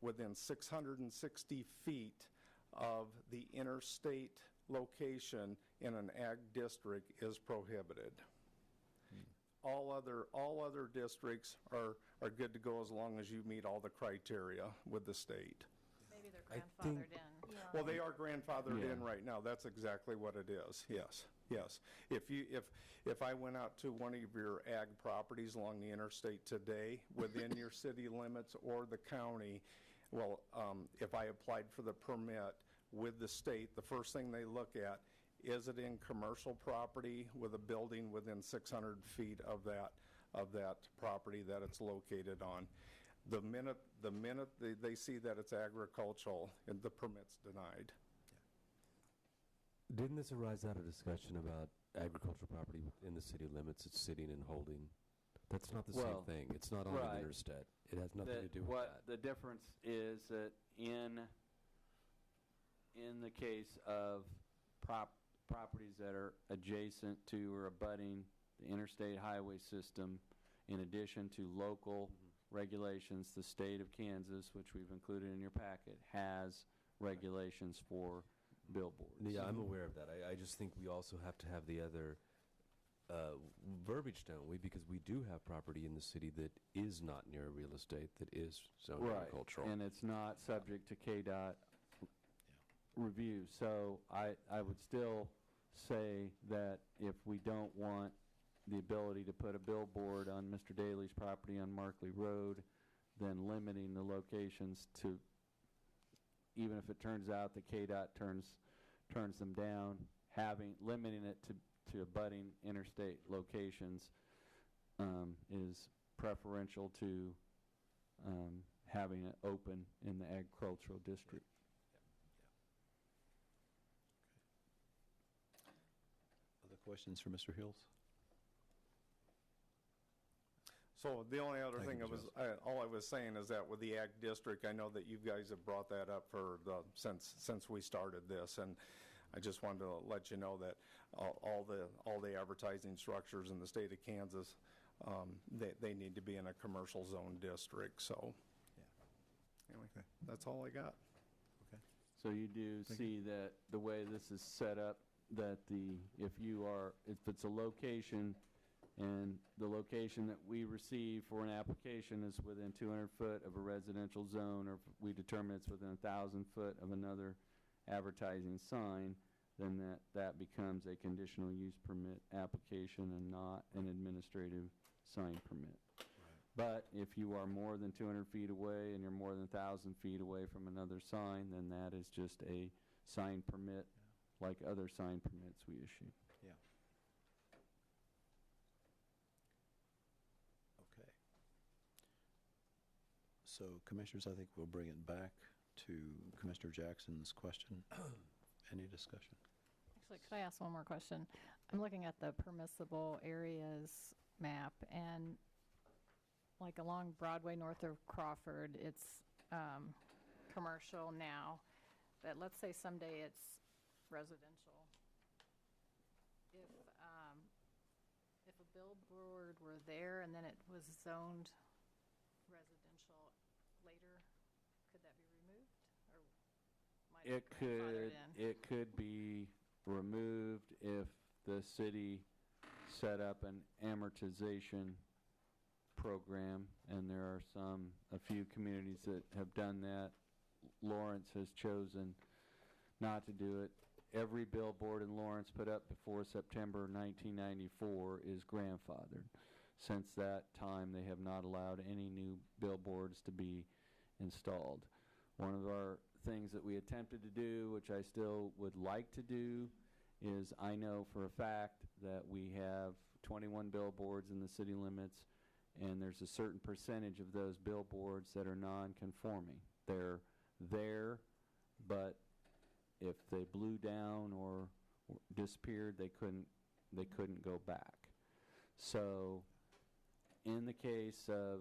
within 660 feet of the interstate location in an ag district is prohibited. All other districts are good to go as long as you meet all the criteria with the state. Maybe they're grandfathered in. Well, they are grandfathered in right now. That's exactly what it is. Yes, yes. If I went out to one of your ag properties along the interstate today, within your city limits or the county, well, if I applied for the permit with the state, the first thing they look at, is it in commercial property with a building within 600 feet of that property that it's located on. The minute they see that it's agricultural, the permit's denied. Didn't this arise out of discussion about agricultural property within the city limits, it's sitting and holding. That's not the Well, same thing. It's not on right. an interstate. It has nothing to do with What that. the difference is that in the case of properties that are adjacent to or abutting the interstate highway system, in addition to local regulations, the state of Kansas, which we've included in your packet, has regulations for billboards. Yeah, I'm aware of that. I just think we also have to have the other verbiage, don't we? Because we do have property in the city that is not near real estate, that is zoned agricultural. And it's not subject to KDOT review. So I would still say that if we don't want the ability to put a billboard on Mr. Daly's property on Markley Road, then limiting the locations to, even if it turns out that KDOT turns them down, limiting it to abutting interstate locations is preferential to having it open in the agricultural district. Other questions for Mr. Hills? So the only other Thank thing you, all I was saying is that with the ag district, I know that you guys have brought that up since we started this, and I just wanted to let you know that all the advertising structures in the state of Kansas, they need to be in a commercial zone district. So, anyway, that's all I got. Okay. So you do see that the way this is set up, that if it's a location, and the location that we receive for an application is within 200 foot of a residential zone, or if we determine it's within 1,000 foot of another advertising sign, then that becomes a conditional use permit application and not an administrative sign permit. But if you are more than 200 feet away and you're more than 1,000 feet away from another sign, then that is just a sign permit like other sign permits we issue. Yeah. Okay. So, Commissioners, I think we'll bring it back to Commissioner Jackson's question. Any discussion? Actually, could I ask one more question? I'm looking at the permissible areas map, and like along Broadway north of Crawford, it's commercial now, but let's say someday it's residential. If a billboard were there and then it was zoned residential later, could that be removed? Or might it be grandfathered in? It could be removed if the city set up an amortization program, and there are a few communities that have done that. Lawrence has chosen not to do it. Every billboard in Lawrence put up before September 1994 is grandfathered. Since that time, they have not allowed any new billboards to be installed. One of our things that we attempted to do, which I still would like to do, is I know for a fact that we have 21 billboards in the city limits, and there's a certain percentage of those billboards that are non-conforming. They're there, but if they blew down or disappeared, they couldn't go back. So in the case of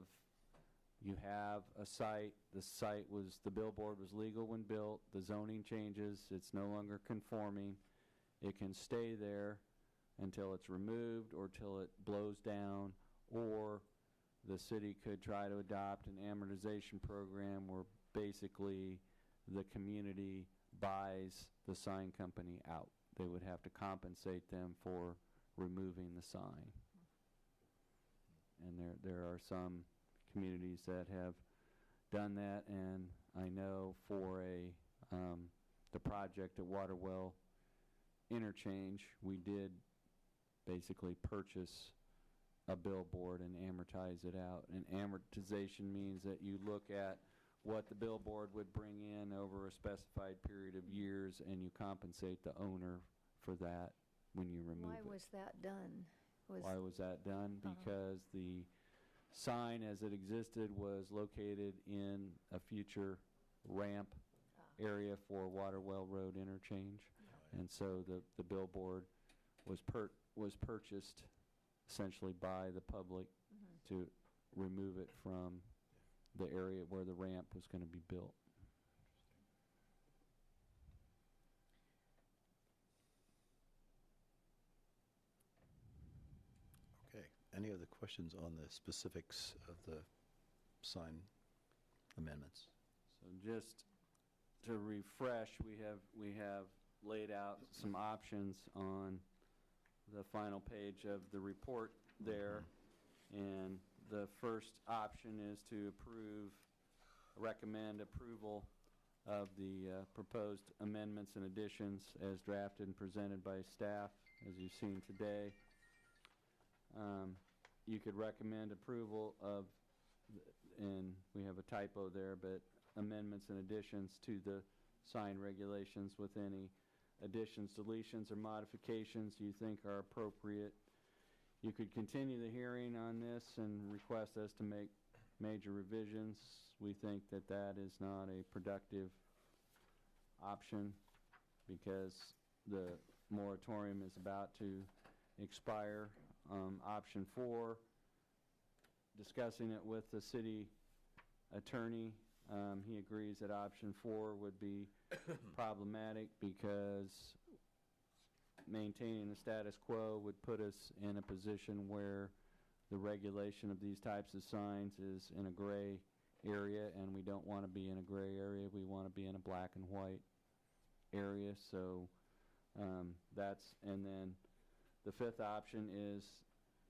you have a site, the billboard was legal when built, the zoning changes, it's no longer conforming, it can stay there until it's removed or till it blows down, or the city could try to adopt an amortization program where basically the community buys the sign company out. They would have to compensate them for removing the sign. And there are some communities that have done that, and I know for the project at Waterwell Interchange, we did basically purchase a billboard and amortize it out. And amortization means that you look at what the billboard would bring in over a specified period of years, and you compensate the owner for that when you remove it. Why was that done? Why was that done? Because the sign as it existed was located in a future ramp area for Waterwell Road interchange. And so the billboard was purchased essentially by the public to remove it from the area where the ramp was going to be built. Okay. Any other questions on the specifics of the sign amendments? So just to refresh, we have laid out some options on the final page of the report there. And the first option is to recommend approval of the proposed amendments and additions as drafted and presented by staff, as you've seen today. You could recommend approval of, and we have a typo there, but amendments and additions to the sign regulations with any additions, deletions, or modifications you think are appropriate. You could continue the hearing on this and request us to make major revisions. We think that that is not a productive option because the moratorium is about to expire. Option 4, discussing it with the city attorney, he agrees that option 4 would be problematic because maintaining the status quo would put us in a position where the regulation of these types of signs is in a gray area, and we don't want to be in a gray area. We want to be in a black and white area. So and then the 5th option is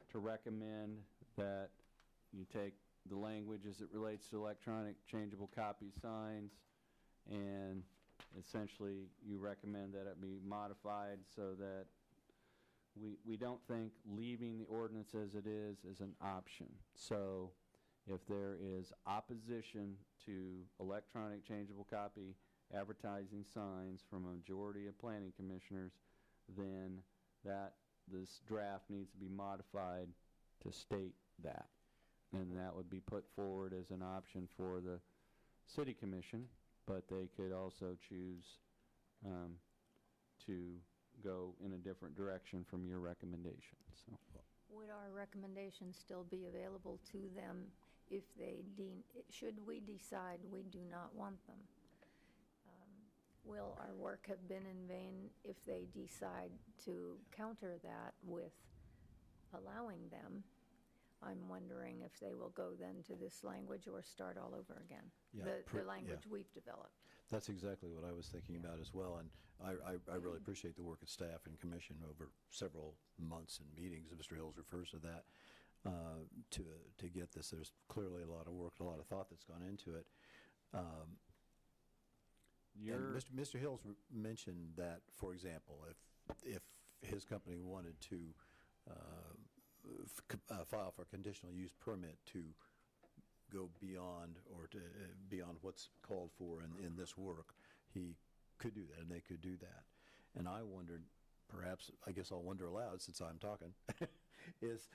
to recommend that you take the language as it relates to electronic changeable copy signs, and essentially you recommend that it be modified so that we don't think leaving the ordinance as it is an option. So if there is opposition to electronic changeable copy advertising signs from a majority of planning commissioners, then this draft needs to be modified to state that. And that would be put forward as an option for the city commission, but they could also choose to go in a different direction from your recommendation. So, Would our recommendation still be available to them if they should we decide we do not want them? Will our work have been in vain if they decide to counter that with allowing them? I'm wondering if they will go then to this language or start all over again, the language we've developed. That's exactly what I was thinking about as well, and I really appreciate the work of staff and commission over several months and meetings. Mr. Hills refers to that to get this. There's clearly a lot of work, a lot of thought that's gone into it. And Mr. Hills mentioned that, for example, if his company wanted to file for a conditional use permit to go beyond beyond what's called for in this work, he could do that, and they could do that. And I wondered, perhaps, I guess I'll wonder aloud since I'm talking, is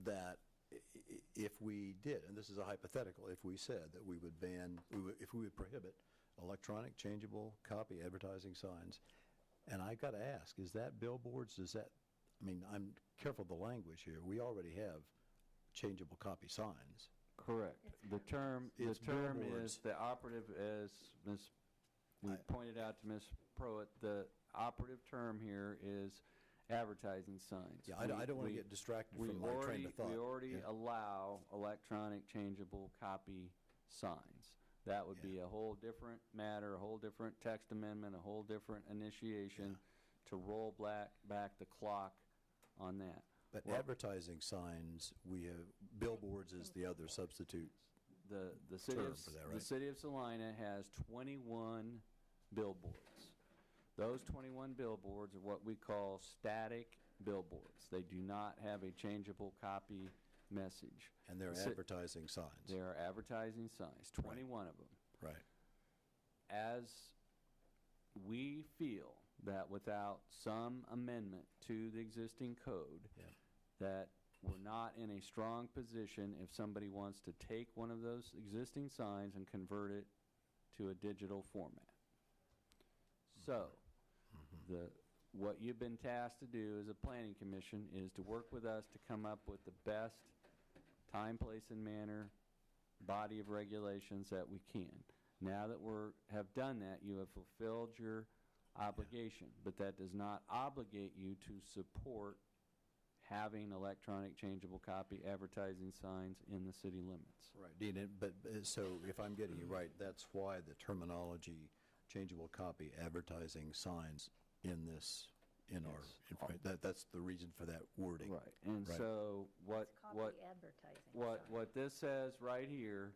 that if we did, and this is a hypothetical, if we said that we would if we would prohibit electronic changeable copy advertising signs, and I've got to ask, is that billboards? I'm careful of the language here. We already have changeable copy signs. correct. The term is the operative, as we pointed out to Ms. Proett, the operative term here is advertising signs. Yeah, I don't want to get distracted from my train of thought. We already allow electronic changeable copy signs. That would be a whole different matter, a whole different text amendment, a whole different initiation to roll back the clock on that. But advertising signs, billboards is the other substitute the city term of, for that, right? The city of Salina has 21 billboards. Those 21 billboards are what we call static billboards. They do not have a changeable copy message. And they're advertising signs. They are advertising signs, 21 of them. Right. As we feel that without some amendment to the existing code, that we're not in a strong position if somebody wants to take one of those existing signs and convert it to a digital format. So, what you've been tasked to do as a planning commission is to work with us to come up with the best time, place, and manner body of regulations that we can. Now that have done that, you have fulfilled your obligation, but that does not obligate you to support having electronic changeable copy advertising signs in the city limits. Right, Dean, so if I'm getting you right, that's why the terminology changeable copy advertising signs in this, that's the reason for that wording. Right, and so what advertising. What this says right here,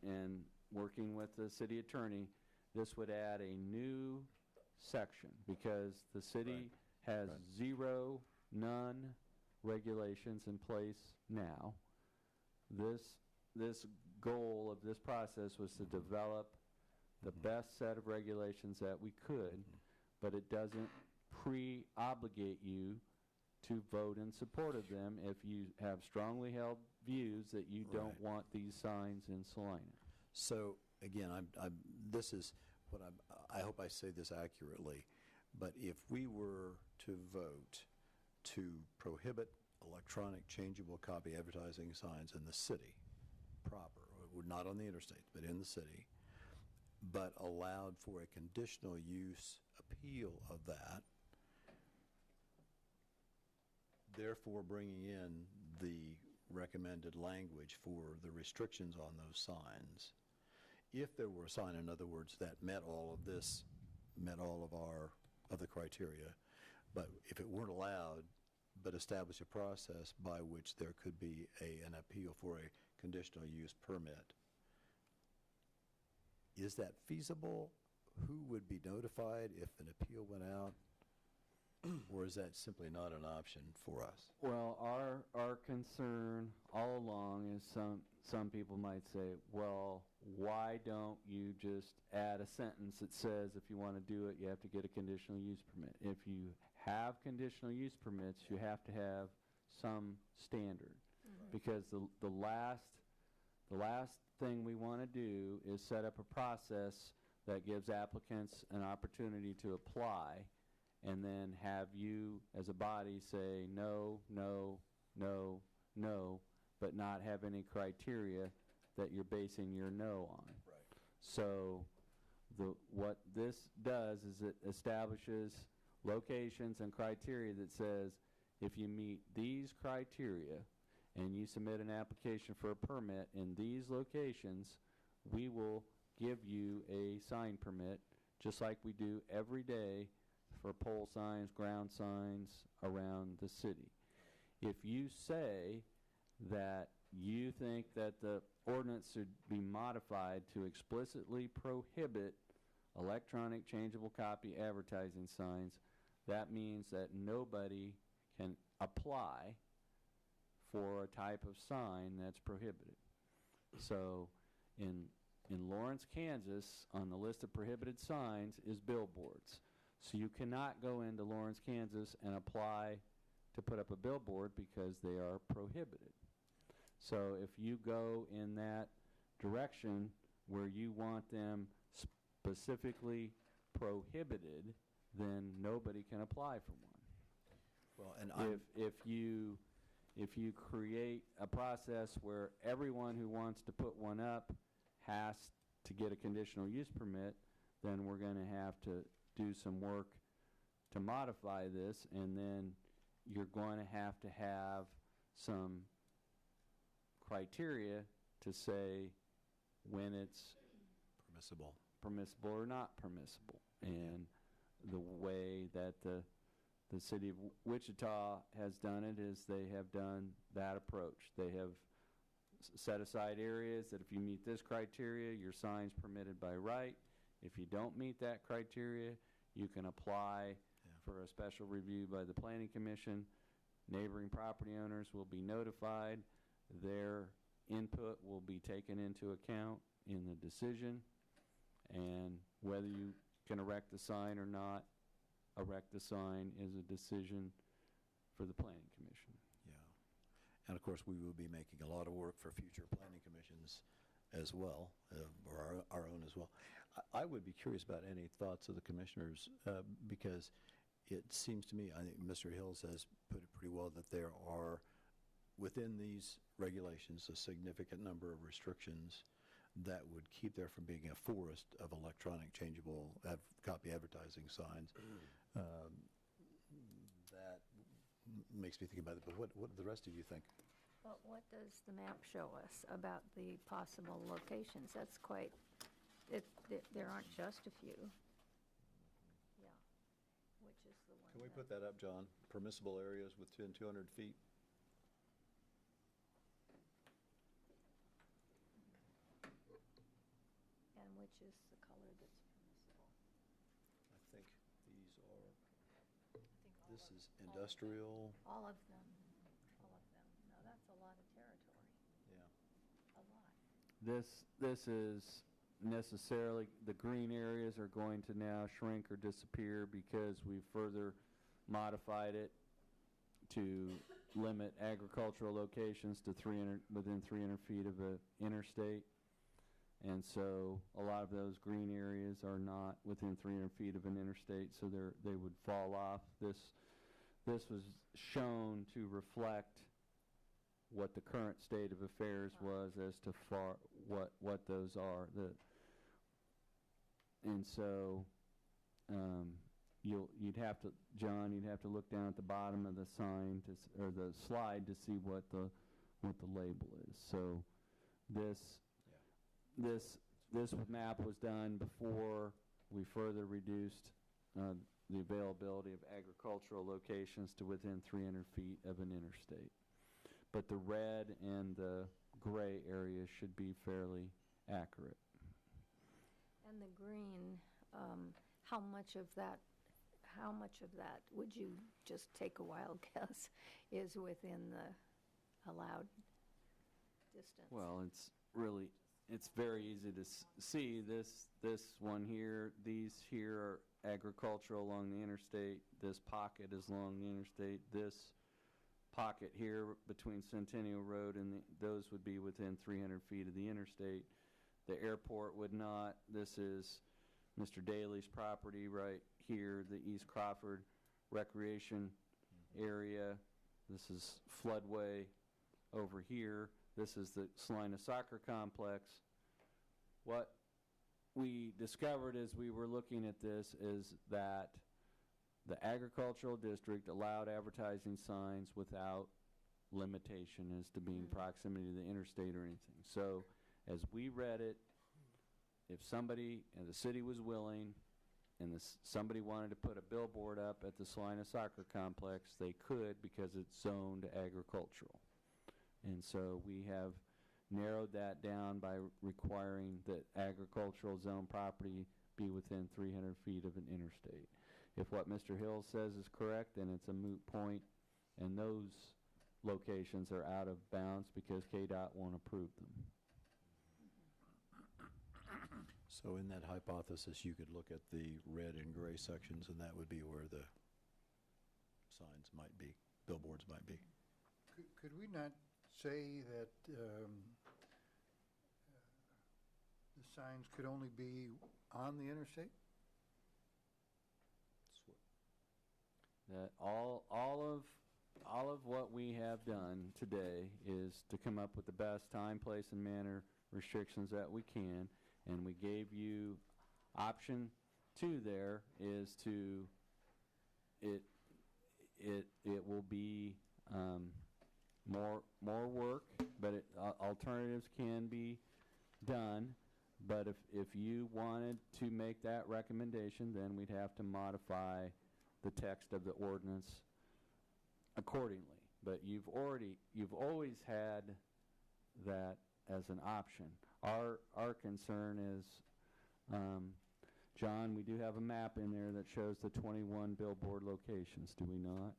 and working with the city attorney, this would add a new section, because the city has none regulations in place now. This goal of this process was to develop the best set of regulations that we could, but it doesn't pre-obligate you to vote in support of them if you have strongly held views that you don't want these signs in Salina. So again, this is what I hope I say this accurately, but if we were to vote to prohibit electronic changeable copy advertising signs in the city proper, not on the interstate, but in the city, but allowed for a conditional use appeal of that, therefore bringing in the recommended language for the restrictions on those signs. If there were a sign, in other words, that met all of this, met all of the criteria, but if it weren't allowed, but establish a process by which there could be an appeal for a conditional use permit, is that feasible? Who would be notified if an appeal went out? Or is that simply not an option for us? Well, our concern all along is some people might say, well, why don't you just add a sentence that says if you want to do it, you have to get a conditional use permit. If you have conditional use permits, you have to have some standard. Because the last thing we want to do is set up a process that gives applicants an opportunity to apply, and then have you as a body say no, no, no, no, but not have any criteria that you're basing your no on. Right. So what this does is it establishes locations and criteria that says if you meet these criteria and you submit an application for a permit in these locations, we will give you a sign permit, just like we do every day for pole signs, ground signs around the city. If you say that you think that the ordinance should be modified to explicitly prohibit electronic changeable copy advertising signs, that means that nobody can apply for a type of sign that's prohibited. So in Lawrence, Kansas, on the list of prohibited signs is billboards. So you cannot go into Lawrence, Kansas and apply to put up a billboard because they are prohibited. So if you go in that direction where you want them specifically prohibited, then nobody can apply for one. Well, and if you create a process where everyone who wants to put one up has to get a conditional use permit, then we're going to have to do some work to modify this, and then you're going to have some criteria to say when it's permissible or not permissible. And the way that the city of Wichita has done it is they have done that approach. They have set aside areas that if you meet this criteria, your sign's permitted by right. If you don't meet that criteria, you can apply for a special review by the Planning Commission. Neighboring property owners will be notified. Their input will be taken into account in the decision, and whether you can erect the sign or not erect the sign is a decision for the Planning Commission. Yeah. And of course, we will be making a lot of work for future planning commissions as well, or our own as well. I would be curious about any thoughts of the commissioners, because it seems to me, I think Mr. Hills has put it pretty well, that there are, within these regulations, a significant number of restrictions that would keep there from being a forest of electronic changeable copy advertising signs. That makes me think about it, but what do the rest of you think? But what does the map show us about the possible locations? That's quite, there aren't just a few. Yeah, which is the one. Can we put that up, John? Permissible areas within 200 feet? And which is the color that's permissible? I think these are, this is industrial. All of them, all of them. No, that's a lot of territory, Yeah. a lot. This is necessarily, the green areas are going to now shrink or disappear because we've further modified it to limit agricultural locations to within 300 feet of an interstate. And so a lot of those green areas are not within 300 feet of an interstate, so they would fall off. This was shown to reflect what the current state of affairs was as to what those are. And so you'd have to, John, you'd have to look down at the bottom of the sign or the slide to see what the label is. So this map was done before we further reduced the availability of agricultural locations to within 300 feet of an interstate. But the red and the gray areas should be fairly accurate. And the green, how much of that, would you just take a wild guess, is within the allowed distance? Well, it's very easy to see. This one here, these here are agricultural along the interstate. This pocket is along the interstate. This pocket here between Centennial Road and those would be within 300 feet of the interstate. The airport would not. This is Mr. Daly's property right here, the East Crawford Recreation Area. This is floodway over here. This is the Salina Soccer Complex. What we discovered as we were looking at this is that the agricultural district allowed advertising signs without limitation as to being proximity to the interstate or anything. So as we read it, if somebody, and the city was willing, and somebody wanted to put a billboard up at the Salina Soccer Complex, they could because it's zoned agricultural. And so we have narrowed that down by requiring that agricultural zone property be within 300 feet of an interstate. If what Mr. Hill says is correct, then it's a moot point, and those locations are out of bounds because KDOT won't approve them. So in that hypothesis, you could look at the red and gray sections, and that would be where the signs might be, billboards might be. Could we not say that the signs could only be on the interstate? That all of what we have done today is to come up with the best time, place, and manner restrictions that we can, and we gave you option 2 there is to it will be more work, but alternatives can be done. But if you wanted to make that recommendation, then we'd have to modify the text of the ordinance accordingly. But you've always had that as an option. Our concern is, John, we do have a map in there that shows the 21 billboard locations, do we not?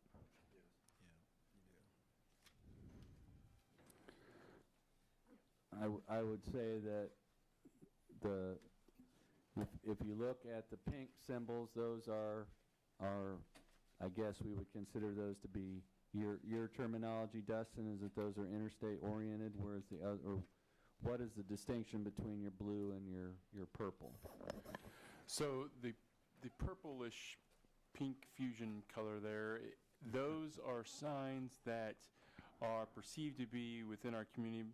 I would say that if you look at the pink symbols, those are I guess we would consider those to be your terminology, Dustin, is that those are interstate oriented, whereas the other, or what is the distinction between your blue and your purple? So the purplish pink fusion color there, those are signs that are perceived to be within our community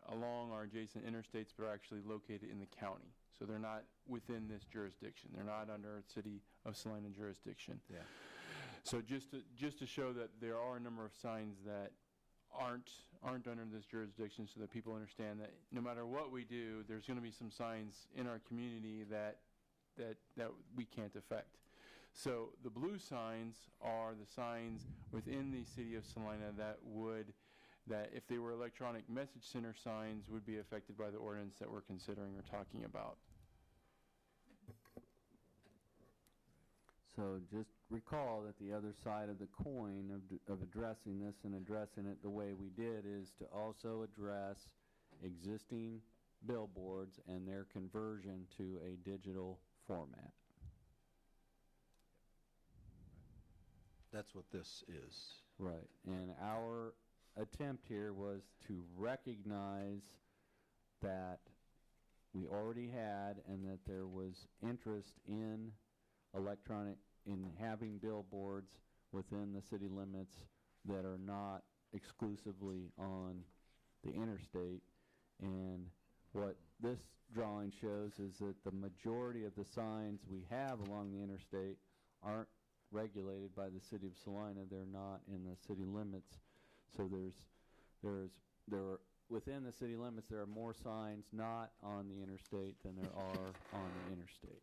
along our adjacent interstates, but are actually located in the county. So they're not within this jurisdiction. They're not under City of Salina jurisdiction. Yeah. So just to show that there are a number of signs that aren't under this jurisdiction, so that people understand that no matter what we do, there's going to be some signs in our community that we can't affect. So the blue signs are the signs within the City of Salina that if they were electronic message center signs, would be affected by the ordinance that we're considering or talking about. So just recall that the other side of the coin of addressing this and addressing it the way we did is to also address existing billboards and their conversion to a digital format. That's what this is. Right. And our attempt here was to recognize that we already had and that there was interest in having billboards within the city limits that are not exclusively on the interstate. And what this drawing shows is that the majority of the signs we have along the interstate aren't regulated by the City of Salina. They're not in the city limits. So within the city limits, there are more signs not on the interstate than there are on the interstate.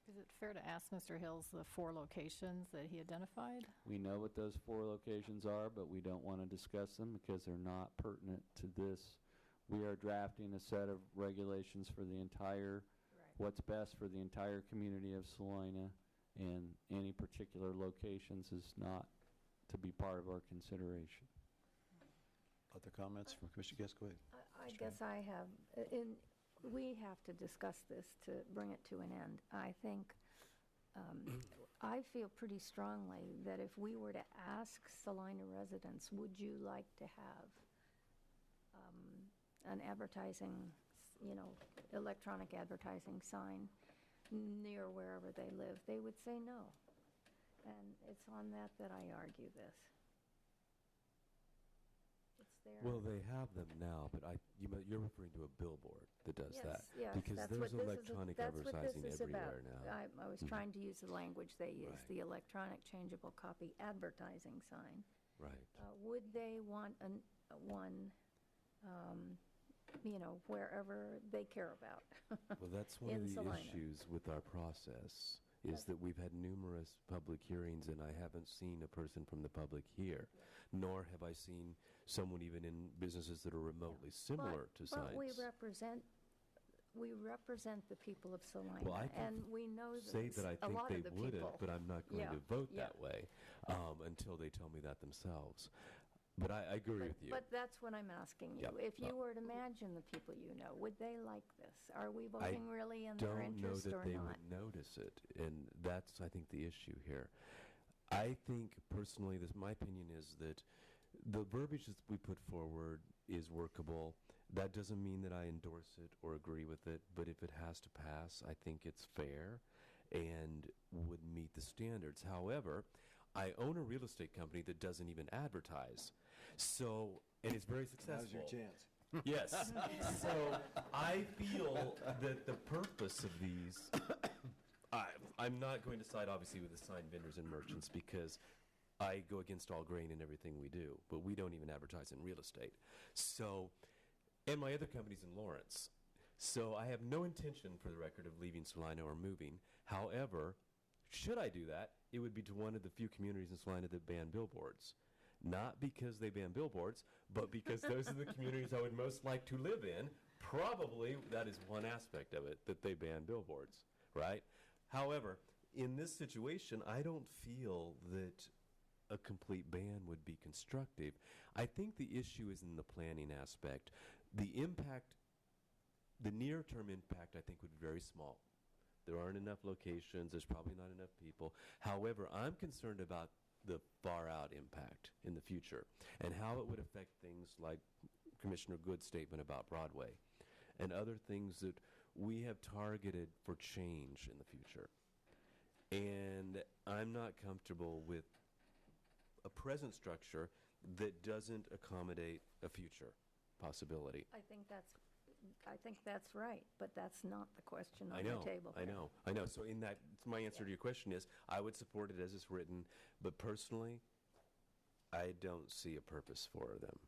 Is it fair to ask Mr. Hills the 4 locations that he identified? We know what those 4 locations are, but we don't want to discuss them because they're not pertinent to this. We are drafting a set of regulations for the entire, what's best for the entire community of Salina, and any particular locations is not to be part of our consideration. Other comments from Commissioner Guest? Go ahead. I guess I have, we have to discuss this to bring it to an end. I think, I feel pretty strongly that if we were to ask Salina residents, would you like to have an advertising, electronic advertising sign near wherever they live, they would say no. And it's on that I argue this. It's there. Well, they have them now, but you're referring to a billboard that does that. Yes, because there's electronic advertising everywhere now. I was trying to use the language they use, the electronic changeable copy advertising sign. Right. Would they want one, wherever they care about? Well, that's one of the Salina. issues with our process, is that we've had numerous public hearings, and I haven't seen a person from the public here, nor have I seen someone even in businesses that are remotely similar to signs. But we represent the people of Salina, Well, I can and we know that say that I a think lot they of the wouldn't, people. but I'm not going to vote that way until they tell me that themselves. But I agree with you. But that's what I'm asking you. Yep. If you were to imagine the people you know, would they like this? Are we voting really in their interest or not? I don't know that they would notice it, and that's, I think, the issue here. I think, personally, my opinion is that the verbiage that we put forward is workable. That doesn't mean that I endorse it or agree with it, but if it has to pass, I think it's fair and would meet the standards. However, I own a real estate company that doesn't even advertise. And it's very successful. Now's your chance. Yes. So I feel that the purpose of these, I'm not going to side obviously with the sign vendors and merchants because I go against all grain in everything we do, but we don't even advertise in real estate. And my other company's in Lawrence. So I have no intention, for the record, of leaving Salina or moving. However, should I do that, it would be to one of the few communities in Salina that ban billboards. Not because they ban billboards, but because those are the communities I would most like to live in. Probably that is one aspect of it, that they ban billboards, right? However, in this situation, I don't feel that a complete ban would be constructive. I think the issue is in the planning aspect. The impact, the near-term impact, I think would be very small. There aren't enough locations. There's probably not enough people. However, I'm concerned about the far-out impact in the future and how it would affect things like Commissioner Good's statement about Broadway and other things that we have targeted for change in the future. And I'm not comfortable with a present structure that doesn't accommodate a future possibility. I think that's right, but that's not the question on I know, the table. I know. So in that, my answer to your question is, I would support it as it's written, but personally, I don't see a purpose for them.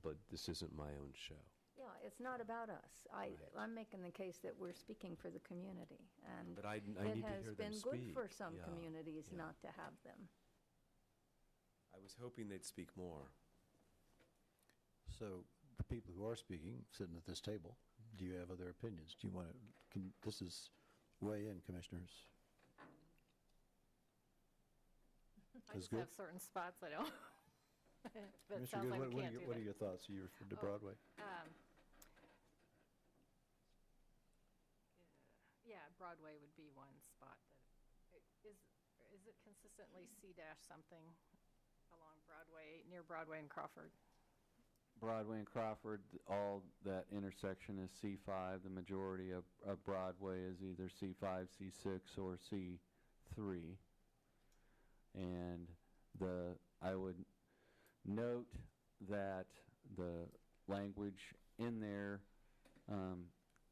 But this isn't my own show. Yeah, it's not about us. I'm making the case that we're speaking for the community, and But I need to hear them it has been good speak. for some Yeah, communities yeah. not to have them. I was hoping they'd speak more. So, the people who are speaking, sitting at this table, do you have other opinions? Do you want to, this is weigh in, commissioners. I just have certain spots I don't. But it Commissioner sounds like Good, we can't do what that. are your thoughts? You referred to Broadway. Yeah, Broadway would be one spot that, is it consistently C-something along Broadway, near Broadway and Crawford? Broadway and Crawford, all that intersection is C5. The majority of Broadway is either C5, C6, or C3. And I would note that the language in there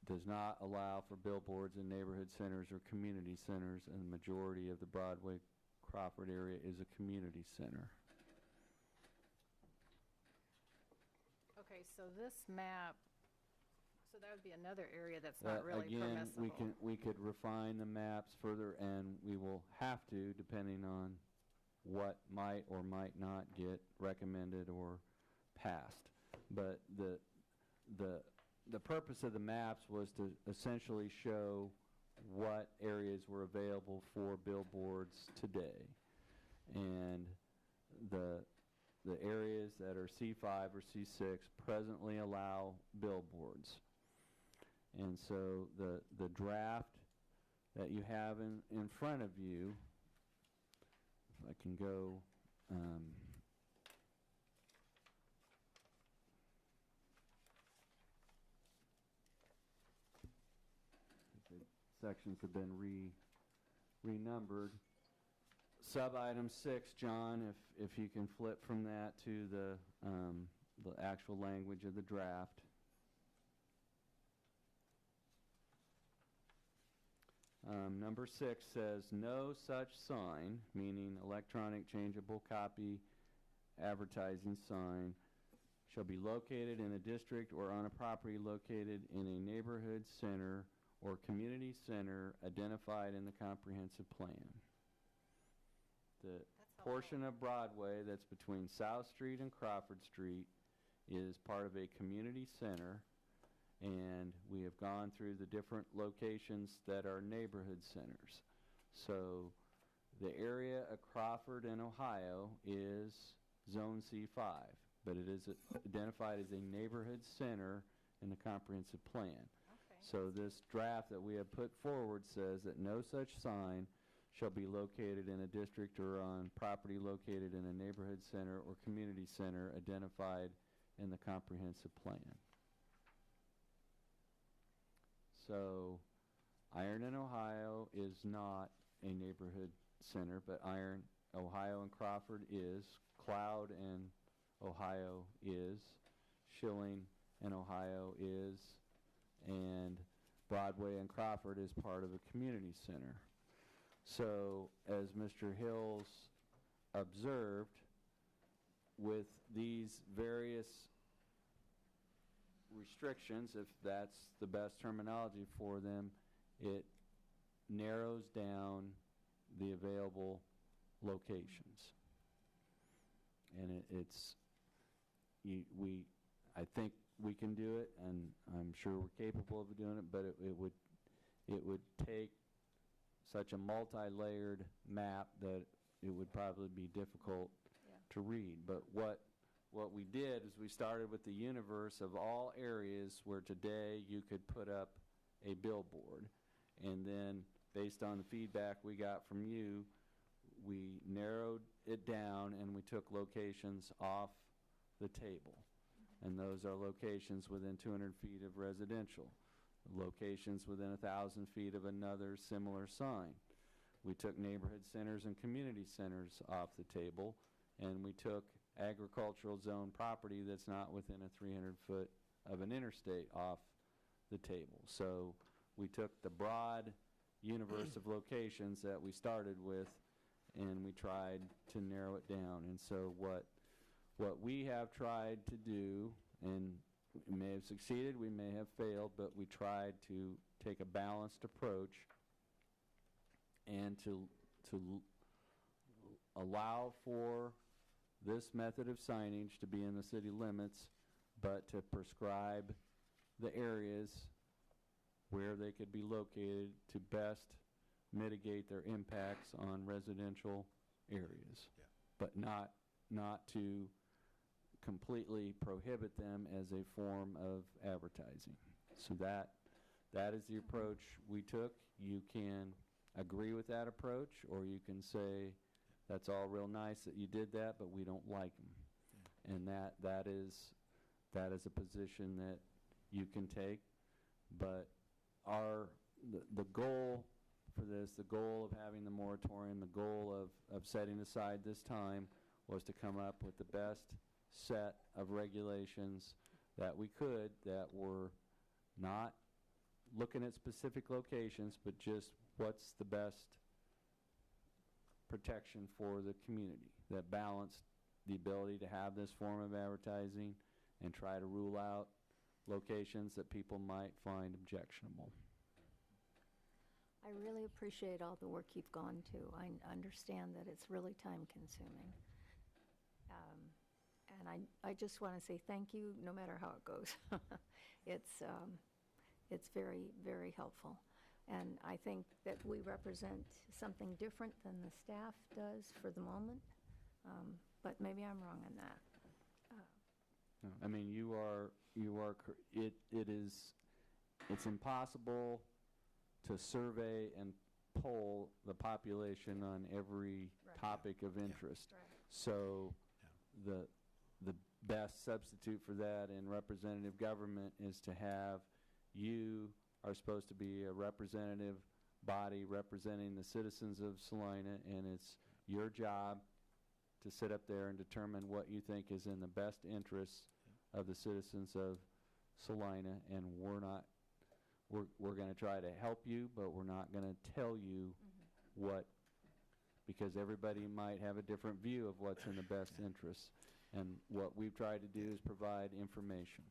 does not allow for billboards in neighborhood centers or community centers, and the majority of the Broadway-Crawford area is a community center. Okay, so this map, so that would be another area that's not really permissible. Again, we could refine the maps further, and we will have to, depending on what might or might not get recommended or passed. But the purpose of the maps was to essentially show what areas were available for billboards today. And the areas that are C5 or C6 presently allow billboards. And so the draft that you have in front of you, if I can go, the sections have been renumbered. Sub-item 6, John, if you can flip from that to the actual language of the draft. Number 6 says, no such sign, meaning electronic changeable copy advertising sign, shall be located in a district or on a property located in a neighborhood center or community center identified in the comprehensive plan. The portion of Broadway that's between South Street and Crawford Street is part of a community center, and we have gone through the different locations that are neighborhood centers. So the area of Crawford and Ohio is Zone C5, but it is identified as a neighborhood center in the comprehensive plan. Okay. So this draft that we have put forward says that no such sign shall be located in a district or on property located in a neighborhood center or community center identified in the comprehensive plan. So Iron and Ohio is not a neighborhood center, but Iron, Ohio and Crawford is, Cloud and Ohio is, Schilling and Ohio is, and Broadway and Crawford is part of a community center. So as Mr. Hills observed, with these various restrictions, if that's the best terminology for them, it narrows down the available locations. And I think we can do it, and I'm sure we're capable of doing it, but it would take such a multi-layered map that it would probably be difficult to read. But what we did is we started with the universe of all areas where today you could put up a billboard. And then based on the feedback we got from you, we narrowed it down and we took locations off the table. And those are locations within 200 feet of residential, locations within 1,000 feet of another similar sign, We took neighborhood centers and community centers off the table, and we took agricultural zone property that's not within a 300-foot of an interstate off the table. So we took the broad universe of locations that we started with, and we tried to narrow it down. And so what we have tried to do, and we may have succeeded, we may have failed, but we tried to take a balanced approach and to allow for this method of signage to be in the city limits, but to prescribe the areas where they could be located to best mitigate their impacts on residential areas, but not to completely prohibit them as a form of advertising. So that is the approach we took. You can agree with that approach, or you can say, that's all real nice that you did that, but we don't like them. And that is a position that you can take. But the goal for this, the goal of having the moratorium, the goal of setting aside this time was to come up with the best set of regulations that we could, that were not looking at specific locations, but just what's the best protection for the community, that balanced the ability to have this form of advertising and try to rule out locations that people might find objectionable. I really appreciate all the work you've gone to. I understand that it's really time-consuming. And I just want to say thank you, no matter how it goes. It's very, very helpful. And I think that we represent something different than the staff does for the moment, but maybe I'm wrong in that. No, I mean, it's impossible to survey and poll the population on every topic of interest. Right. So the best substitute for that in representative government is to have, you are supposed to be a representative body representing the citizens of Salina, and it's your job to sit up there and determine what you think is in the best interests of the citizens of Salina. And we're going to try to help you, but we're not going to tell you what, because everybody might have a different view of what's in the best interests. And what we've tried to do is provide information.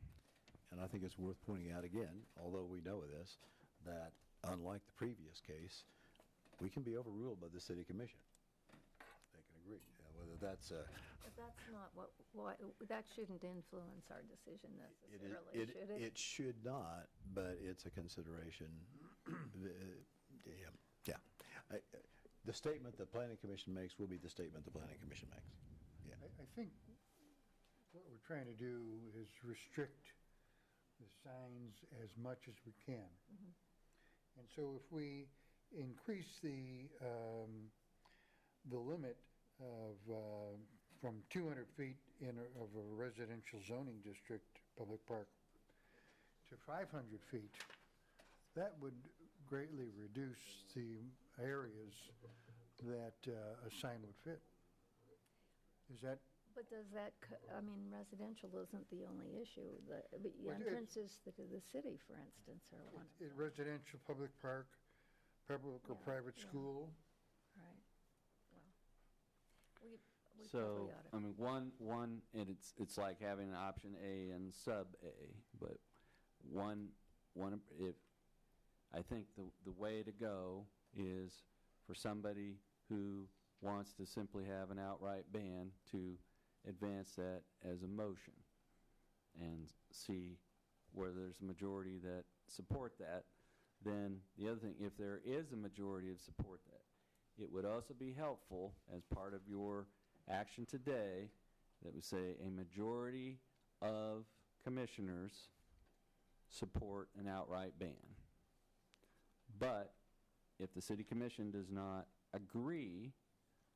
And I think it's worth pointing out again, although we know this, that unlike the previous case, we can be overruled by the city commission. They can agree. Whether that's But that's not that shouldn't influence our decision necessarily, should it? It should not, but it's a consideration. Yeah. The statement the planning commission makes will be the statement the planning commission makes. Yeah. I think what we're trying to do is restrict the signs as much as we can. And so if we increase the limit of from 200 feet of a residential zoning district, public park, to 500 feet, that would greatly reduce the areas that a sign would fit. Is that? But does that, residential isn't the only issue. The Well, entrances to the city, for instance, are one. Residential, public park, public or private school. Right. Well, we So, probably ought to. one, and it's like having an option A and sub A, but I think the way to go is for somebody who wants to simply have an outright ban to advance that as a motion and see where there's a majority that support that. Then the other thing, if there is a majority of support that, it would also be helpful as part of your action today that would say a majority of commissioners support an outright ban. But if the city commission does not agree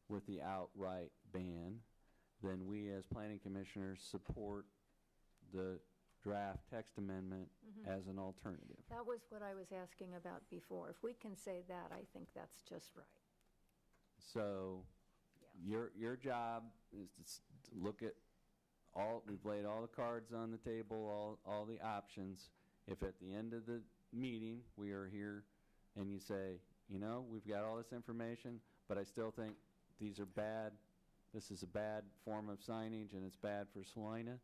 with the outright ban, then we as planning commissioners support the draft text amendment as an alternative. That was what I was asking about before. If we can say that, I think that's just right. So your job is to look at we've laid all the cards on the table, all the options. If at the end of the meeting we are here and you say, we've got all this information, but I still think these are bad, this is a bad form of signage and it's bad for Salina,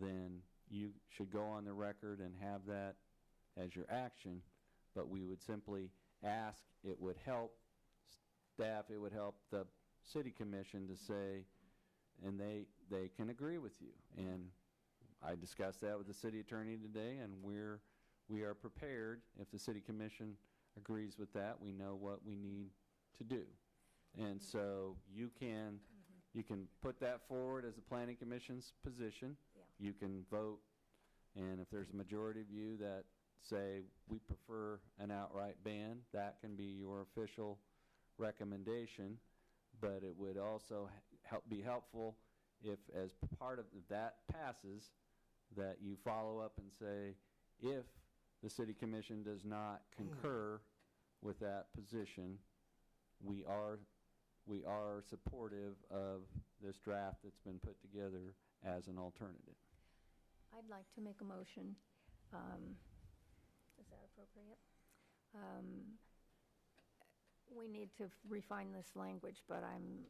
then you should go on the record and have that as your action. But we would simply ask, it would help staff, it would help the city commission to say, and they can agree with you. And I discussed that with the city attorney today, and we are prepared. If the city commission agrees with that, we know what we need to do. And so you can put that forward as the planning commission's position. You can vote, and if there's a majority of you that say we prefer an outright ban, that can be your official recommendation. But it would also be helpful if, as part of that passes, that you follow up and say, if the city commission does not concur with that position, we are supportive of this draft that's been put together as an alternative. I'd like to make a motion. Is that appropriate? We need to refine this language, but I'm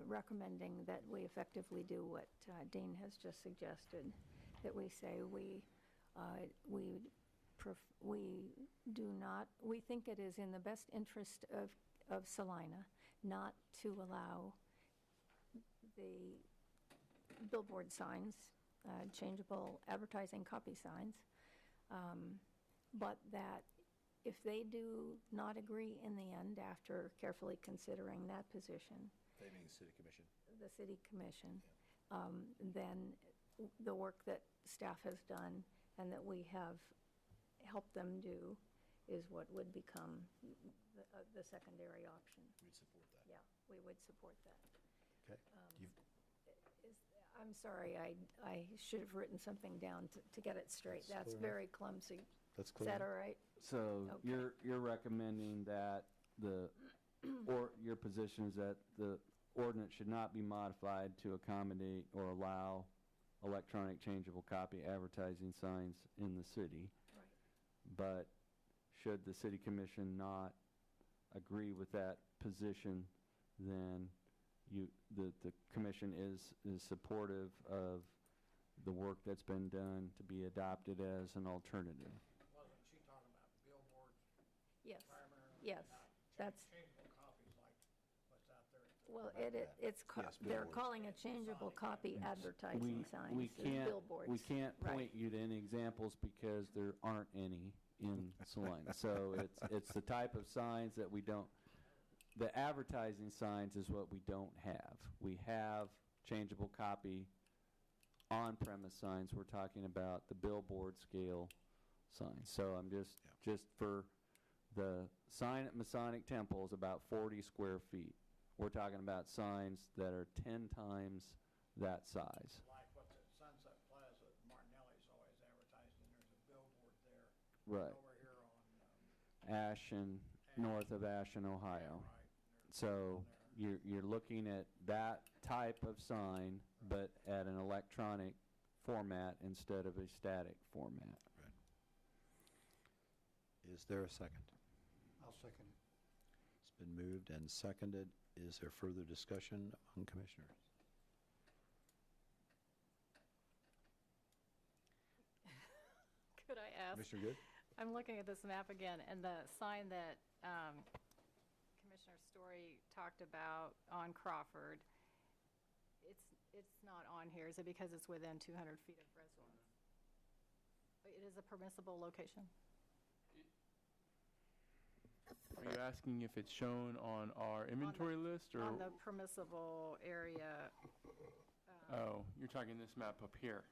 recommending that we effectively do what Dean has just suggested, that we say we think it is in the best interest of Salina not to allow the billboard signs, changeable advertising copy signs, but that if they do not agree in the end, after carefully considering that position, They being the city commission. the city commission, then the work that staff has done and that we have helped them do is what would become the secondary option. We'd support that. Yeah, we would support that. Okay. I'm sorry, I should have written something down to get it straight. That's That's clear very clumsy. That's Is clear. that all right? So Okay. you're recommending that your position is that the ordinance should not be modified to accommodate or allow electronic changeable copy advertising signs in the city. Right. But should the city commission not agree with that position, then the commission is supportive of the work that's been done to be adopted as an alternative. Wasn't she talking about billboards? Yes, primarily, yes, not that's, changeable copies like what's out there? well, it's, they're calling a changeable copy advertising signs, We billboards. can't Right. point you to any examples because there aren't any in Salina. So it's the type of signs that we don't, the advertising signs is what we don't have. We have changeable copy on-premise signs. We're talking about the billboard scale signs. So I'm just for the sign at Masonic Temple is about 40 square feet. We're talking about signs that are 10 times that size. Like what's at Sunset Plaza, Martinelli's always advertising, there's a billboard there. Right. Over here on, Ashen, north of Ashen, Ohio. right. So you're looking at that type of sign, but at an electronic format instead of a static format. Right. Is there a second? I'll second it. It's been moved and seconded. Is there further discussion on commissioners? Could I ask? Commissioner Good? I'm looking at this map again, and the sign that Commissioner Story talked about on Crawford, it's not on here. Is it because it's within 200 feet of residence? It is a permissible location? Are you asking if it's shown on our inventory list or? On the permissible area. Oh, you're talking this map up here.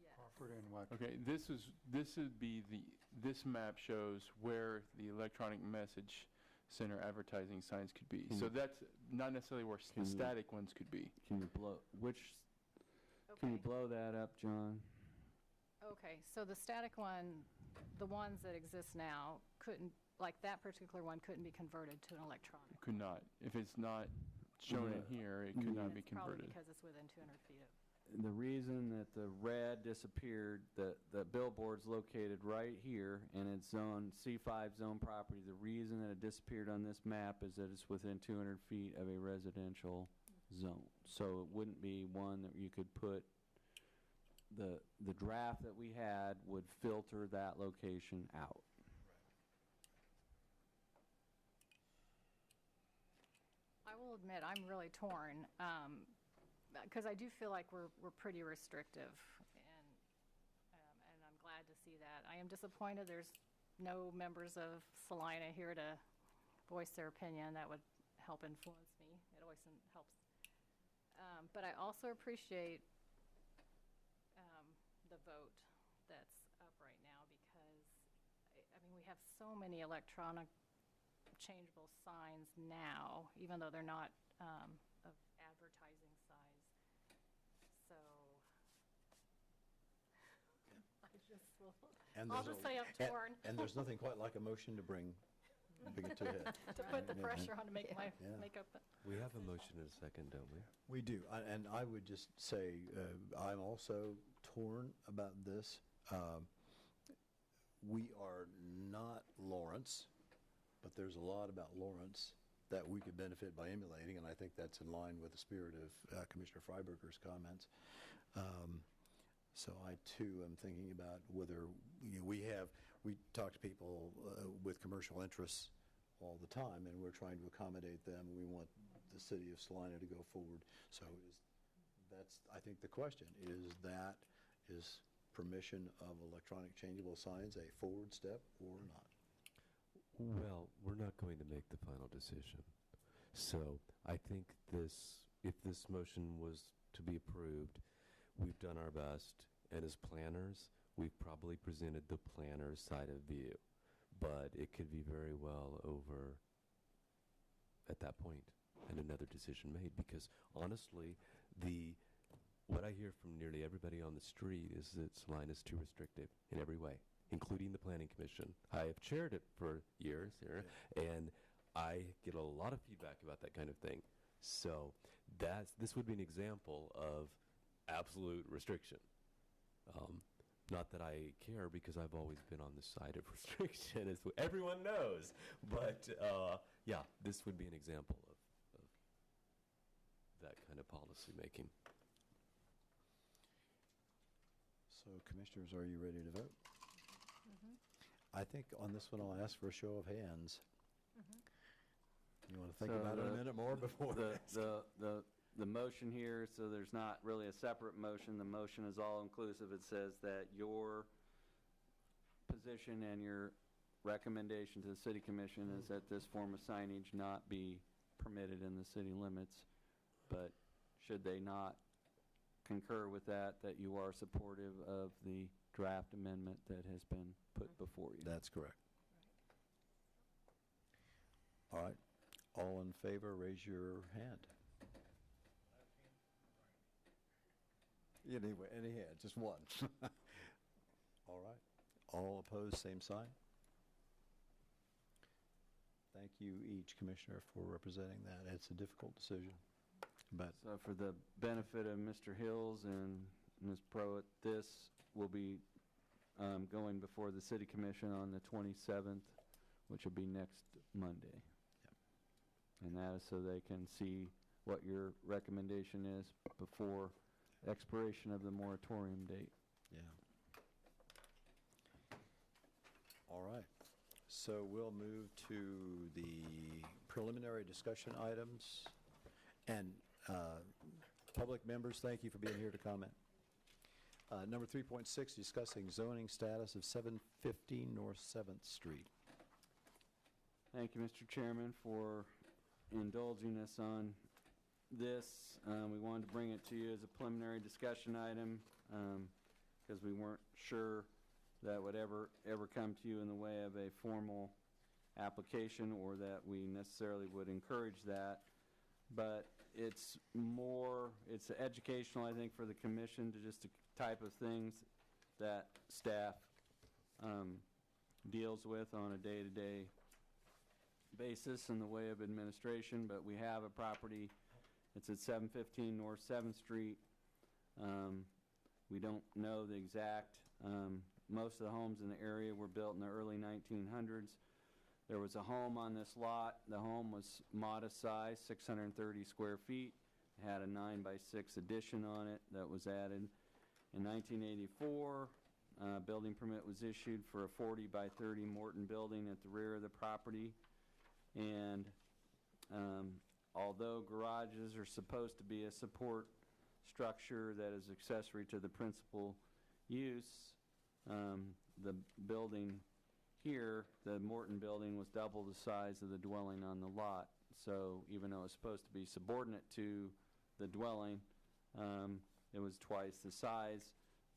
Yes. Crawford and what? Okay, this would be this map shows where the electronic message center advertising signs could be. So that's not necessarily where the static ones could be. Can you can you blow that up, John? Okay, so the static one, the ones that exist now, like that particular one couldn't be converted to an electronic. Could not. If it's not shown in here, it could not be It's probably converted. because it's within 200 feet of. The reason that the red disappeared, the billboard's located right here, and it's zone C5 zone property. The reason that it disappeared on this map is that it's within 200 feet of a residential zone. So it wouldn't be one that you could put, the draft that we had would filter that location out. I will admit, I'm really torn, because I do feel like we're pretty restrictive, and I'm glad to see that. I am disappointed there's no members of Salina here to voice their opinion. That would help influence me. It always helps. But I also appreciate the vote that's up right now, because, I mean, we have so many electronic changeable signs now, even though they're not of advertising size. So I just will, I'll just say I'm torn. And there's nothing quite like a motion to bring it to a head. To put the pressure on to make my makeup. We have a motion in a second, don't we? We do, and I would just say, I'm also torn about this. We are not Lawrence, but there's a lot about Lawrence that we could benefit by emulating, and I think that's in line with the spirit of Commissioner Freiberger's comments. So I, too, am thinking about whether, we talk to people with commercial interests all the time, and we're trying to accommodate them. We want the city of Salina to go forward. So that's, I think, the question. Is permission of electronic changeable signs a forward step or not? Well, we're not going to make the final decision. So I think if this motion was to be approved, we've done our best, and as planners, we've probably presented the planner's side of view. But it could be very well over at that point and another decision made, because honestly, what I hear from nearly everybody on the street is that Salina is too restrictive in every way, including the Planning Commission. I have chaired it for years here, and I get a lot of feedback about that kind of thing. So this would be an example of absolute restriction. Not that I care, because I've always been on the side of restriction, as everyone knows. But yeah, this would be an example of that kind of policy making. So, Commissioners, are you ready to vote? I think on this one, I'll ask for a show of hands. You want to think about it a minute more before? The motion here, so there's not really a separate motion. The motion is all-inclusive. It says that your position and your recommendation to the City Commission is that this form of signage not be permitted in the city limits. But should they not concur with that, that you are supportive of the draft amendment that has been put before you? That's correct. All right. All in favor, raise your hand. Anyway, any hand, just one. All right. All opposed, same sign. Thank you each, Commissioner, for representing that. It's a difficult decision. But So for the benefit of Mr. Hills and Ms. Pruitt, this will be going before the City Commission on the 27th, which will be next Monday. And that is so they can see what your recommendation is before expiration of the moratorium date. yeah. All right. So we'll move to the preliminary discussion items. And public members, thank you for being here to comment. Number 3.6, discussing zoning status of 715 North 7th Street. Thank you, Mr. Chairman, for indulging us on this. We wanted to bring it to you as a preliminary discussion item because we weren't sure that would ever come to you in the way of a formal application, or that we necessarily would encourage that. But it's educational, I think, for the commission, to just the type of things that staff deals with on a day-to-day basis in the way of administration, but we have a property. It's at 715 North 7th Street. We don't know the exact. Most of the homes in the area were built in the early 1900s. There was a home on this lot. The home was modest size, 630 square feet. It had a 9x6 addition on it that was added. In 1984, a building permit was issued for a 40x30 Morton building at the rear of the property. And although garages are supposed to be a support structure that is accessory to the principal use, the building here, the Morton building, was double the size of the dwelling on the lot. So even though it's supposed to be subordinate to the dwelling, it was twice the size.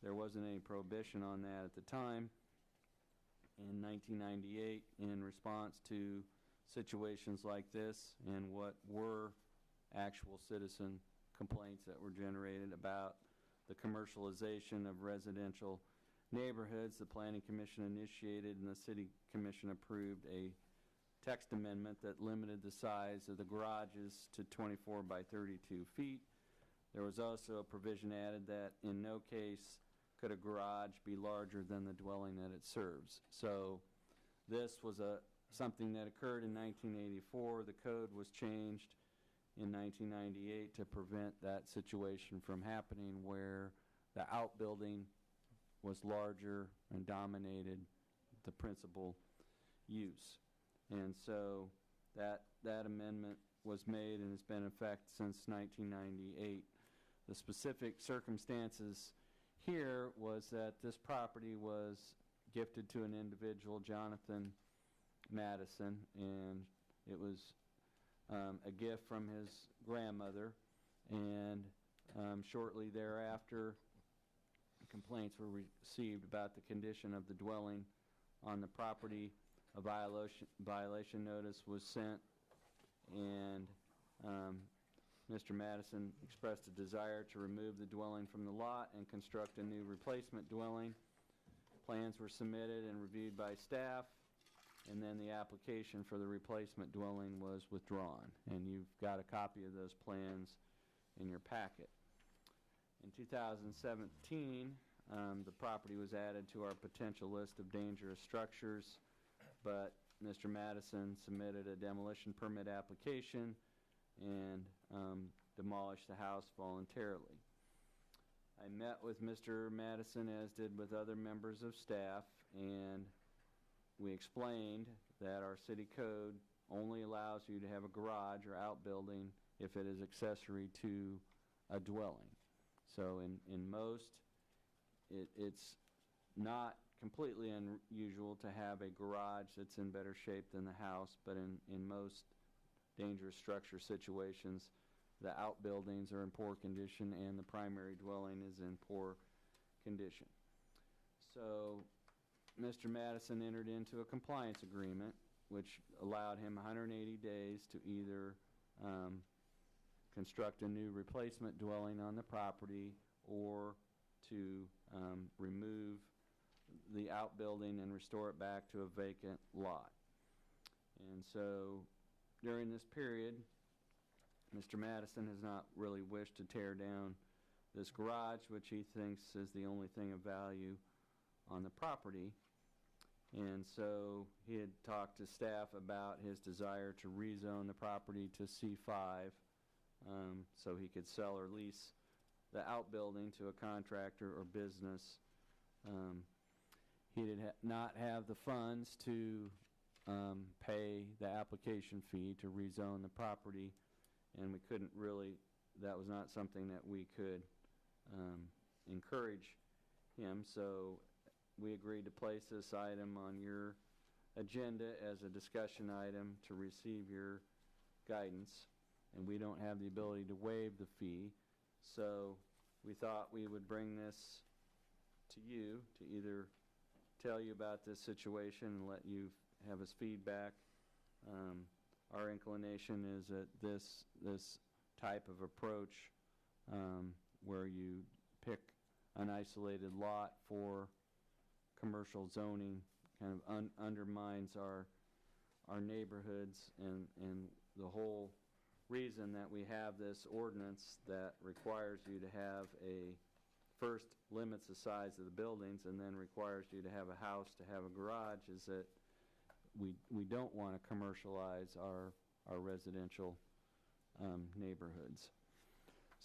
There wasn't any prohibition on that at the time. In 1998, in response to situations like this and what were actual citizen complaints that were generated about the commercialization of residential neighborhoods, the Planning Commission initiated and the City Commission approved a text amendment that limited the size of the garages to 24 by 32 feet. There was also a provision added that in no case could a garage be larger than the dwelling that it serves. So this was something that occurred in 1984. The code was changed in 1998 to prevent that situation from happening, where the outbuilding was larger and dominated the principal use. And so that amendment was made and has been in effect since 1998. The specific circumstances here was that this property was gifted to an individual, Jonathan Madison, and it was a gift from his grandmother. And shortly thereafter, complaints were received about the condition of the dwelling on the property. A violation notice was sent, and Mr. Madison expressed a desire to remove the dwelling from the lot and construct a new replacement dwelling. Plans were submitted and reviewed by staff, and then the application for the replacement dwelling was withdrawn. And you've got a copy of those plans in your packet. In 2017, the property was added to our potential list of dangerous structures, but Mr. Madison submitted a demolition permit application and demolished the house voluntarily. I met with Mr. Madison, as did with other members of staff, and we explained that our city code only allows you to have a garage or outbuilding if it is accessory to a dwelling. So in most, it's not completely unusual to have a garage that's in better shape than the house, but in most dangerous structure situations, the outbuildings are in poor condition and the primary dwelling is in poor condition. So Mr. Madison entered into a compliance agreement which allowed him 180 days to either construct a new replacement dwelling on the property or to remove the outbuilding and restore it back to a vacant lot. And so during this period, Mr. Madison has not really wished to tear down this garage, which he thinks is the only thing of value on the property. And so he had talked to staff about his desire to rezone the property to C5 so he could sell or lease the outbuilding to a contractor or business. He did not have the funds to pay the application fee to rezone the property, and we couldn't really, that was not something that we could encourage him. So we agreed to place this item on your agenda as a discussion item to receive your guidance, and we don't have the ability to waive the fee. So we thought we would bring this to you to either tell you about this situation and let you have us feedback. Our inclination is that this type of approach where you pick an isolated lot for commercial zoning kind of undermines our neighborhoods, and the whole reason that we have this ordinance that requires you to have first limits the size of the buildings and then requires you to have a house to have a garage is that we don't want to commercialize our residential neighborhoods.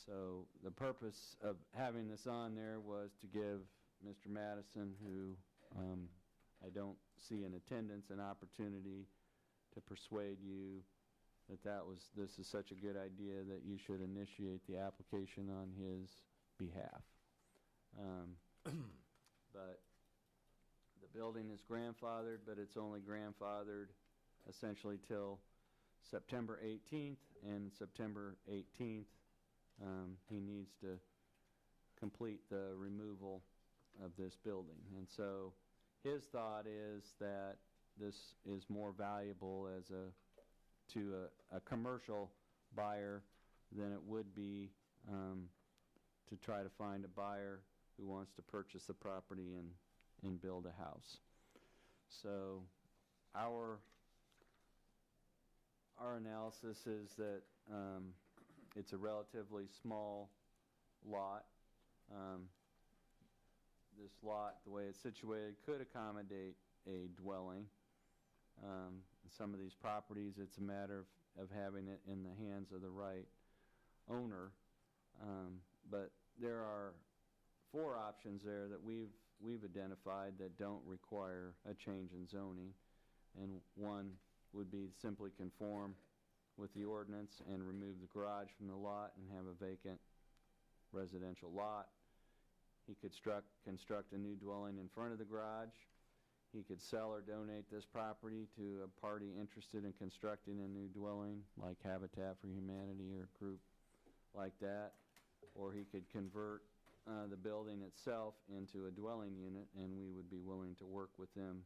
So the purpose of having this on there was to give Mr. Madison, who I don't see in attendance, an opportunity to persuade you that this is such a good idea that you should initiate the application on his behalf. But the building is grandfathered, but it's only grandfathered essentially till September 18th, and September 18th he needs to complete the removal of this building. And so his thought is that this is more valuable to a commercial buyer than it would be to try to find a buyer who wants to purchase the property and build a house. So our analysis is that it's a relatively small lot. This lot, the way it's situated, could accommodate a dwelling. In some of these properties, it's a matter of having it in the hands of the right owner. But there are 4 options there that we've identified that don't require a change in zoning. And one would be simply conform with the ordinance and remove the garage from the lot and have a vacant residential lot. He could construct a new dwelling in front of the garage. He could sell or donate this property to a party interested in constructing a new dwelling, like Habitat for Humanity or a group like that. Or he could convert the building itself into a dwelling unit, and we would be willing to work with him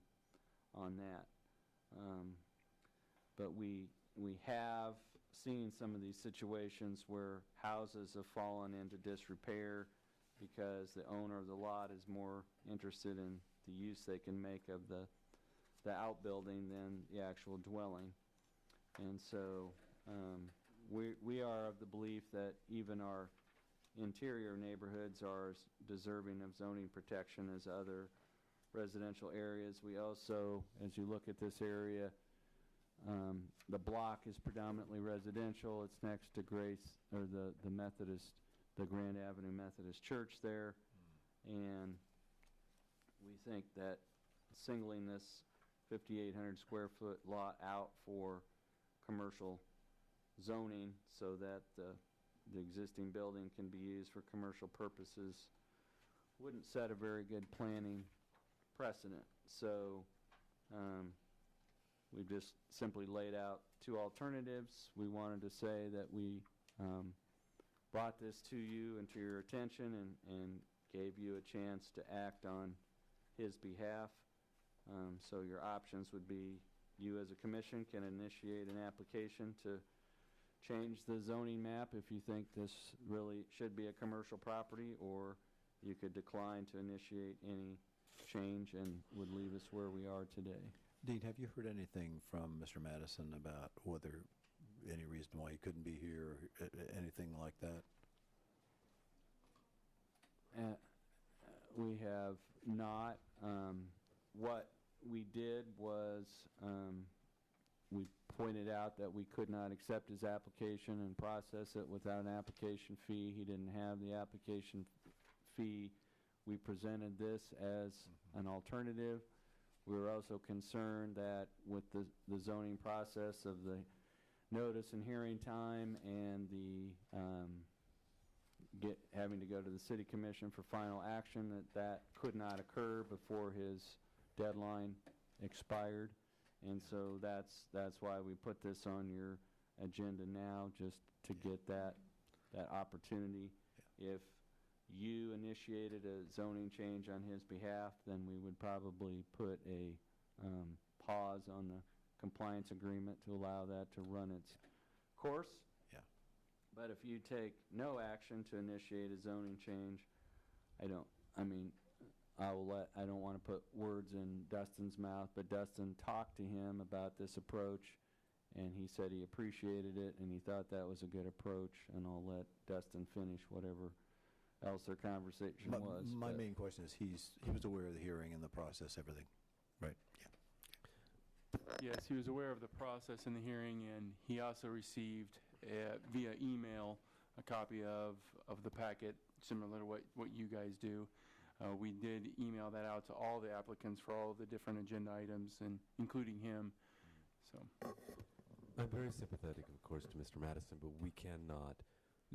on that. But we have seen some of these situations where houses have fallen into disrepair because the owner of the lot is more interested in the use they can make of the outbuilding than the actual dwelling. And so we are of the belief that even our interior neighborhoods are as deserving of zoning protection as other residential areas. We also, as you look at this area, the block is predominantly residential. It's next to the Methodist, the Grand Avenue Methodist Church there. And we think that singling this 5,800 square foot lot out for commercial zoning so that the existing building can be used for commercial purposes wouldn't set a very good planning precedent. So we've just simply laid out 2 alternatives. We wanted to say that we brought this to you and to your attention and gave you a chance to act on his behalf. So your options would be you as a commission can initiate an application to change the zoning map if you think this really should be a commercial property, or you could decline to initiate any change and would leave us where we are today. Dean, have you heard anything from Mr. Madison about whether any reason why he couldn't be here or anything like that? We have not. What we did was we pointed out that we could not accept his application and process it without an application fee. He didn't have the application fee. We presented this as an alternative. We were also concerned that with the zoning process of the notice and hearing time and the having to go to the city commission for final action, that could not occur before his deadline expired. And so that's why we put this on your agenda now, just to get that opportunity. Yeah. If you initiated a zoning change on his behalf, then we would probably put a pause on the compliance agreement to allow that to run its course. Yeah. But if you take no action to initiate a zoning change, I don't want to put words in Dustin's mouth, but Dustin talked to him about this approach, and he said he appreciated it, and he thought that was a good approach, and I'll let Dustin finish whatever else their conversation was. My but- main question is, he was aware of the hearing and the process, everything, right? Yeah. Yes, he was aware of the process in the hearing, and he also received via email a copy of the packet, similar to what you guys do. We did email that out to all the applicants for all of the different agenda items, and including him. So I'm very sympathetic, of course, to Mr. Madison, but we cannot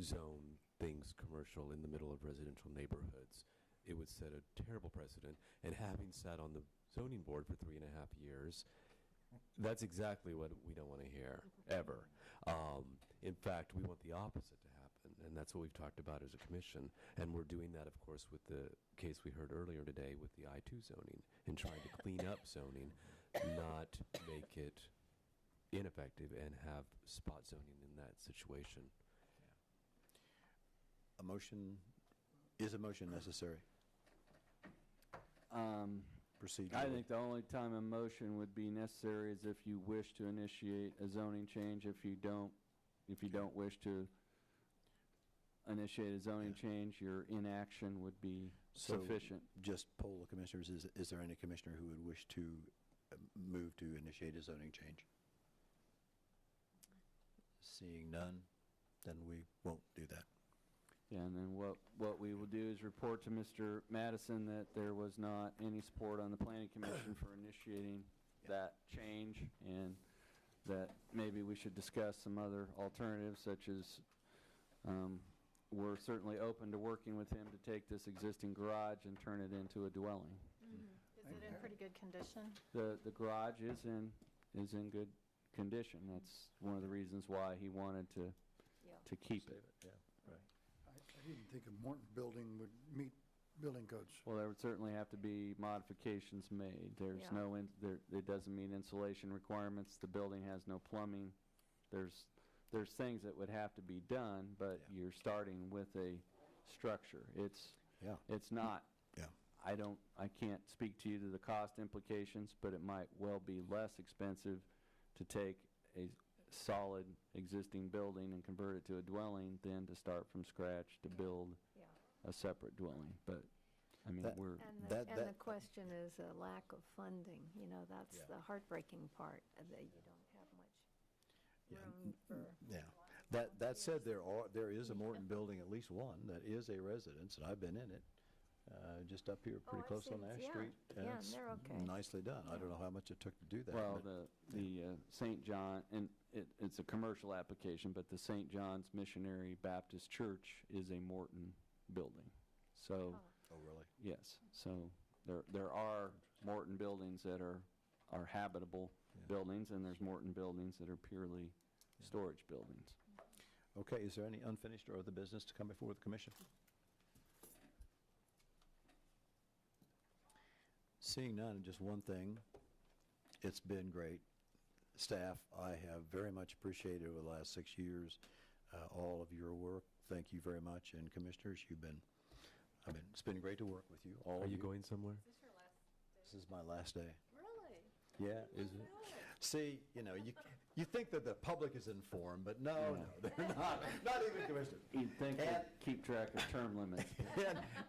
zone things commercial in the middle of residential neighborhoods. It would set a terrible precedent. And having sat on the zoning board for 3.5 years, that's exactly what we don't want to hear, ever. In fact, we want the opposite to happen, and that's what we've talked about as a commission. And we're doing that, of course, with the case we heard earlier today with the I-2 zoning, and trying to clean up zoning, not make it ineffective and have spot zoning in that situation. Is a motion necessary? Procedurally. I think the only time a motion would be necessary is if you wish to initiate a zoning change. If you don't wish to initiate a zoning change, your inaction would be sufficient. Just poll the commissioners, is there any commissioner who would wish to move to initiate a zoning change? Seeing none, then we won't do that. Yeah, and then what we will do is report to Mr. Madison that there was not any support on the planning commission for initiating that change, and that maybe we should discuss some other alternatives, such as we're certainly open to working with him to take this existing garage and turn it into a dwelling. Is it in pretty good condition? The garage is in good condition. That's one of the reasons why he wanted to keep it. I didn't think a Morton building would meet building codes. Well, there would certainly have to be modifications made. There's it doesn't meet insulation requirements. The building has no plumbing. There's things that would have to be done, but you're starting with a structure. It's not. Yeah. I can't speak to you to the cost implications, but it might well be less expensive to take a solid existing building and convert it to a dwelling than to start from scratch to build a separate dwelling. But I mean, the question is a lack of funding. You know, that's the heartbreaking part, that you don't have much room for. Yeah. That said, there is a Morton building, at least one, that is a residence, and I've been in it, just up here pretty close on Ash Street. And it's they're okay. nicely done. I don't know how much it took to do that. Well, but the St. John, and it's a commercial application, but the St. John's Missionary Baptist Church is a Morton building. So, Oh, really? yes. So there are Morton buildings that are habitable buildings, and there's Morton buildings that are purely storage buildings. Okay, is there any unfinished or other business to come before the commission? Seeing none, just one thing, it's been great. Staff, I have very much appreciated over the last 6 years all of your work. Thank you very much. And commissioners, it's been great to work with you. All Are of you going somewhere? This is my last day. Really? Yeah. Is it? See, you think that the public is informed, but no, they're not. Not even commissioners. You'd think they'd keep track of term limits.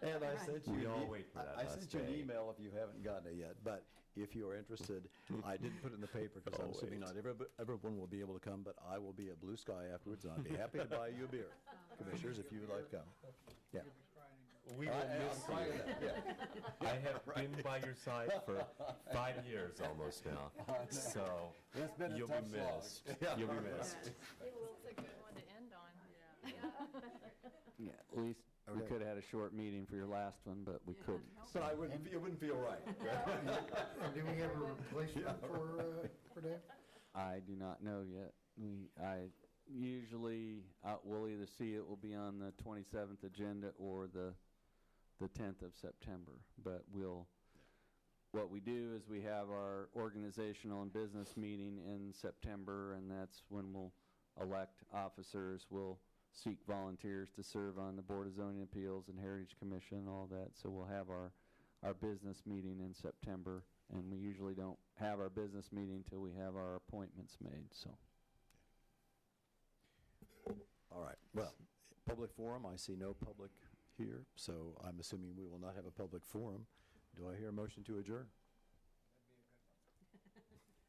And I sent you. We all wait for that I last sent you an day. email if you haven't gotten it yet. But if you are interested, I didn't put it in the paper because I'm assuming not everyone will be able to come. But I will be at Blue Sky afterwards, and I'd be happy to buy you a beer, commissioners, if you would like to come. Yeah. We will miss you. I have been by your side for 5 years almost now, so It's been a you'll tough be slog. missed. You'll be missed. It's a good one to end on. Yeah, at least we Okay. could have had a short meeting for your last one, but we couldn't. But it wouldn't feel right. And do we have a replacement for Dave? I do not know yet. I usually we'll either see it will be on the 27th agenda or the 10th of September. But what we do is we have our organizational and business meeting in September, and that's when we'll elect officers. We'll seek volunteers to serve on the Board of Zoning Appeals and Heritage Commission and all that. So we'll have our our business meeting in September, and we usually don't have our business meeting until we have our appointments made, so. All right, well, public forum, I see no public here, so I'm assuming we will not have a public forum. Do I hear a motion to adjourn?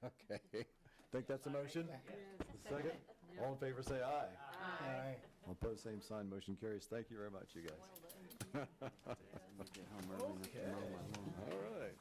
Okay, think that's a motion? Second? All in favor, say aye. Aye. All opposed, same sign, motion carries. Thank you very much, you guys. Get home early enough to mow my lawn. All right.